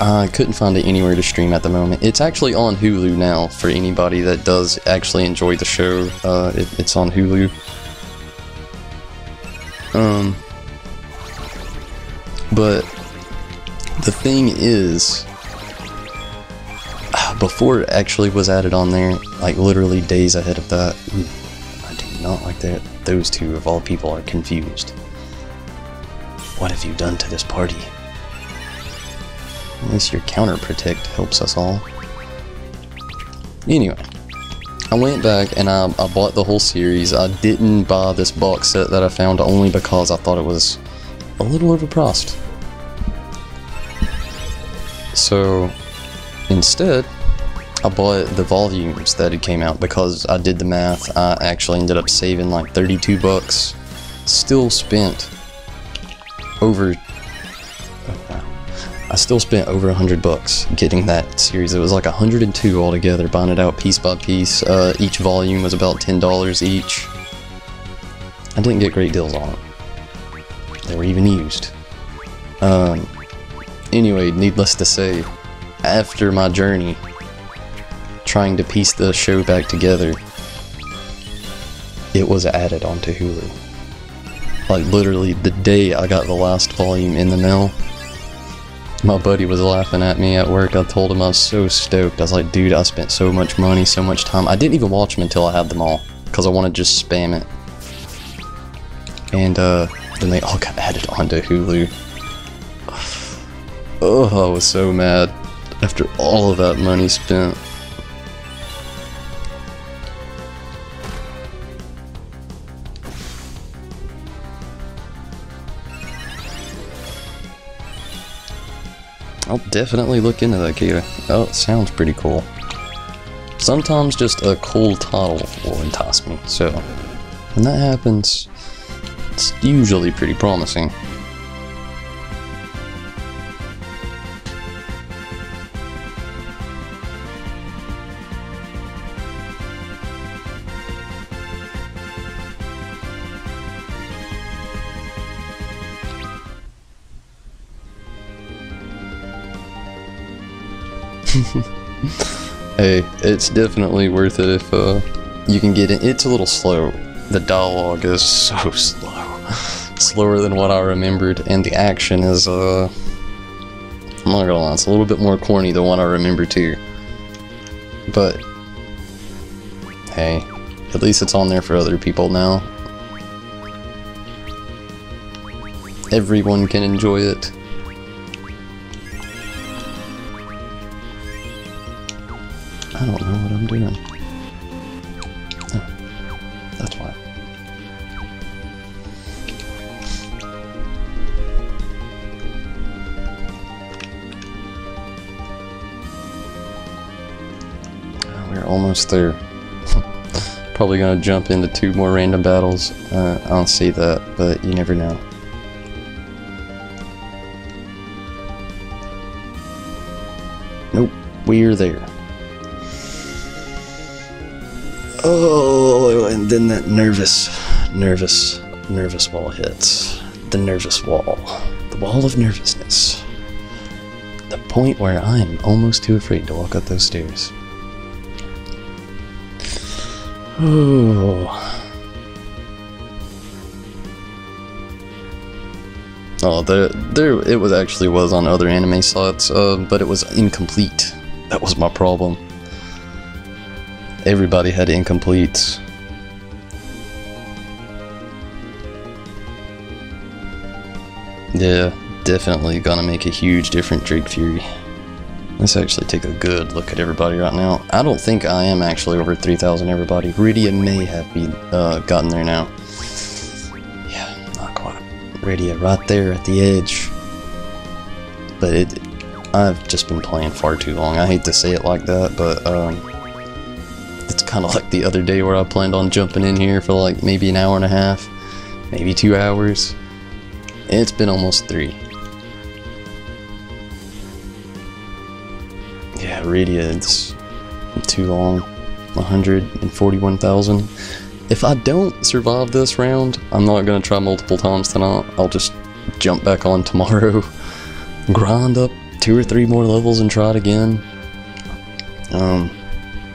I couldn't find it anywhere to stream at the moment. It's actually on Hulu now for anybody that does actually enjoy the show. It's on Hulu. But the thing is, before it actually was added on there, like literally days ahead of that, I do not like that those two of all people are confused. What have you done to this party? At least your counter protect helps us all. Anyway, I went back and I bought the whole series. I didn't buy this box set that I found only because I thought it was a little overpriced. So instead, I bought the volumes that it came out because I did the math. I actually ended up saving like 32 bucks. Still spent over, oh wow. I still spent over 100 bucks getting that series. It was like 102 altogether, buying it out piece by piece. Each volume was about $10 each. I didn't get great deals on them. They were even used. Anyway, needless to say, after my journey trying to piece the show back together, it was added onto Hulu. Like literally the day I got the last volume in the mail, my buddy was laughing at me at work. I told him I was so stoked. I was like, dude, I spent so much money, so much time. I didn't even watch them until I had them all because I want to just spam it. And then they all got added onto Hulu. Oh, I was so mad. After all of that money spent. I'll definitely look into that, Kira. Oh, it sounds pretty cool. Sometimes just a cool title will entice me, so when that happens, it's usually pretty promising. Hey, it's definitely worth it if you can get it. It's a little slow. The dialogue is so slow. Slower than what I remembered, and the action is, I'm not gonna lie, it's a little bit more corny than what I remember too. But, hey, at least it's on there for other people now. Everyone can enjoy it. I don't know what I'm doing. Oh, that's why. We're almost there. Probably gonna jump into 2 more random battles. I don't see that, but you never know. Nope, we're there. Oh, and then that nervous wall hits. The nervous wall. The wall of nervousness. The point where I'm almost too afraid to walk up those stairs. Oh. Oh, it was actually on other anime sites, but it was incomplete. That was my problem. Everybody had incompletes. Yeah, definitely gonna make a huge difference, Drake Fury. Let's actually take a good look at everybody right now. I don't think I am actually over 3,000 everybody. Rydia may have gotten there now. Yeah, not quite. Rydia right there at the edge. But I've just been playing far too long. I hate to say it like that, but it's kind of like the other day where I planned on jumping in here for like maybe an hour and a half, maybe 2 hours. It's been almost 3. Yeah, Rydia, it's too long. 141,000. If I don't survive this round, I'm not going to try multiple times tonight. I'll just jump back on tomorrow, grind up 2 or 3 more levels and try it again.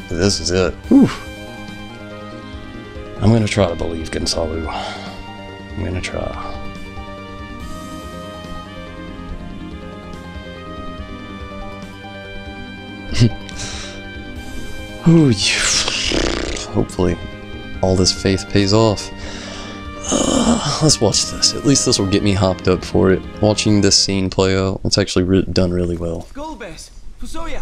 This is it. Whew. I'm gonna try to believe Gonzalo. I'm gonna try. Ooh, hopefully all this faith pays off. Let's watch this. At least this will get me hopped up for it. Watching this scene play out, it's actually done really well. Golbes, Fusoya.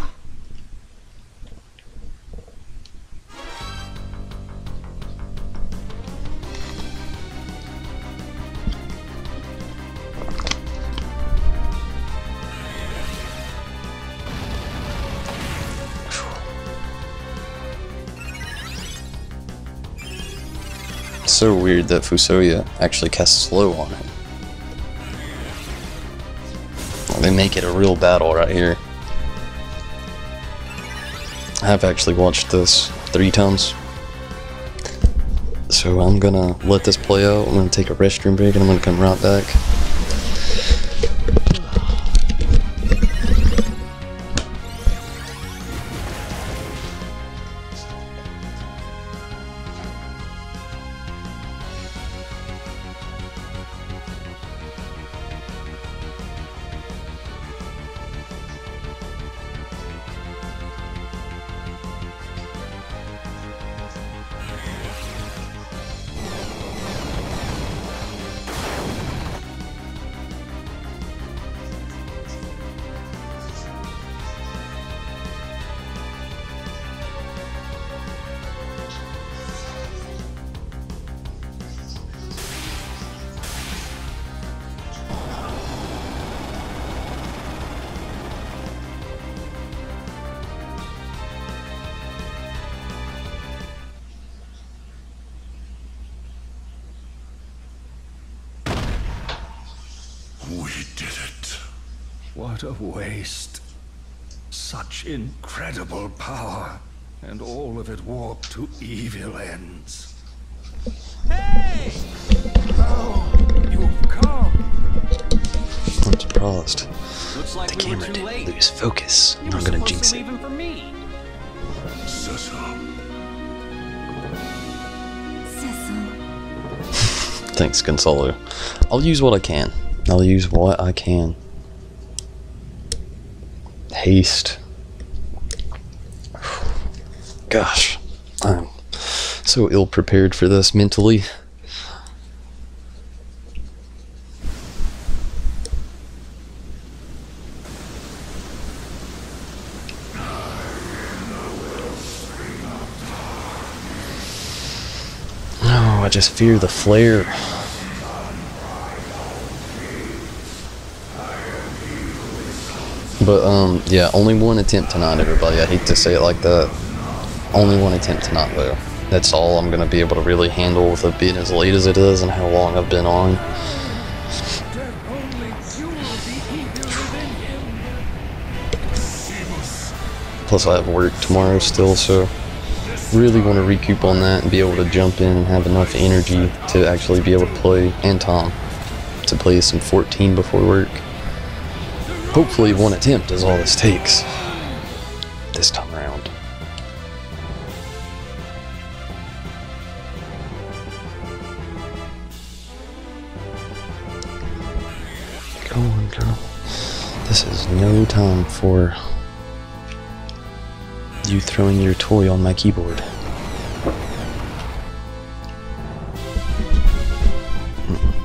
So weird that Fusoya actually casts slow on him. They make it a real battle right here. I have actually watched this 3 times. So I'm gonna let this play out. I'm gonna take a restroom break and I'm gonna come right back. What a waste. Such incredible power, and all of it warped to evil ends. Hey! Oh, you've come. I'm surprised. Looks like The we were camera too didn't late. lose focus. You I'm were gonna supposed jinx to it. leave him for me. Cecil. Thanks, Gonzalo. I'll use what I can. I'll use what I can. Haste. Gosh, I'm so ill prepared for this mentally. No, I just fear the flare. But, yeah, only one attempt tonight, everybody. I hate to say it like that. Only one attempt tonight, though. That's all I'm going to be able to really handle with it being as late as it is and how long I've been on. Plus, I have work tomorrow still, so really want to recoup on that and be able to jump in and have enough energy to actually be able to play, and Tom, to play some 14 before work. Hopefully one attempt is all this takes this time around. Go on, girl. This is no time for you throwing your toy on my keyboard.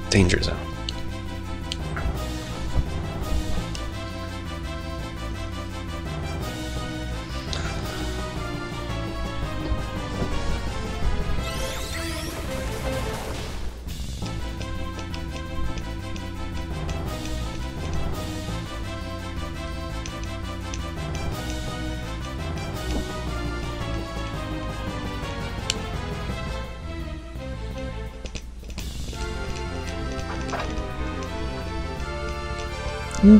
Danger zone.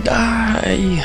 Die!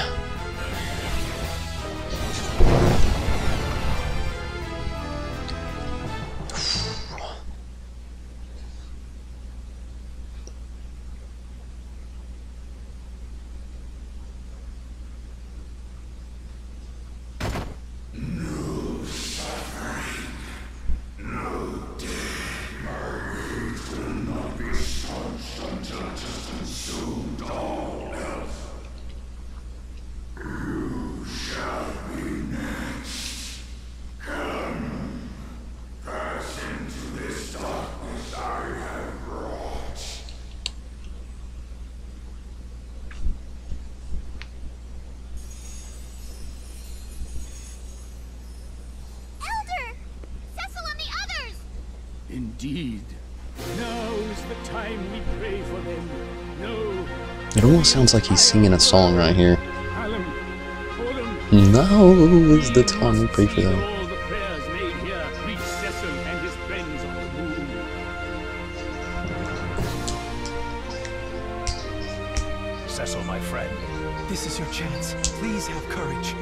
Indeed. Now is the time we pray for them. No. It almost sounds like he's singing a song right here. Callum, Colum, Now is the time we pray for them. all the prayers made here reach Cecil and his friends on the moon. Cecil, my friend. This is your chance. Please have courage.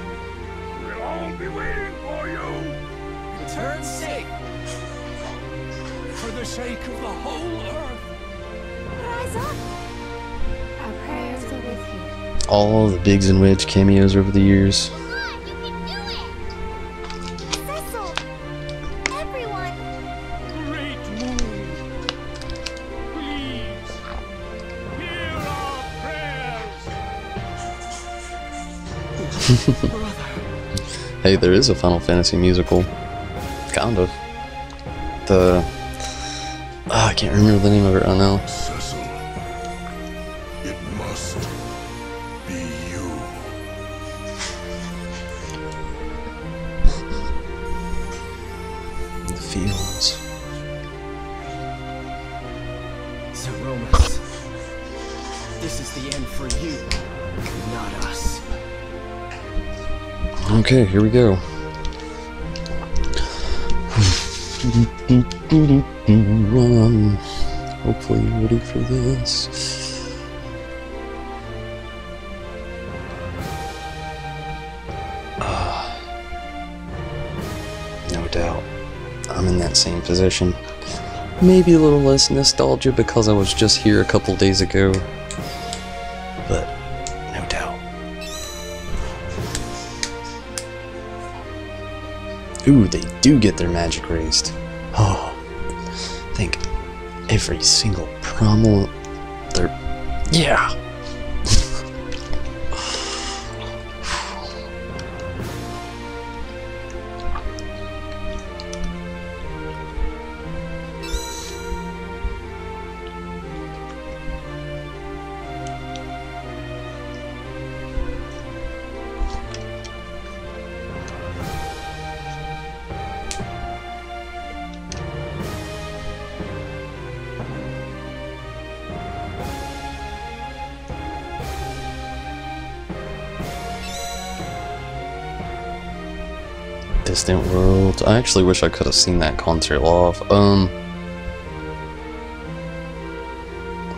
We'll all be waiting for you. Return safe. For the sake of the whole earth. Rise up. Our prayers are with you. All the Biggs and Wedge cameos over the years. Come on, you can do it! Cecil! Everyone! Great moon. Please. Hear our prayers. Hey, there is a Final Fantasy musical. Kind of. I can't remember the name of it right now. Cecil, it must be you. The fields. Zeromus. This is the end for you, not us. Okay, here we go. Hopefully you're ready for this. doubt. I'm in that same position. Maybe a little less nostalgia because I was just here a couple days ago. But, no doubt. Ooh, they do get their magic raised. Oh, I think every single promo, they're... Yeah! Distant World. I actually wish I could have seen that concert live.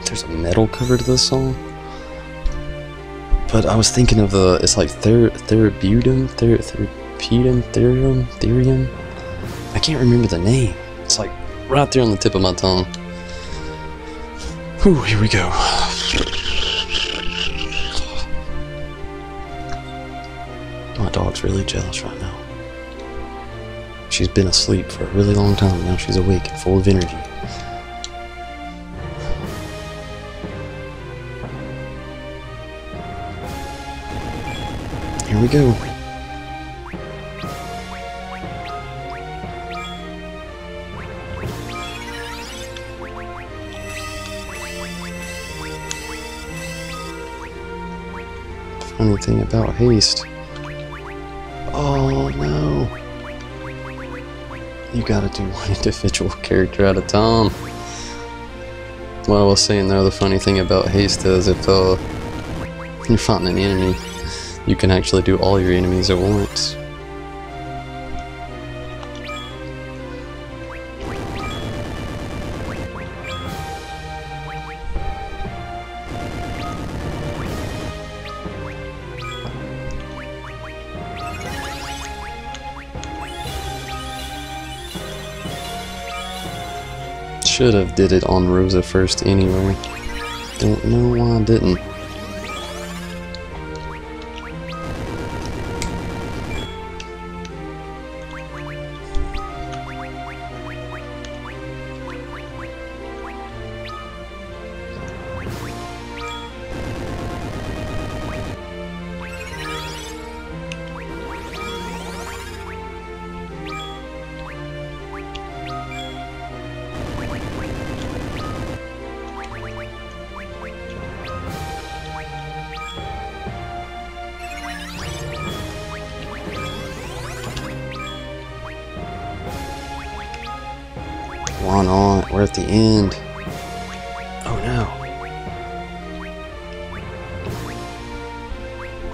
There's a metal cover to this song. But I was thinking of the, it's like Therium. I can't remember the name. It's like right there on the tip of my tongue. Whew, here we go. My dog's really jealous right now. She's been asleep for a really long time. Now she's awake and full of energy. Here we go. Funny thing about haste. Oh no. You gotta do one individual character at a time. What I was saying though, the funny thing about haste is if you're fighting an enemy, you can actually do all your enemies at once. Should have did it on Rosa first anyway. Don't know why I didn't. Why not? We're at the end. Oh no.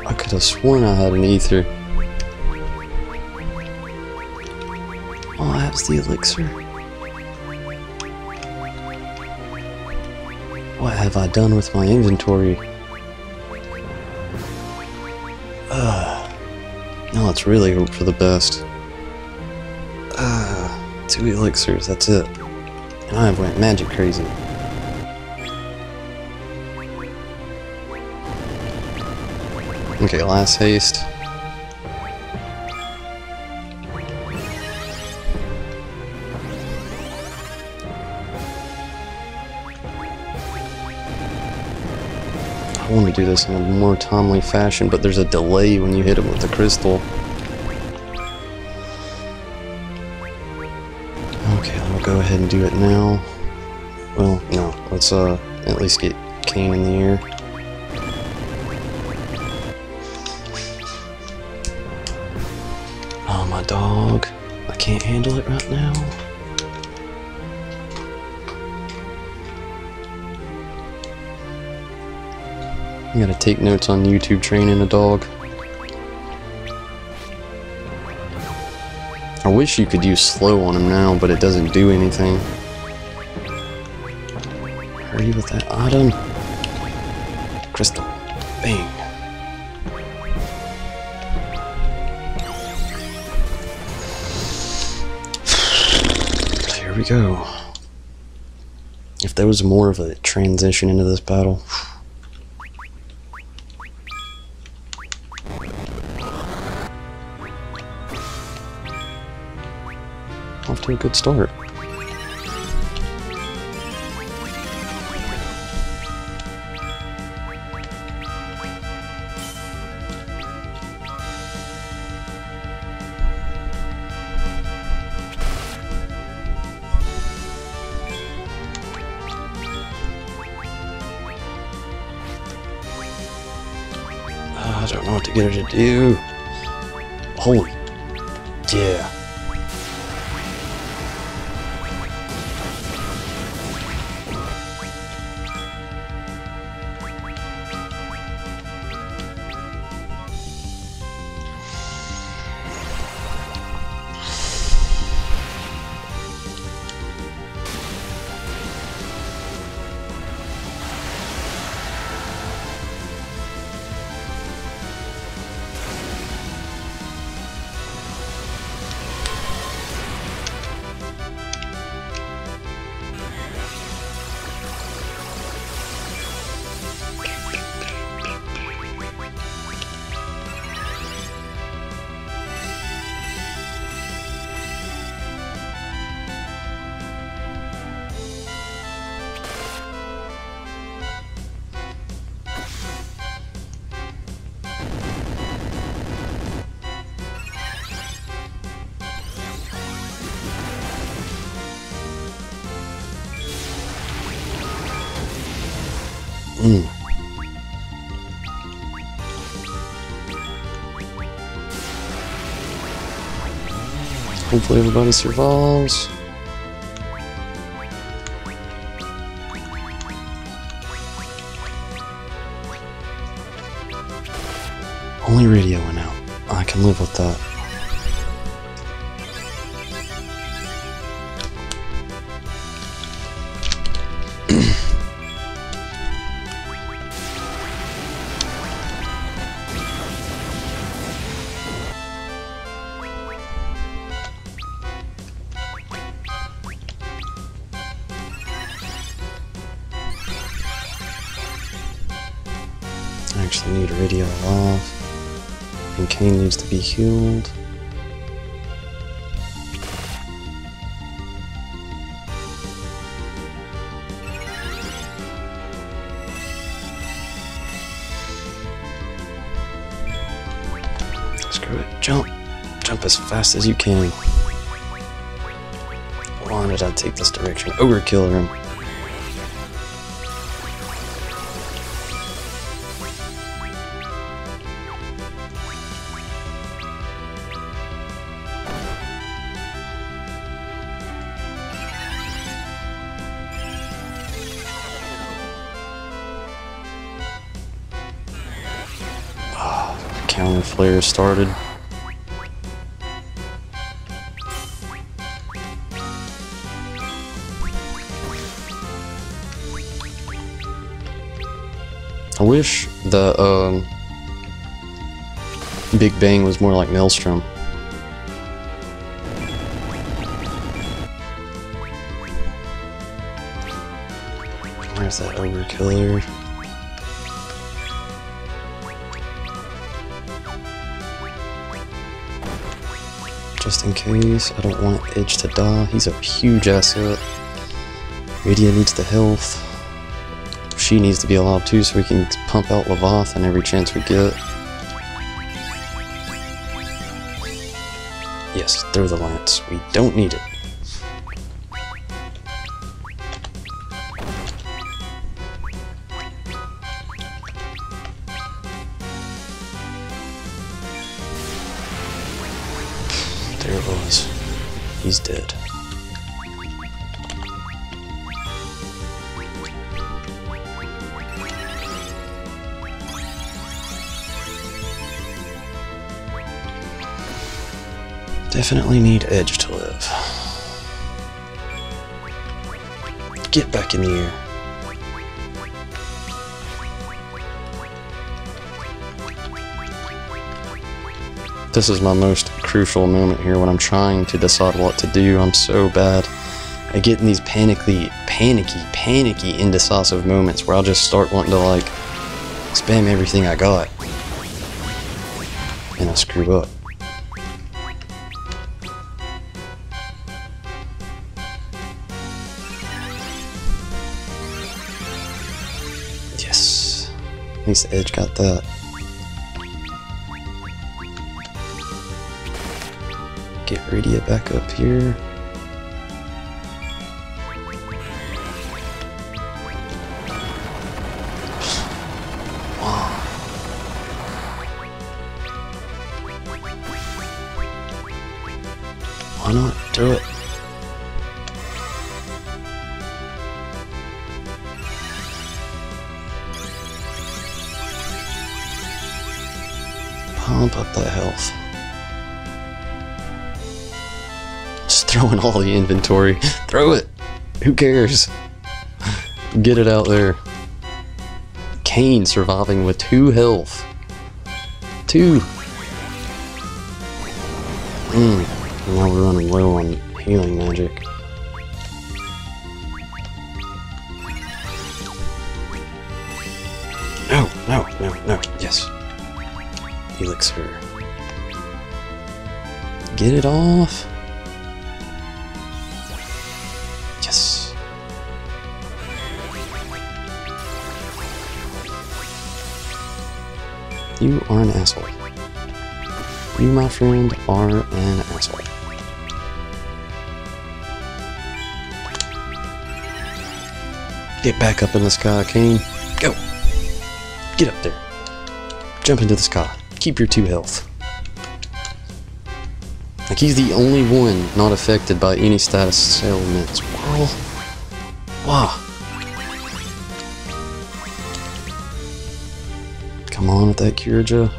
I could have sworn I had an ether. All I have is the elixir. What have I done with my inventory? Now let's really hope for the best. 2 elixirs, that's it. And I went magic crazy. Okay, last haste. I want to do this in a more timely fashion, but there's a delay when you hit it with the crystal. Okay, I'm gonna go ahead and do it now. Well, no, let's at least get Kane in the air. Oh, my dog. I can't handle it right now. You gotta take notes on YouTube training a dog. I wish you could use slow on him now, but it doesn't do anything. Hurry with that item. Crystal. Bang. Here we go. If there was more of a transition into this battle. Off to a good start. I don't know what to get her to do. Holy. Yeah. Hopefully everybody survives. Only radio went out. I can live with that. I actually need radio alive, and Kane needs to be healed. Screw it, jump! Jump as fast as you can. Why did I take this direction? Ogre killer him. Counter flare started. I wish the Big Bang was more like Maelstrom. Where's that ogre killer? Just in case, I don't want Edge to die. He's a huge asset. Radia needs the health. She needs to be alive too, so we can pump out Leviathan every chance we get. Yes, throw the lance. We don't need it. There it was. He's dead. Definitely need Edge to live. Get back in the air. This is my most crucial moment here when I'm trying to decide what to do. I'm so bad I get in these panicky, indecisive moments where I'll just start wanting to like spam everything I got. And I screw up. Yes. At least the edge got that. Get Radia back up here. Why not do it? Pump up that health. Just throwing all the inventory. Throw it! Who cares? Get it out there. Kane surviving with 2 health. 2! Now we're running low on healing magic. No, no, no, no, yes. Elixir. Get it off. Yes. You are an asshole. You, my friend, are an asshole. Get back up in the sky, Kane. Go! Get up there. Jump into the sky. Keep your 2 health. Like, he's the only one not affected by any status elements. Wow. Wow. Come on with that Kirja.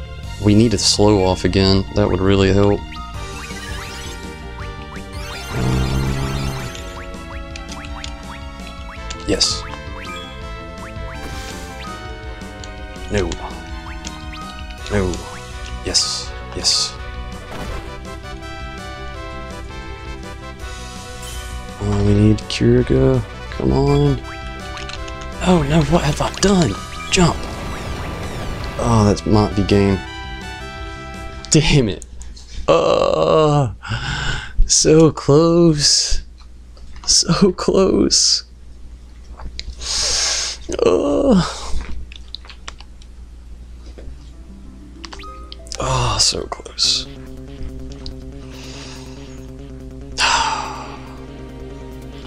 We need to slow off again. That would really help. Yes. No. No. Yes. Yes. We need Kirga. Come on. Oh no, what have I done? Jump. Oh, that might be game. Damn it. Oh, so close. So close. Oh. Oh, so close.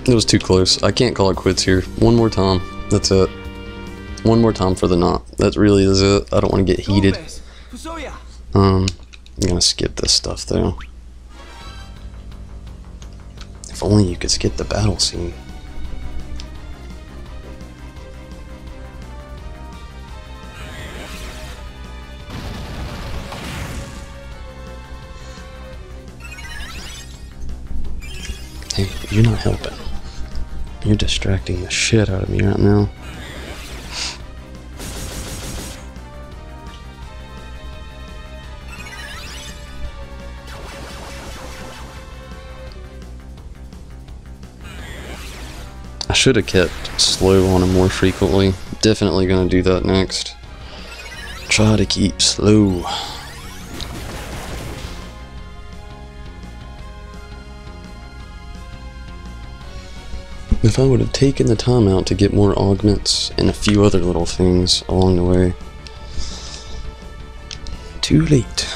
It was too close. I can't call it quits here. One more time. That's it. One more time for the knot. That really is it. I don't want to get heated. I'm gonna skip this stuff though. If only you could skip the battle scene. Hey, you're not helping. You're distracting the shit out of me right now. I should have kept slow on him more frequently. Definitely gonna do that next. Try to keep slow. If I would have taken the time out to get more augments and a few other little things along the way. Too late.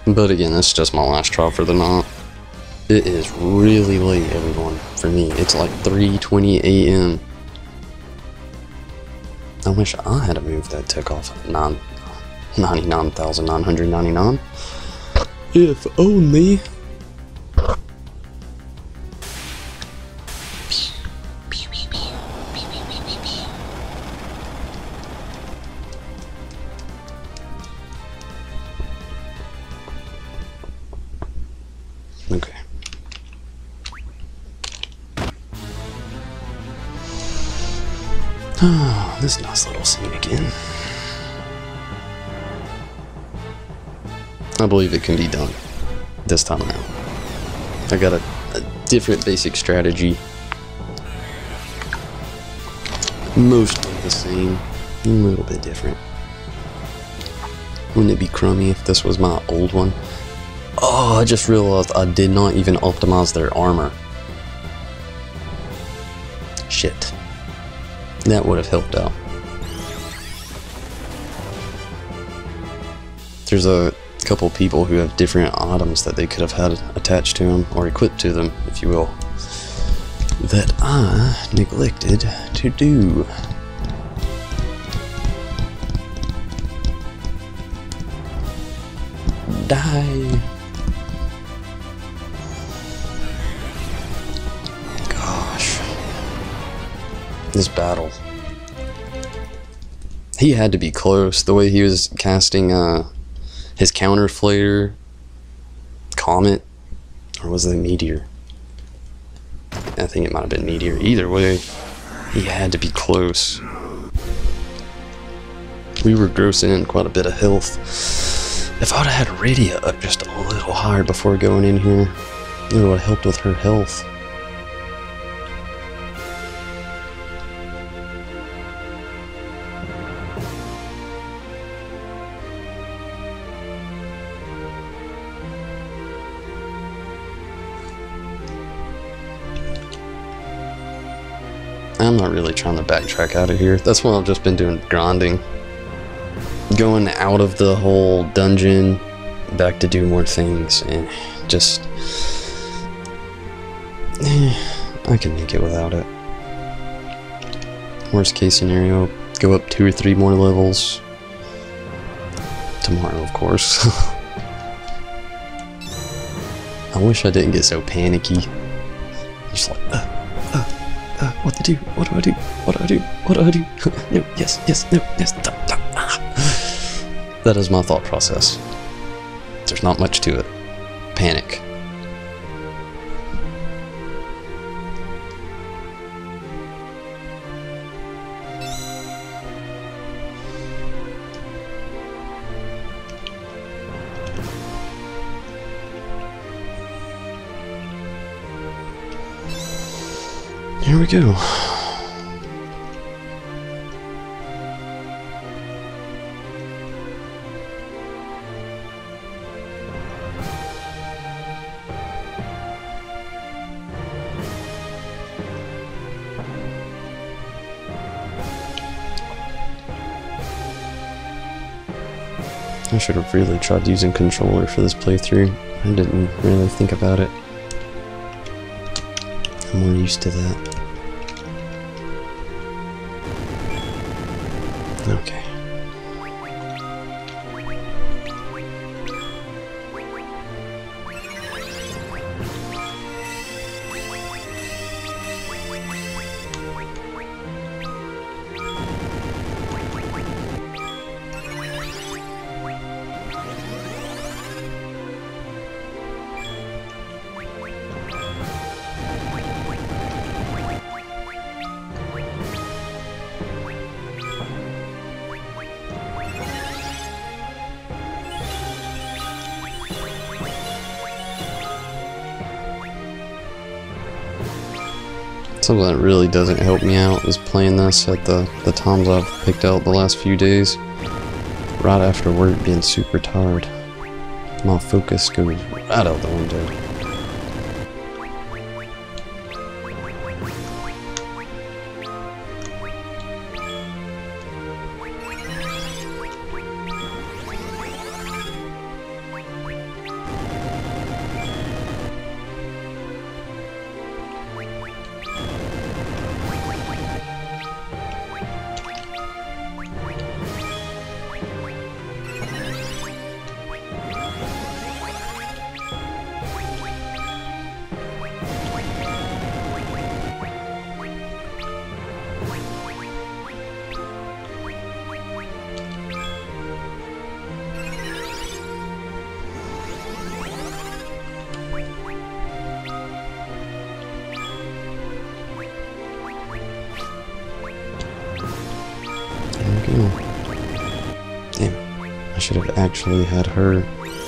But again, that's just my last try for the knot. It is really late, everyone, for me. It's like 3:20 a.m. I wish I had a move that took off 99,999. If only. Okay. Ah, this nice little scene again. I believe it can be done this time around. I got a Different basic strategy. Mostly the same. A little bit different. Wouldn't it be crummy if this was my old one? Oh, I just realized I did not even optimize their armor. Shit. That would have helped out. There's a couple people who have different items that they could have had attached to them, or equipped to them, if you will, that I neglected to do. Die. Gosh. This battle. He had to be close. The way he was casting his counter flare, comet, or was it meteor? I think it might have been meteor. Either way, he had to be close. We were grossing in quite a bit of health. If I'd have had Radia up just a little higher before going in here, it would have helped with her health. I'm not really trying to backtrack out of here. That's what I've just been doing, grinding. Going out of the whole dungeon, back to do more things, and just... I can make it without it. Worst case scenario, go up 2 or 3 more levels. Tomorrow, of course. I wish I didn't get so panicky. Just like, what to do? What do I do? What do I do? What do I do? No, yes, yes, no, yes, da, da, ah. That is my thought process. There's not much to it. Panic. Here we go. I should have really tried using controller for this playthrough. I didn't really think about it. I'm more used to that. Okay. Something that really doesn't help me out is playing this at the times I've picked out the last few days. Right after work, being super tired. My focus goes right out the window. Damn it. I should have actually had her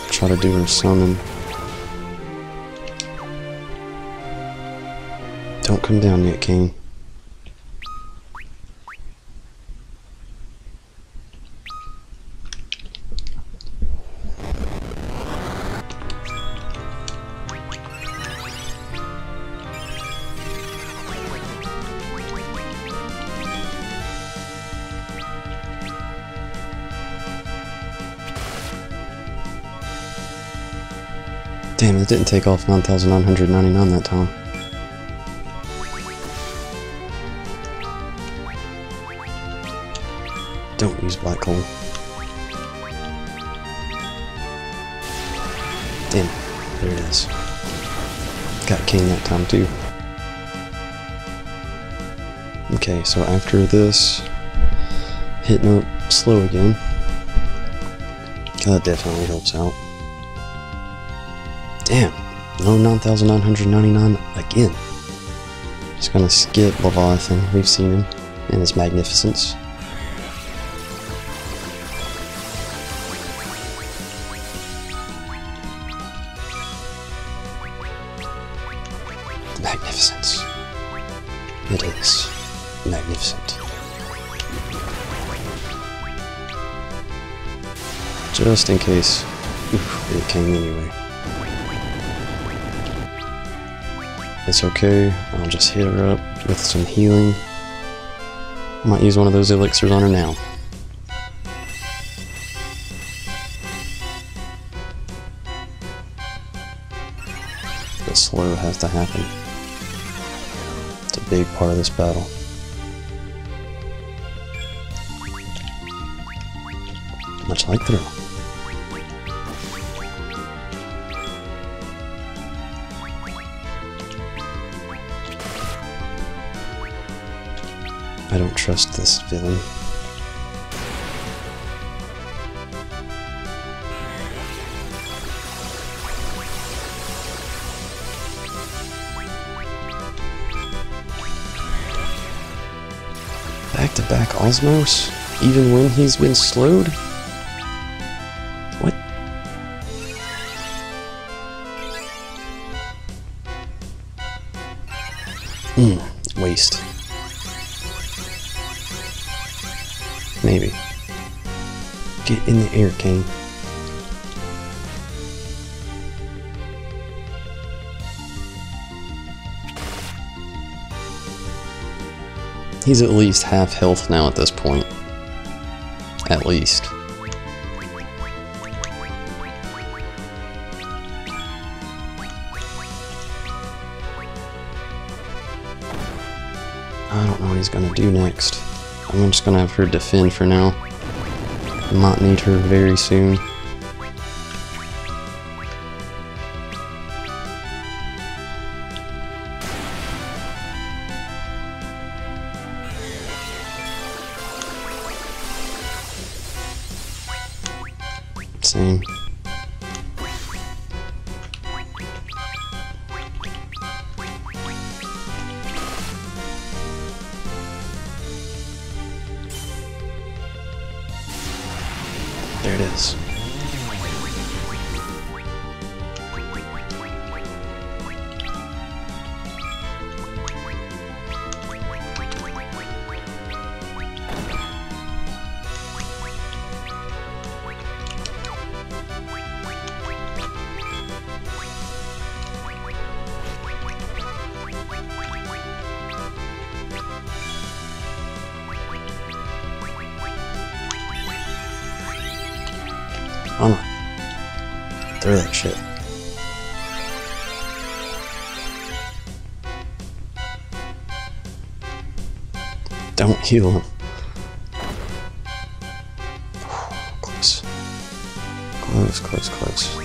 try to do her summon. Don't come down yet, King. Damn, it didn't take off 9,999 that time. Don't use black hole. Damn it. There it is. Got king that time too. Okay, so after this, hitting up slow again. That definitely helps out. Damn, no 9,999 again. Just gonna skip Leviathan. We've seen him in his magnificence. Magnificence. It is magnificent. Just in case. Oof, it came anyway. It's okay, I'll just hit her up with some healing. I might use one of those elixirs on her now. The slow has to happen. It's a big part of this battle. Much like throw. I don't trust this villain. Back-to-back Osmos? Even when he's been slowed? What? Waste. Maybe. Get in the air, Kane. He's at least half health now at this point. At least. I don't know what he's gonna do next. I'm just gonna have her defend for now. Might need her very soon. Same. There it is. On. Throw that shit. Don't heal him. Close. Close, close, close.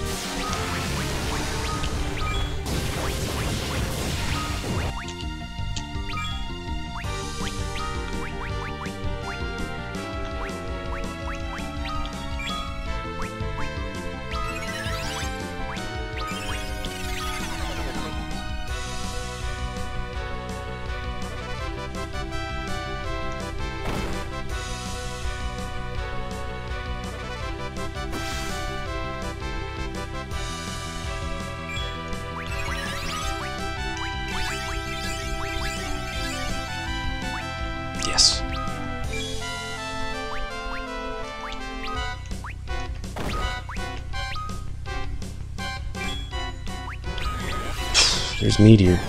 There's meteor.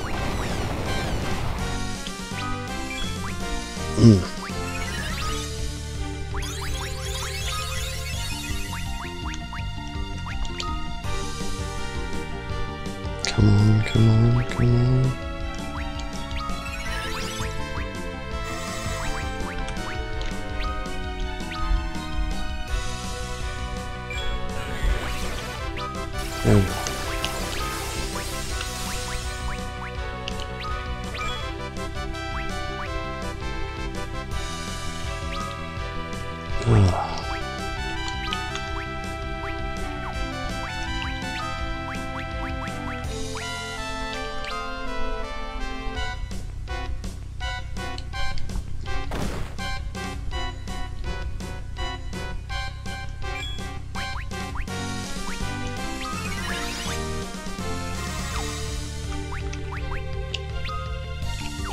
Come on, come on, come on. There we go.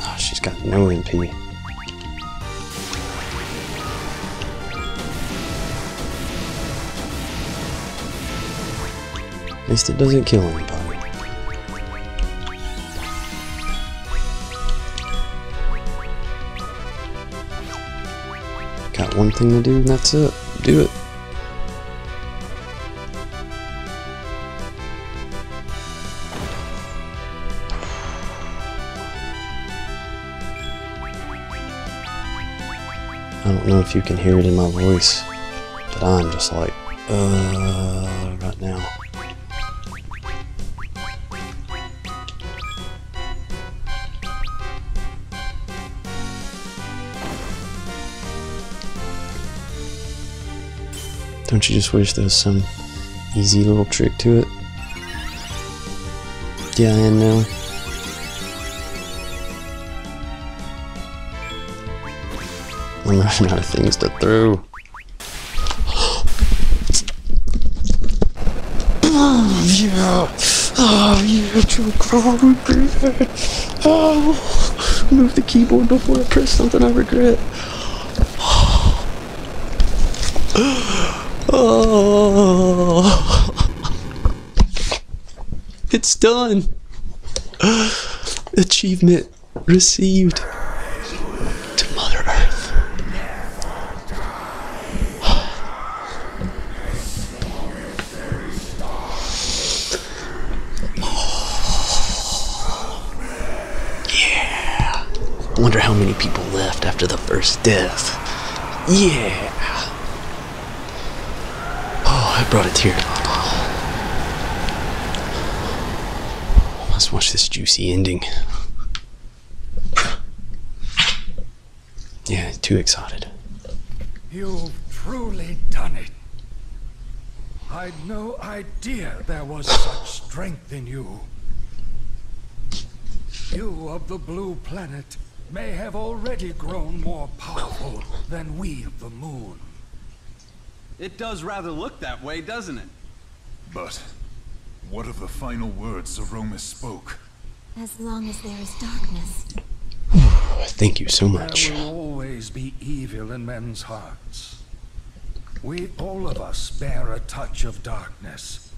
Oh, she's got no MP. At least it doesn't kill anybody. Got one thing to do and that's it. Do it. I don't know if you can hear it in my voice, but I'm just like, right now. Don't you just wish there was some easy little trick to it? Yeah, I know. I'm running out of things to throw. Oh yeah! Oh yeah, joke. Oh, move the keyboard before I press something I regret. Oh, it's done. Achievement received. To Mother Earth. Yeah. I wonder how many people left after the first death. Yeah. I brought a tear. Let's watch this juicy ending. Yeah, too excited. You've truly done it. I'd no idea there was such strength in you. You of the blue planet may have already grown more powerful than we of the moon. It does rather look that way, doesn't it? But what of the final words Zeromus spoke? As long as there is darkness. Thank you so much. There will always be evil in men's hearts. We all of us bear a touch of darkness,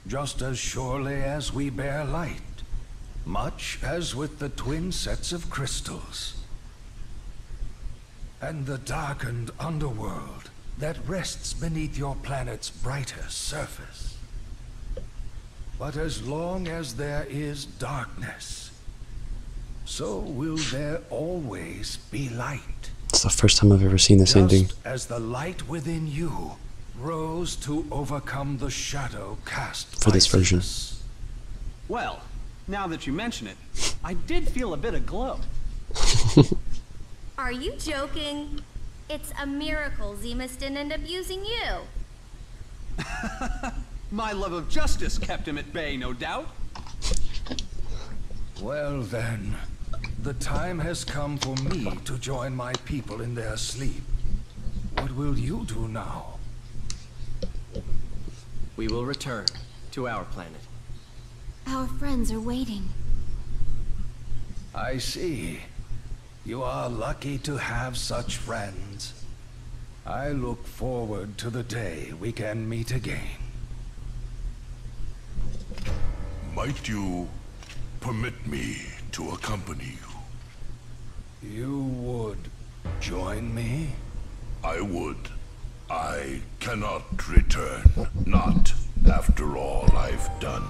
just as surely as we bear light, much as with the twin sets of crystals. And the darkened underworld that rests beneath your planet's brighter surface. But as long as there is darkness, so will there always be light. It's the first time I've ever seen this ending. Just as the light within you rose to overcome the shadow cast For this by version. Zeus. Well, now that you mention it, I did feel a bit of glow. Are you joking? It's a miracle Zemus didn't end up using you. My love of justice kept him at bay, no doubt. Well then, the time has come for me to join my people in their sleep. What will you do now? We will return to our planet. Our friends are waiting. I see. You are lucky to have such friends. I look forward to the day we can meet again. Might you permit me to accompany you? You would join me? I would. I cannot return. Not after all I've done.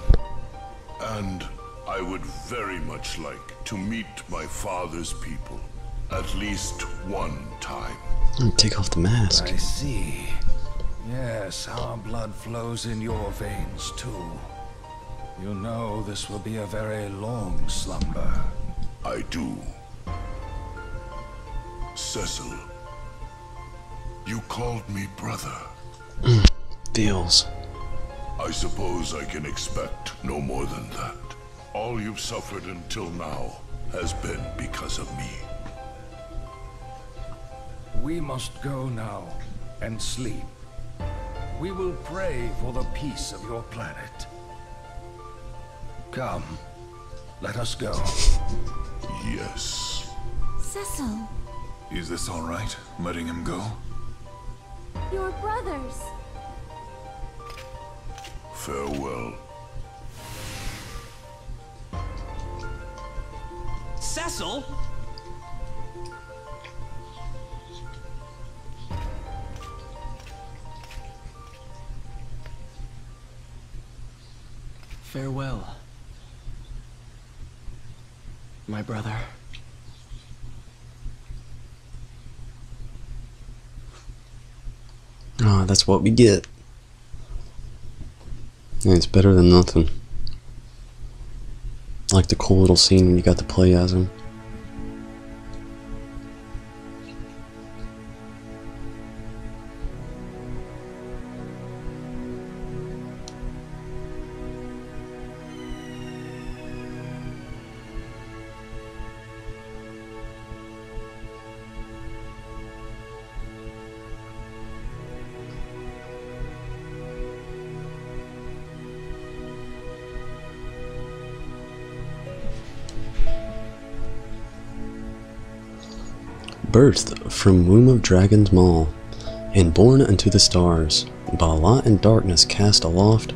And I would very much like to meet my father's people. At least one time. Take off the mask. I see. Yes, our blood flows in your veins too. You know this will be a very long slumber. I do. Cecil, you called me brother. Feels. I suppose I can expect no more than that. All you've suffered until now has been because of me. We must go now and sleep. We will pray for the peace of your planet. Come, let us go. Yes. Cecil, Is this all right, letting him go? your brothers. Farewell. Cecil? Farewell, my brother. Ah, that's what we get. And it's better than nothing. Like the cool little scene when you got to play as him. Birthed from womb of Dragon's Maw, and born unto the stars, by light and darkness cast aloft,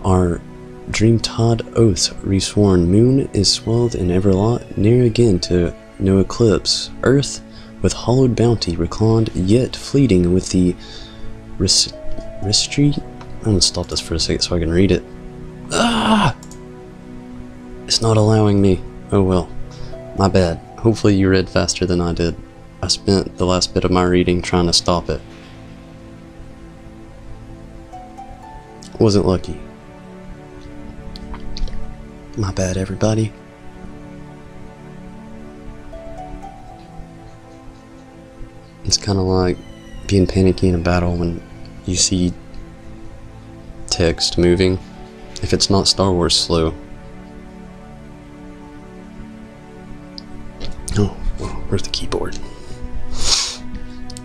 our dream-tide oaths resworn. Moon is swathed in everlight, near again to no eclipse. Earth with hollowed bounty reclined, yet fleeting with the restraint. I'm gonna stop this for a second so I can read it. Ah! It's not allowing me. Oh well. My bad. Hopefully you read faster than I did. I spent the last bit of my reading trying to stop it. Wasn't lucky. My bad, everybody. It's kind of like being panicky in a battle when you see text moving. If it's not Star Wars slow. Oh, well, where's the keyboard?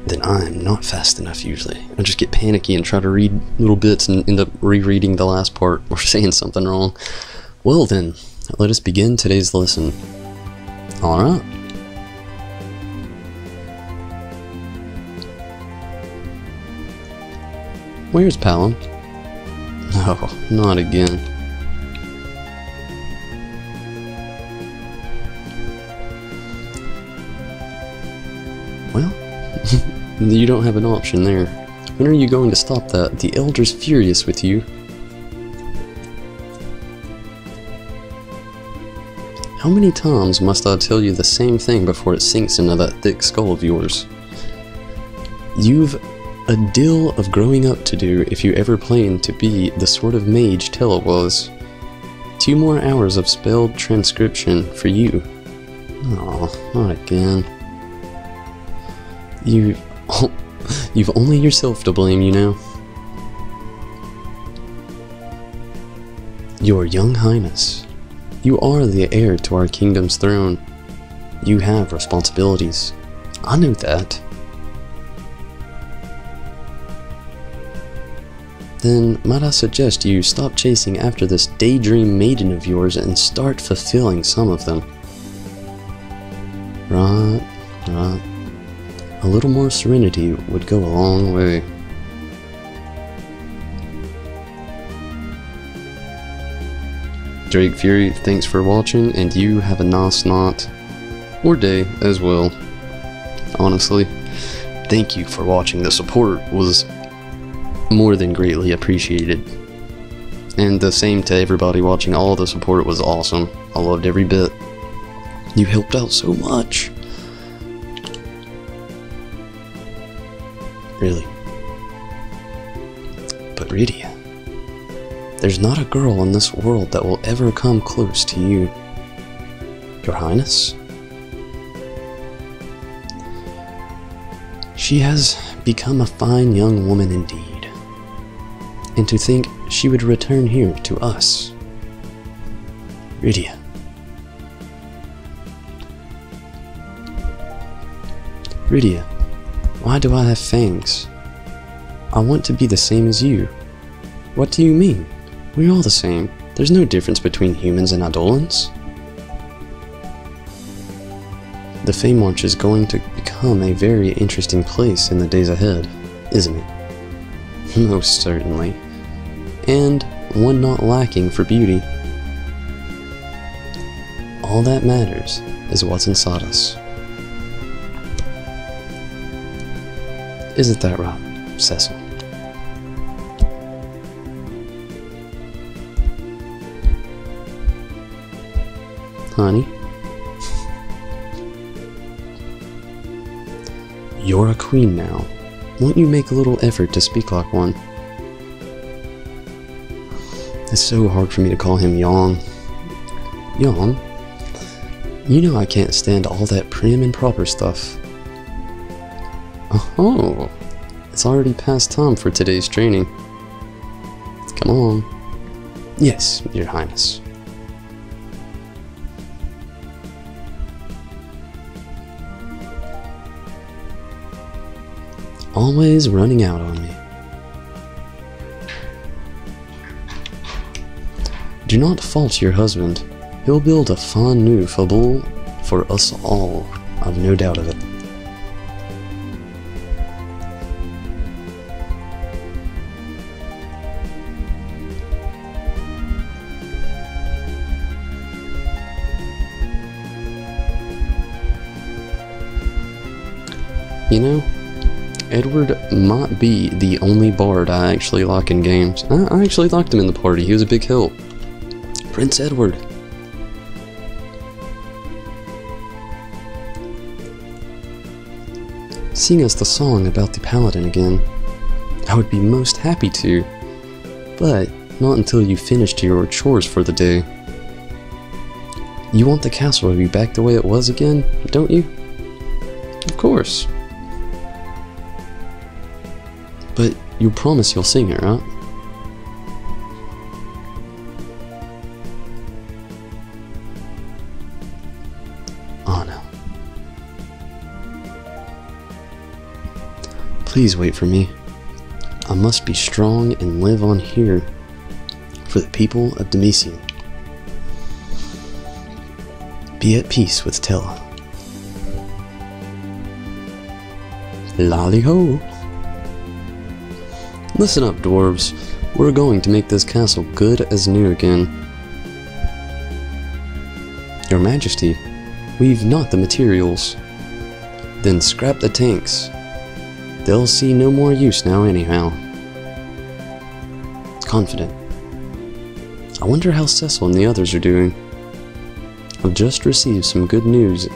Then I'm not fast enough usually. I just get panicky and try to read little bits and end up rereading the last part or saying something wrong. Well then, let us begin today's lesson. Alright. Where's Palom? Oh, not again. Well, you don't have an option there. When are you going to stop that? The Elder's furious with you. How many times must I tell you the same thing before it sinks into that thick skull of yours? You've a deal of growing up to do if you ever plan to be the sort of mage Tella was. 2 more hours of spelled transcription for you. Oh, not again. You've only yourself to blame, you know. Your young highness, you are the heir to our kingdom's throne. You have responsibilities. I know that. Then might I suggest you stop chasing after this daydream maiden of yours and start fulfilling some of them. Right. A little more serenity would go a long way. Drake Fury, thanks for watching, and you have a nice night, or day as well. Honestly, thank you for watching. The support was more than greatly appreciated. And the same to everybody watching. All the support was awesome. I loved every bit. You helped out so much. Really. But Rydia, there's not a girl in this world that will ever come close to you, Your Highness. She has become a fine young woman indeed. And to think she would return here to us. Rydia. Rydia, why do I have fangs? I want to be the same as you. What do you mean? We're all the same. There's no difference between humans and Eidolons. The Feymarch is going to become a very interesting place in the days ahead, isn't it? Most certainly. And one not lacking for beauty. All that matters is what's inside us. Isn't that right, Cecil? Honey? You're a queen now. Won't you make a little effort to speak like one? It's so hard for me to call him Yang. Yang? You know I can't stand all that prim and proper stuff. Oh, it's already past time for today's training. Come on. Yes, Your Highness. Always running out on me. Do not fault your husband. He'll build a fine new fable for us all. I've no doubt of it. You know, Edward might be the only bard I actually like in games. I actually liked him in the party. He was a big help. Prince Edward. Sing us the song about the paladin again. I would be most happy to, but not until you finished your chores for the day. You want the castle to be back the way it was again, don't you? Of course. But you promise you'll sing it, right? Oh no. Please wait for me. I must be strong and live on here for the people of Demesian. Be at peace with Tella. Lolly-ho! Listen up, dwarves. We're going to make this castle good as new again. Your Majesty, we've not the materials. Then scrap the tanks. They'll see no more use now anyhow. Confident. I wonder how Cecil and the others are doing. I've just received some good news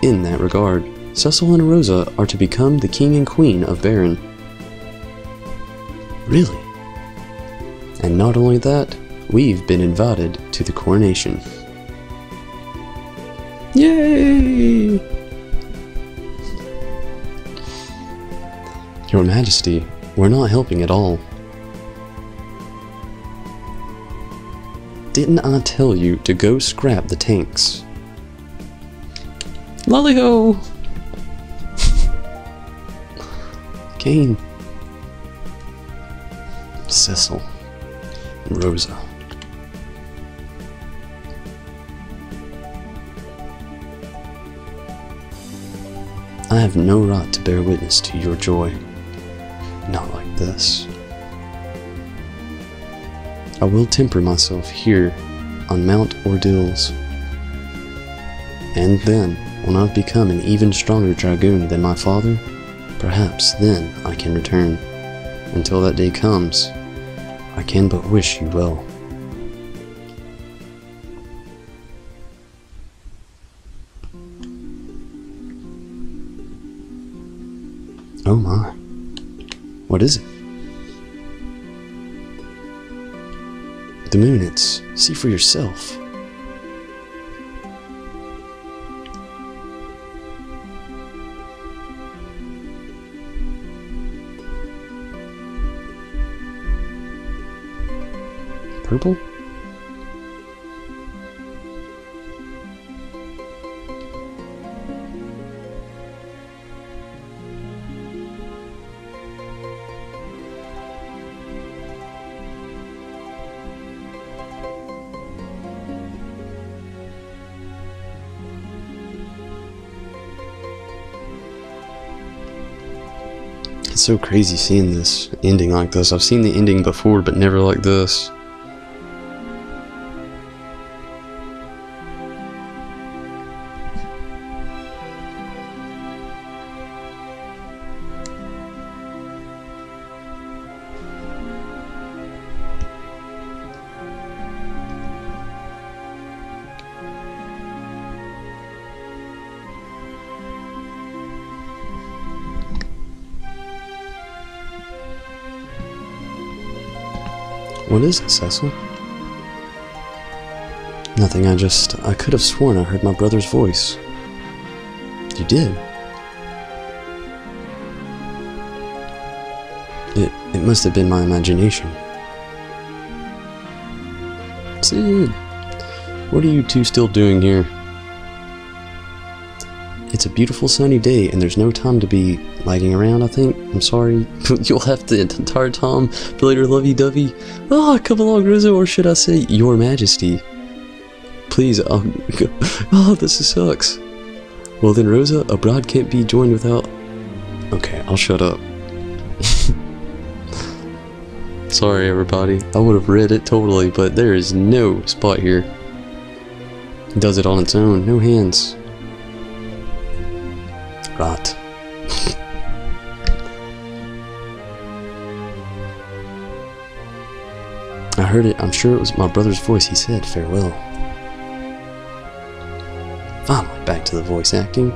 in that regard. Cecil and Rosa are to become the king and queen of Baron. Really? And not only that, we've been invited to the coronation. Yay! Your Majesty, we're not helping at all. Didn't I tell you to go scrap the tanks? Lolly-ho! Kane. Cecil. Rosa. I have no right to bear witness to your joy. Not like this. I will temper myself here on Mount Ordeals. And then, when I've become an even stronger dragoon than my father, perhaps then I can return. Until that day comes, I can but wish you well. Oh my. What is it? The moon, it's... See for yourself. Purple? It's so crazy seeing this ending like this. I've seen the ending before, but never like this. What is it, Cecil? Nothing, I could have sworn I heard my brother's voice. You did? It must have been my imagination. Sid, what are you two still doing here? It's a beautiful sunny day, and there's no time to be lagging around, I think. I'm sorry. You'll have the entire time be later lovey-dovey. Oh, come along, Rizzo, or should I say, Your Majesty. Please, oh, this sucks. Well then, Rosa, a bride can't be joined without... Okay, I'll shut up. Sorry, everybody. I would have read it totally, but there is no spot here. It does it on its own, no hands. Right. I heard it. I'm sure it was my brother's voice. He said farewell. Finally, back to the voice acting.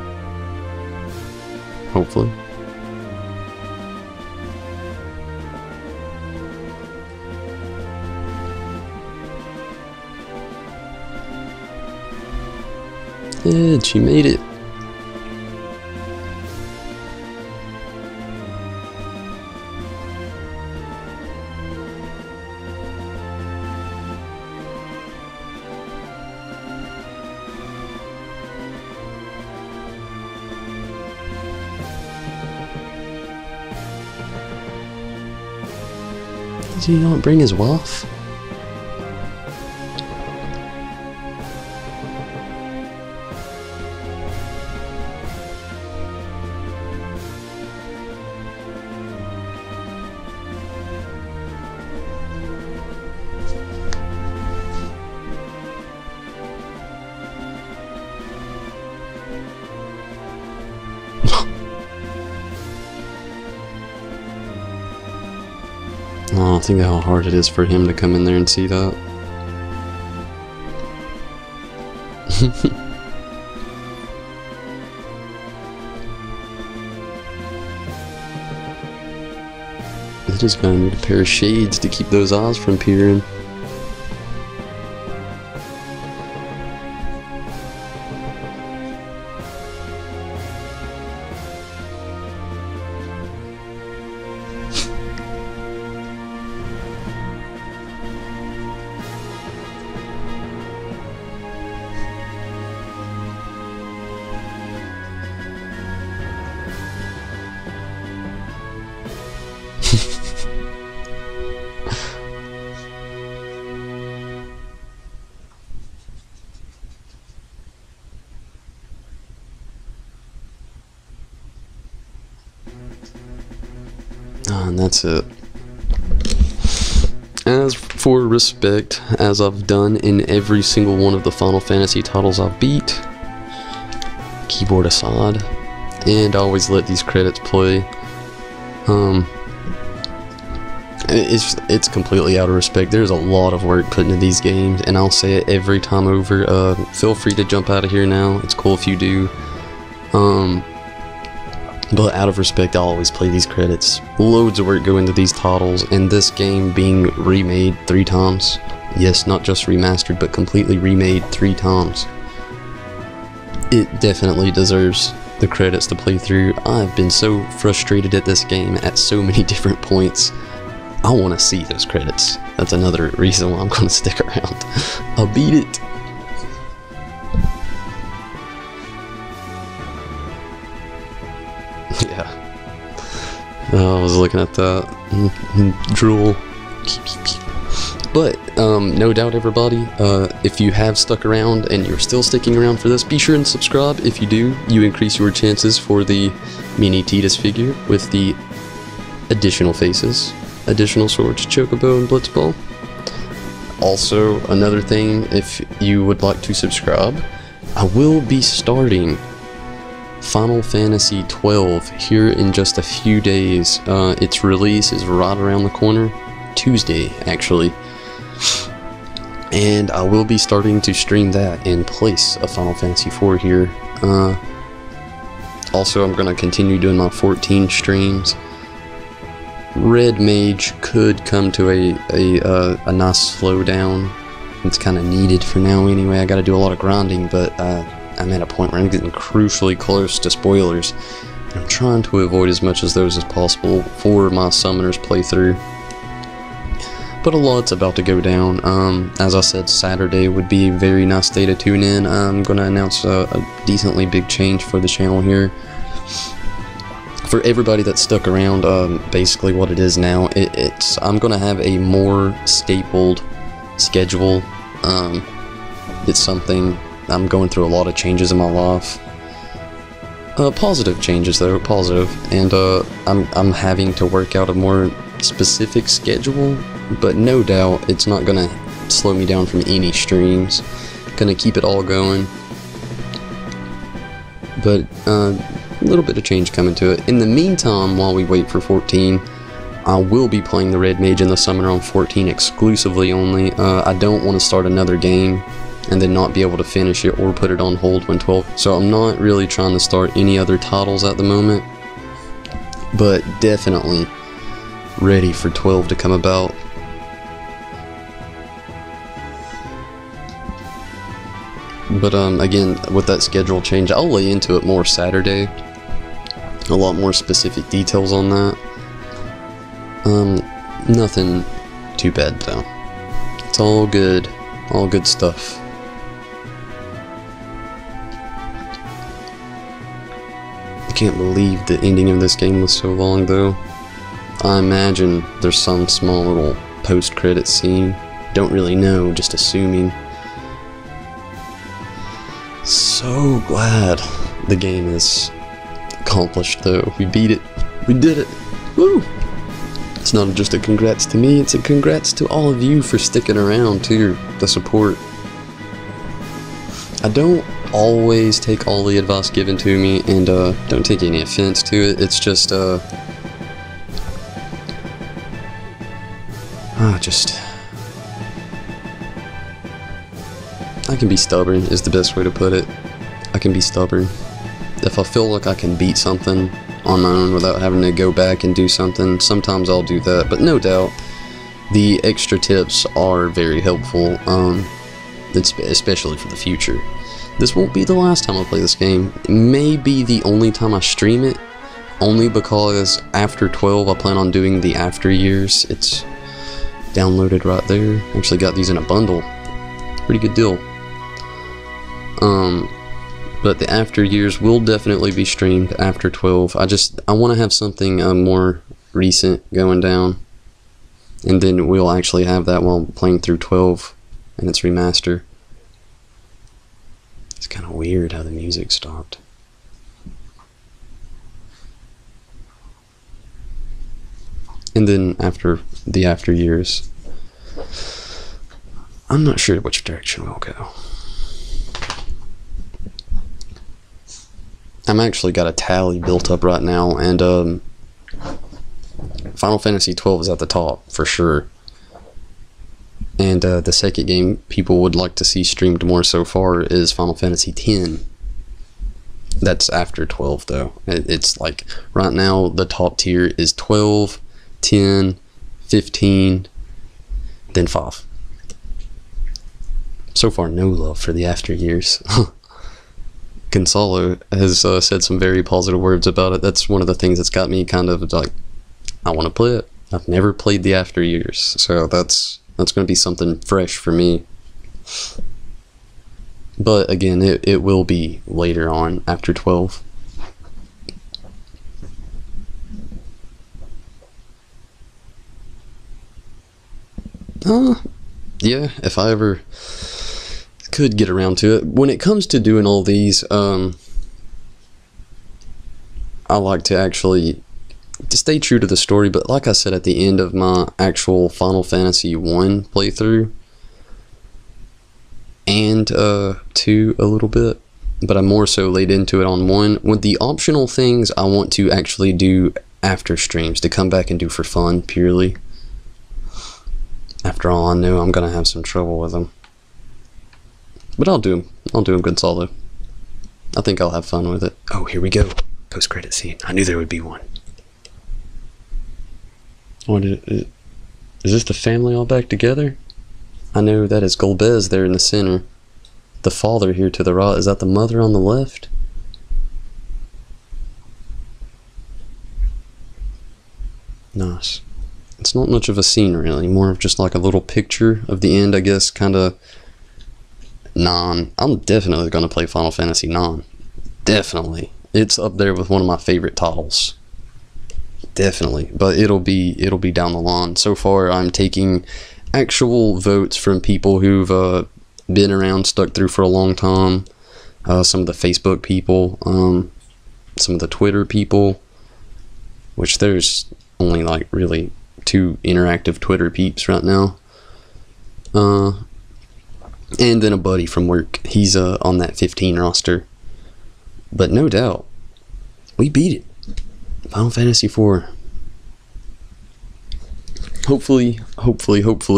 Hopefully. Yeah, she made it. Did he not bring his wife? Oh, think how hard it is for him to come in there and see that. It is gonna need a pair of shades to keep those eyes from peering. And that's it. As for respect, as I've done in every single one of the Final Fantasy titles I've beat, keyboard aside, and I always let these credits play. It's completely out of respect. There's a lot of work put into these games, and I'll say it every time over. Feel free to jump out of here now. It's cool if you do. But out of respect, I'll always play these credits. Loads of work go into these titles, and this game being remade 3 times. Yes, not just remastered, but completely remade 3 times. It definitely deserves the credits to play through. I've been so frustrated at this game at so many different points. I want to see those credits. That's another reason why I'm going to stick around. I'll beat it. Yeah. I was looking at that. Drool. But, no doubt everybody, if you have stuck around and you're still sticking around for this, be sure and subscribe. If you do, you increase your chances for the mini Tidus figure with the additional faces, additional swords, Chocobo and Blitzball. Also, another thing, if you would like to subscribe, I will be starting Final Fantasy XII here in just a few days. Its release is right around the corner, Tuesday actually, and I will be starting to stream that in place of Final Fantasy IV here. Also, I'm going to continue doing my 14 streams. Red Mage could come to a nice slowdown. It's kind of needed for now anyway. I got to do a lot of grinding, but I'm at a point where I'm getting crucially close to spoilers. I'm trying to avoid as much of those as possible for my Summoners playthrough. But a lot's about to go down. As I said, Saturday would be a very nice day to tune in. I'm going to announce a decently big change for the channel here. For everybody that's stuck around, basically what it is now, I'm going to have a more stapled schedule. It's something, I'm going through a lot of changes in my life. Positive changes though, positive. And I'm having to work out a more specific schedule, but no doubt it's not going to slow me down from any streams. Going to keep it all going. But, a little bit of change coming to it. In the meantime, while we wait for 14, I will be playing the Red Mage and the Summoner on 14 exclusively only. I don't want to start another game and then not be able to finish it or put it on hold when 12. So I'm not really trying to start any other titles at the moment, but definitely ready for 12 to come about. But again, with that schedule change, I'll lay into it more Saturday. A lot more specific details on that. Nothing too bad though. It's all good stuff. I can't believe the ending of this game was so long though. I imagine there's some small little post-credit scene. Don't really know, just assuming. So glad the game is accomplished though. We beat it. We did it. Woo! It's not just a congrats to me, it's a congrats to all of you for sticking around too, the support. I don't always take all the advice given to me, and don't take any offense to it. It's just I can be stubborn is the best way to put it. I can be stubborn. If I feel like I can beat something on my own without having to go back and do something, sometimes I'll do that. But no doubt, the extra tips are very helpful, especially for the future. This won't be the last time I play this game. It may be the only time I stream it, only because after 12 I plan on doing the after years. It's downloaded right there. Actually got these in a bundle. Pretty good deal. But the after years will definitely be streamed after 12. I want to have something more recent going down, and then we'll actually have that while playing through 12 and its remaster. It's kind of weird how the music stopped. And then after the after years, I'm not sure which direction we'll go. I'm actually got a tally built up right now, and Final Fantasy 12 is at the top for sure. And the second game people would like to see streamed more so far is Final Fantasy 10. That's after 12 though. It's like right now the top tier is 12, 10, 15, then 5. So far, no love for the after years. Gonzalo has said some very positive words about it. That's one of the things that's got me kind of like, I want to play it. I've never played the after years, so that's going to be something fresh for me. But again, it will be later on after 12. Yeah, if I ever could get around to it. When it comes to doing all these, I like to actually stay true to the story, but like I said at the end of my actual Final Fantasy 1 playthrough, and 2 a little bit, but I more so laid into it on 1, with the optional things I want to actually do after streams, to come back and do for fun, purely. After all, I know I'm gonna have some trouble with them. But I'll do them good solid. I think I'll have fun with it. Oh, here we go. Post-credit scene. I knew there would be one. What is this, the family all back together? I know that is Golbez there in the center. The father here to the right. Is that the mother on the left? Nice. It's not much of a scene really, more of just like a little picture of the end, I guess, kind of. I'm definitely going to play Final Fantasy 9. Definitely. It's up there with one of my favorite titles. Definitely. But it'll be down the line. So far, I'm taking actual votes from people who've been around, stuck through for a long time. Some of the Facebook people, some of the Twitter people, which there's only like really 2 interactive Twitter peeps right now. And then a buddy from work. He's on that 15 roster. But no doubt, we beat it. Final Fantasy 4. Hopefully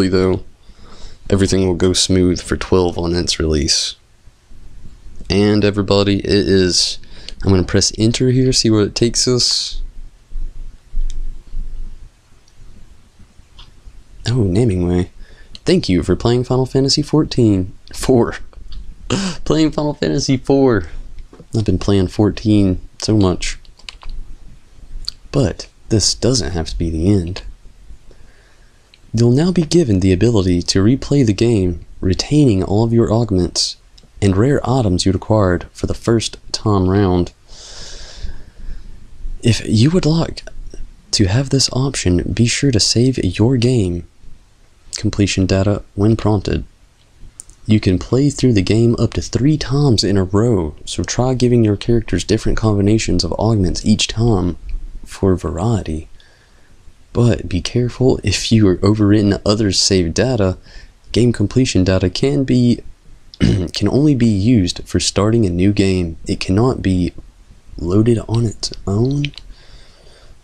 though, everything will go smooth for 12 on its release. And everybody, it is... I'm going to press enter here, see where it takes us. Oh, naming way. Thank you for playing Final Fantasy 4. Playing Final Fantasy 4. I've been playing 14 so much. But this doesn't have to be the end. You'll now be given the ability to replay the game, retaining all of your augments and rare items you acquired for the first time round. If you would like to have this option, be sure to save your game completion data when prompted. You can play through the game up to 3 times in a row, so try giving your characters different combinations of augments each time for variety. But be careful, if you are overwritten others' saved data, game completion data can only be used for starting a new game. It cannot be loaded on its own.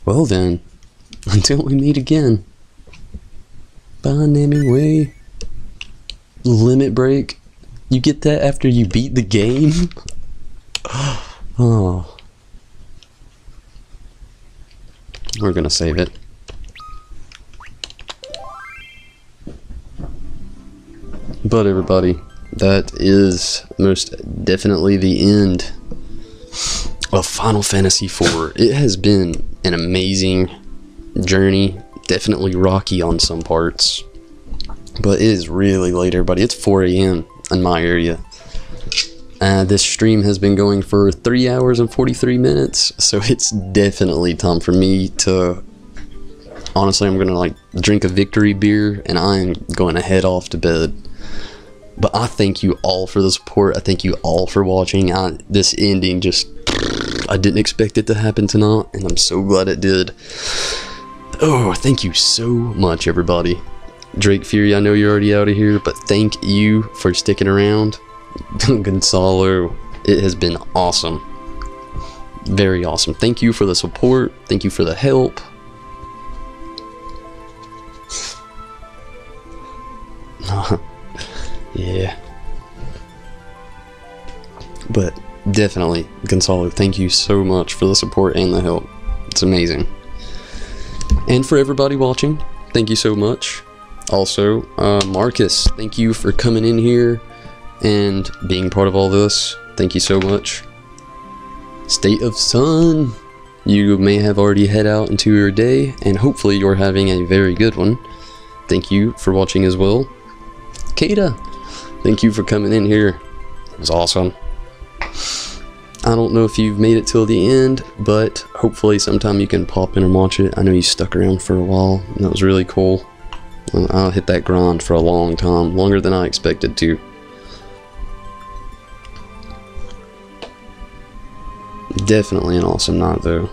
Well then, until we meet again. Bye, naming way. Limit break. You get that after you beat the game? Oh. We're gonna save it. But everybody, that is most definitely the end of Final Fantasy 4. It has been an amazing journey. Definitely rocky on some parts, but it is really late, everybody. It's 4 a.m. in my area. This stream has been going for 3 hours and 43 minutes, so it's definitely time for me to... Honestly, I'm gonna like drink a victory beer, and I'm going to head off to bed. But I thank you all for the support. I thank you all for watching. This ending just... I didn't expect it to happen tonight, and I'm so glad it did. Oh, thank you so much, everybody. Drake Fury, I know you're already out of here, but thank you for sticking around. Gonzalo, it has been awesome. Very awesome. Thank you for the support. Thank you for the help. Yeah. But definitely, Gonzalo, thank you so much for the support and the help. It's amazing. And for everybody watching, thank you so much. Also, Marcus, thank you for coming in here and being part of all this. Thank you so much. State of Sun, you may have already head out into your day, and hopefully you're having a very good one. Thank you for watching as well. Kata, thank you for coming in here. It was awesome. I don't know if you've made it till the end, but hopefully sometime you can pop in and watch it. I know you stuck around for a while, and that was really cool. I'll hit that grind for a long time, longer than I expected to. Definitely an awesome night though.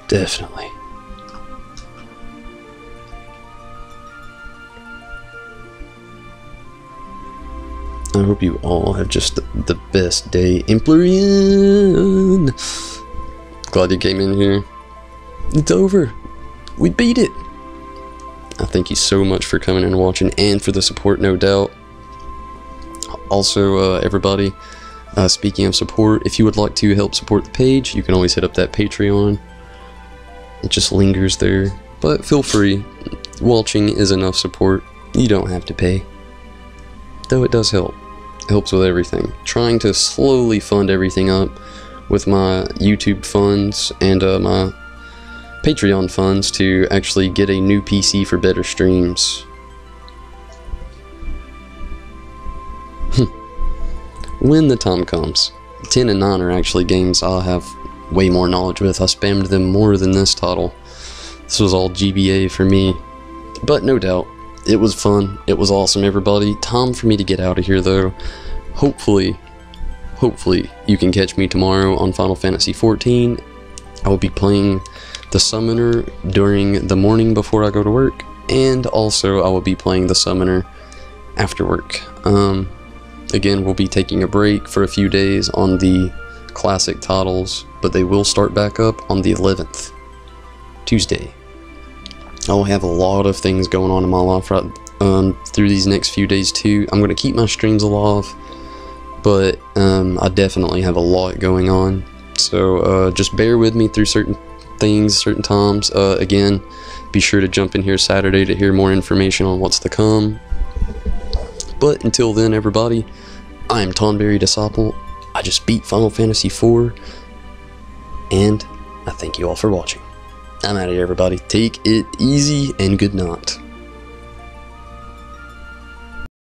Definitely. I hope you all have just the best day. Emplorian! Glad you came in here. It's over. We beat it. I thank you so much for coming and watching and for the support, no doubt. Also, everybody, speaking of support, if you would like to help support the page, you can always hit up that Patreon. It just lingers there. But feel free. Watching is enough support. You don't have to pay. Though it does help. It helps with everything. Trying to slowly fund everything up with my YouTube funds and my Patreon funds to actually get a new PC for better streams. When the time comes. 10 and 9 are actually games I have way more knowledge with. I spammed them more than this title. This was all GBA for me. But no doubt, it was fun. It was awesome, everybody. Time for me to get out of here, though. Hopefully you can catch me tomorrow on Final Fantasy XIV. I will be playing the Summoner during the morning before I go to work, and also I will be playing the Summoner after work. Again, we'll be taking a break for a few days on the classic titles, but they will start back up on the 11th, Tuesday. I'll have a lot of things going on in my life through these next few days too. I'm going to keep my streams alive, but I definitely have a lot going on. So just bear with me through certain things, certain times. Again, be sure to jump in here Saturday to hear more information on what's to come. But until then, everybody, I am Tonberry Disciple. I just beat Final Fantasy IV, and I thank you all for watching. I'm out of here, everybody. Take it easy and good night.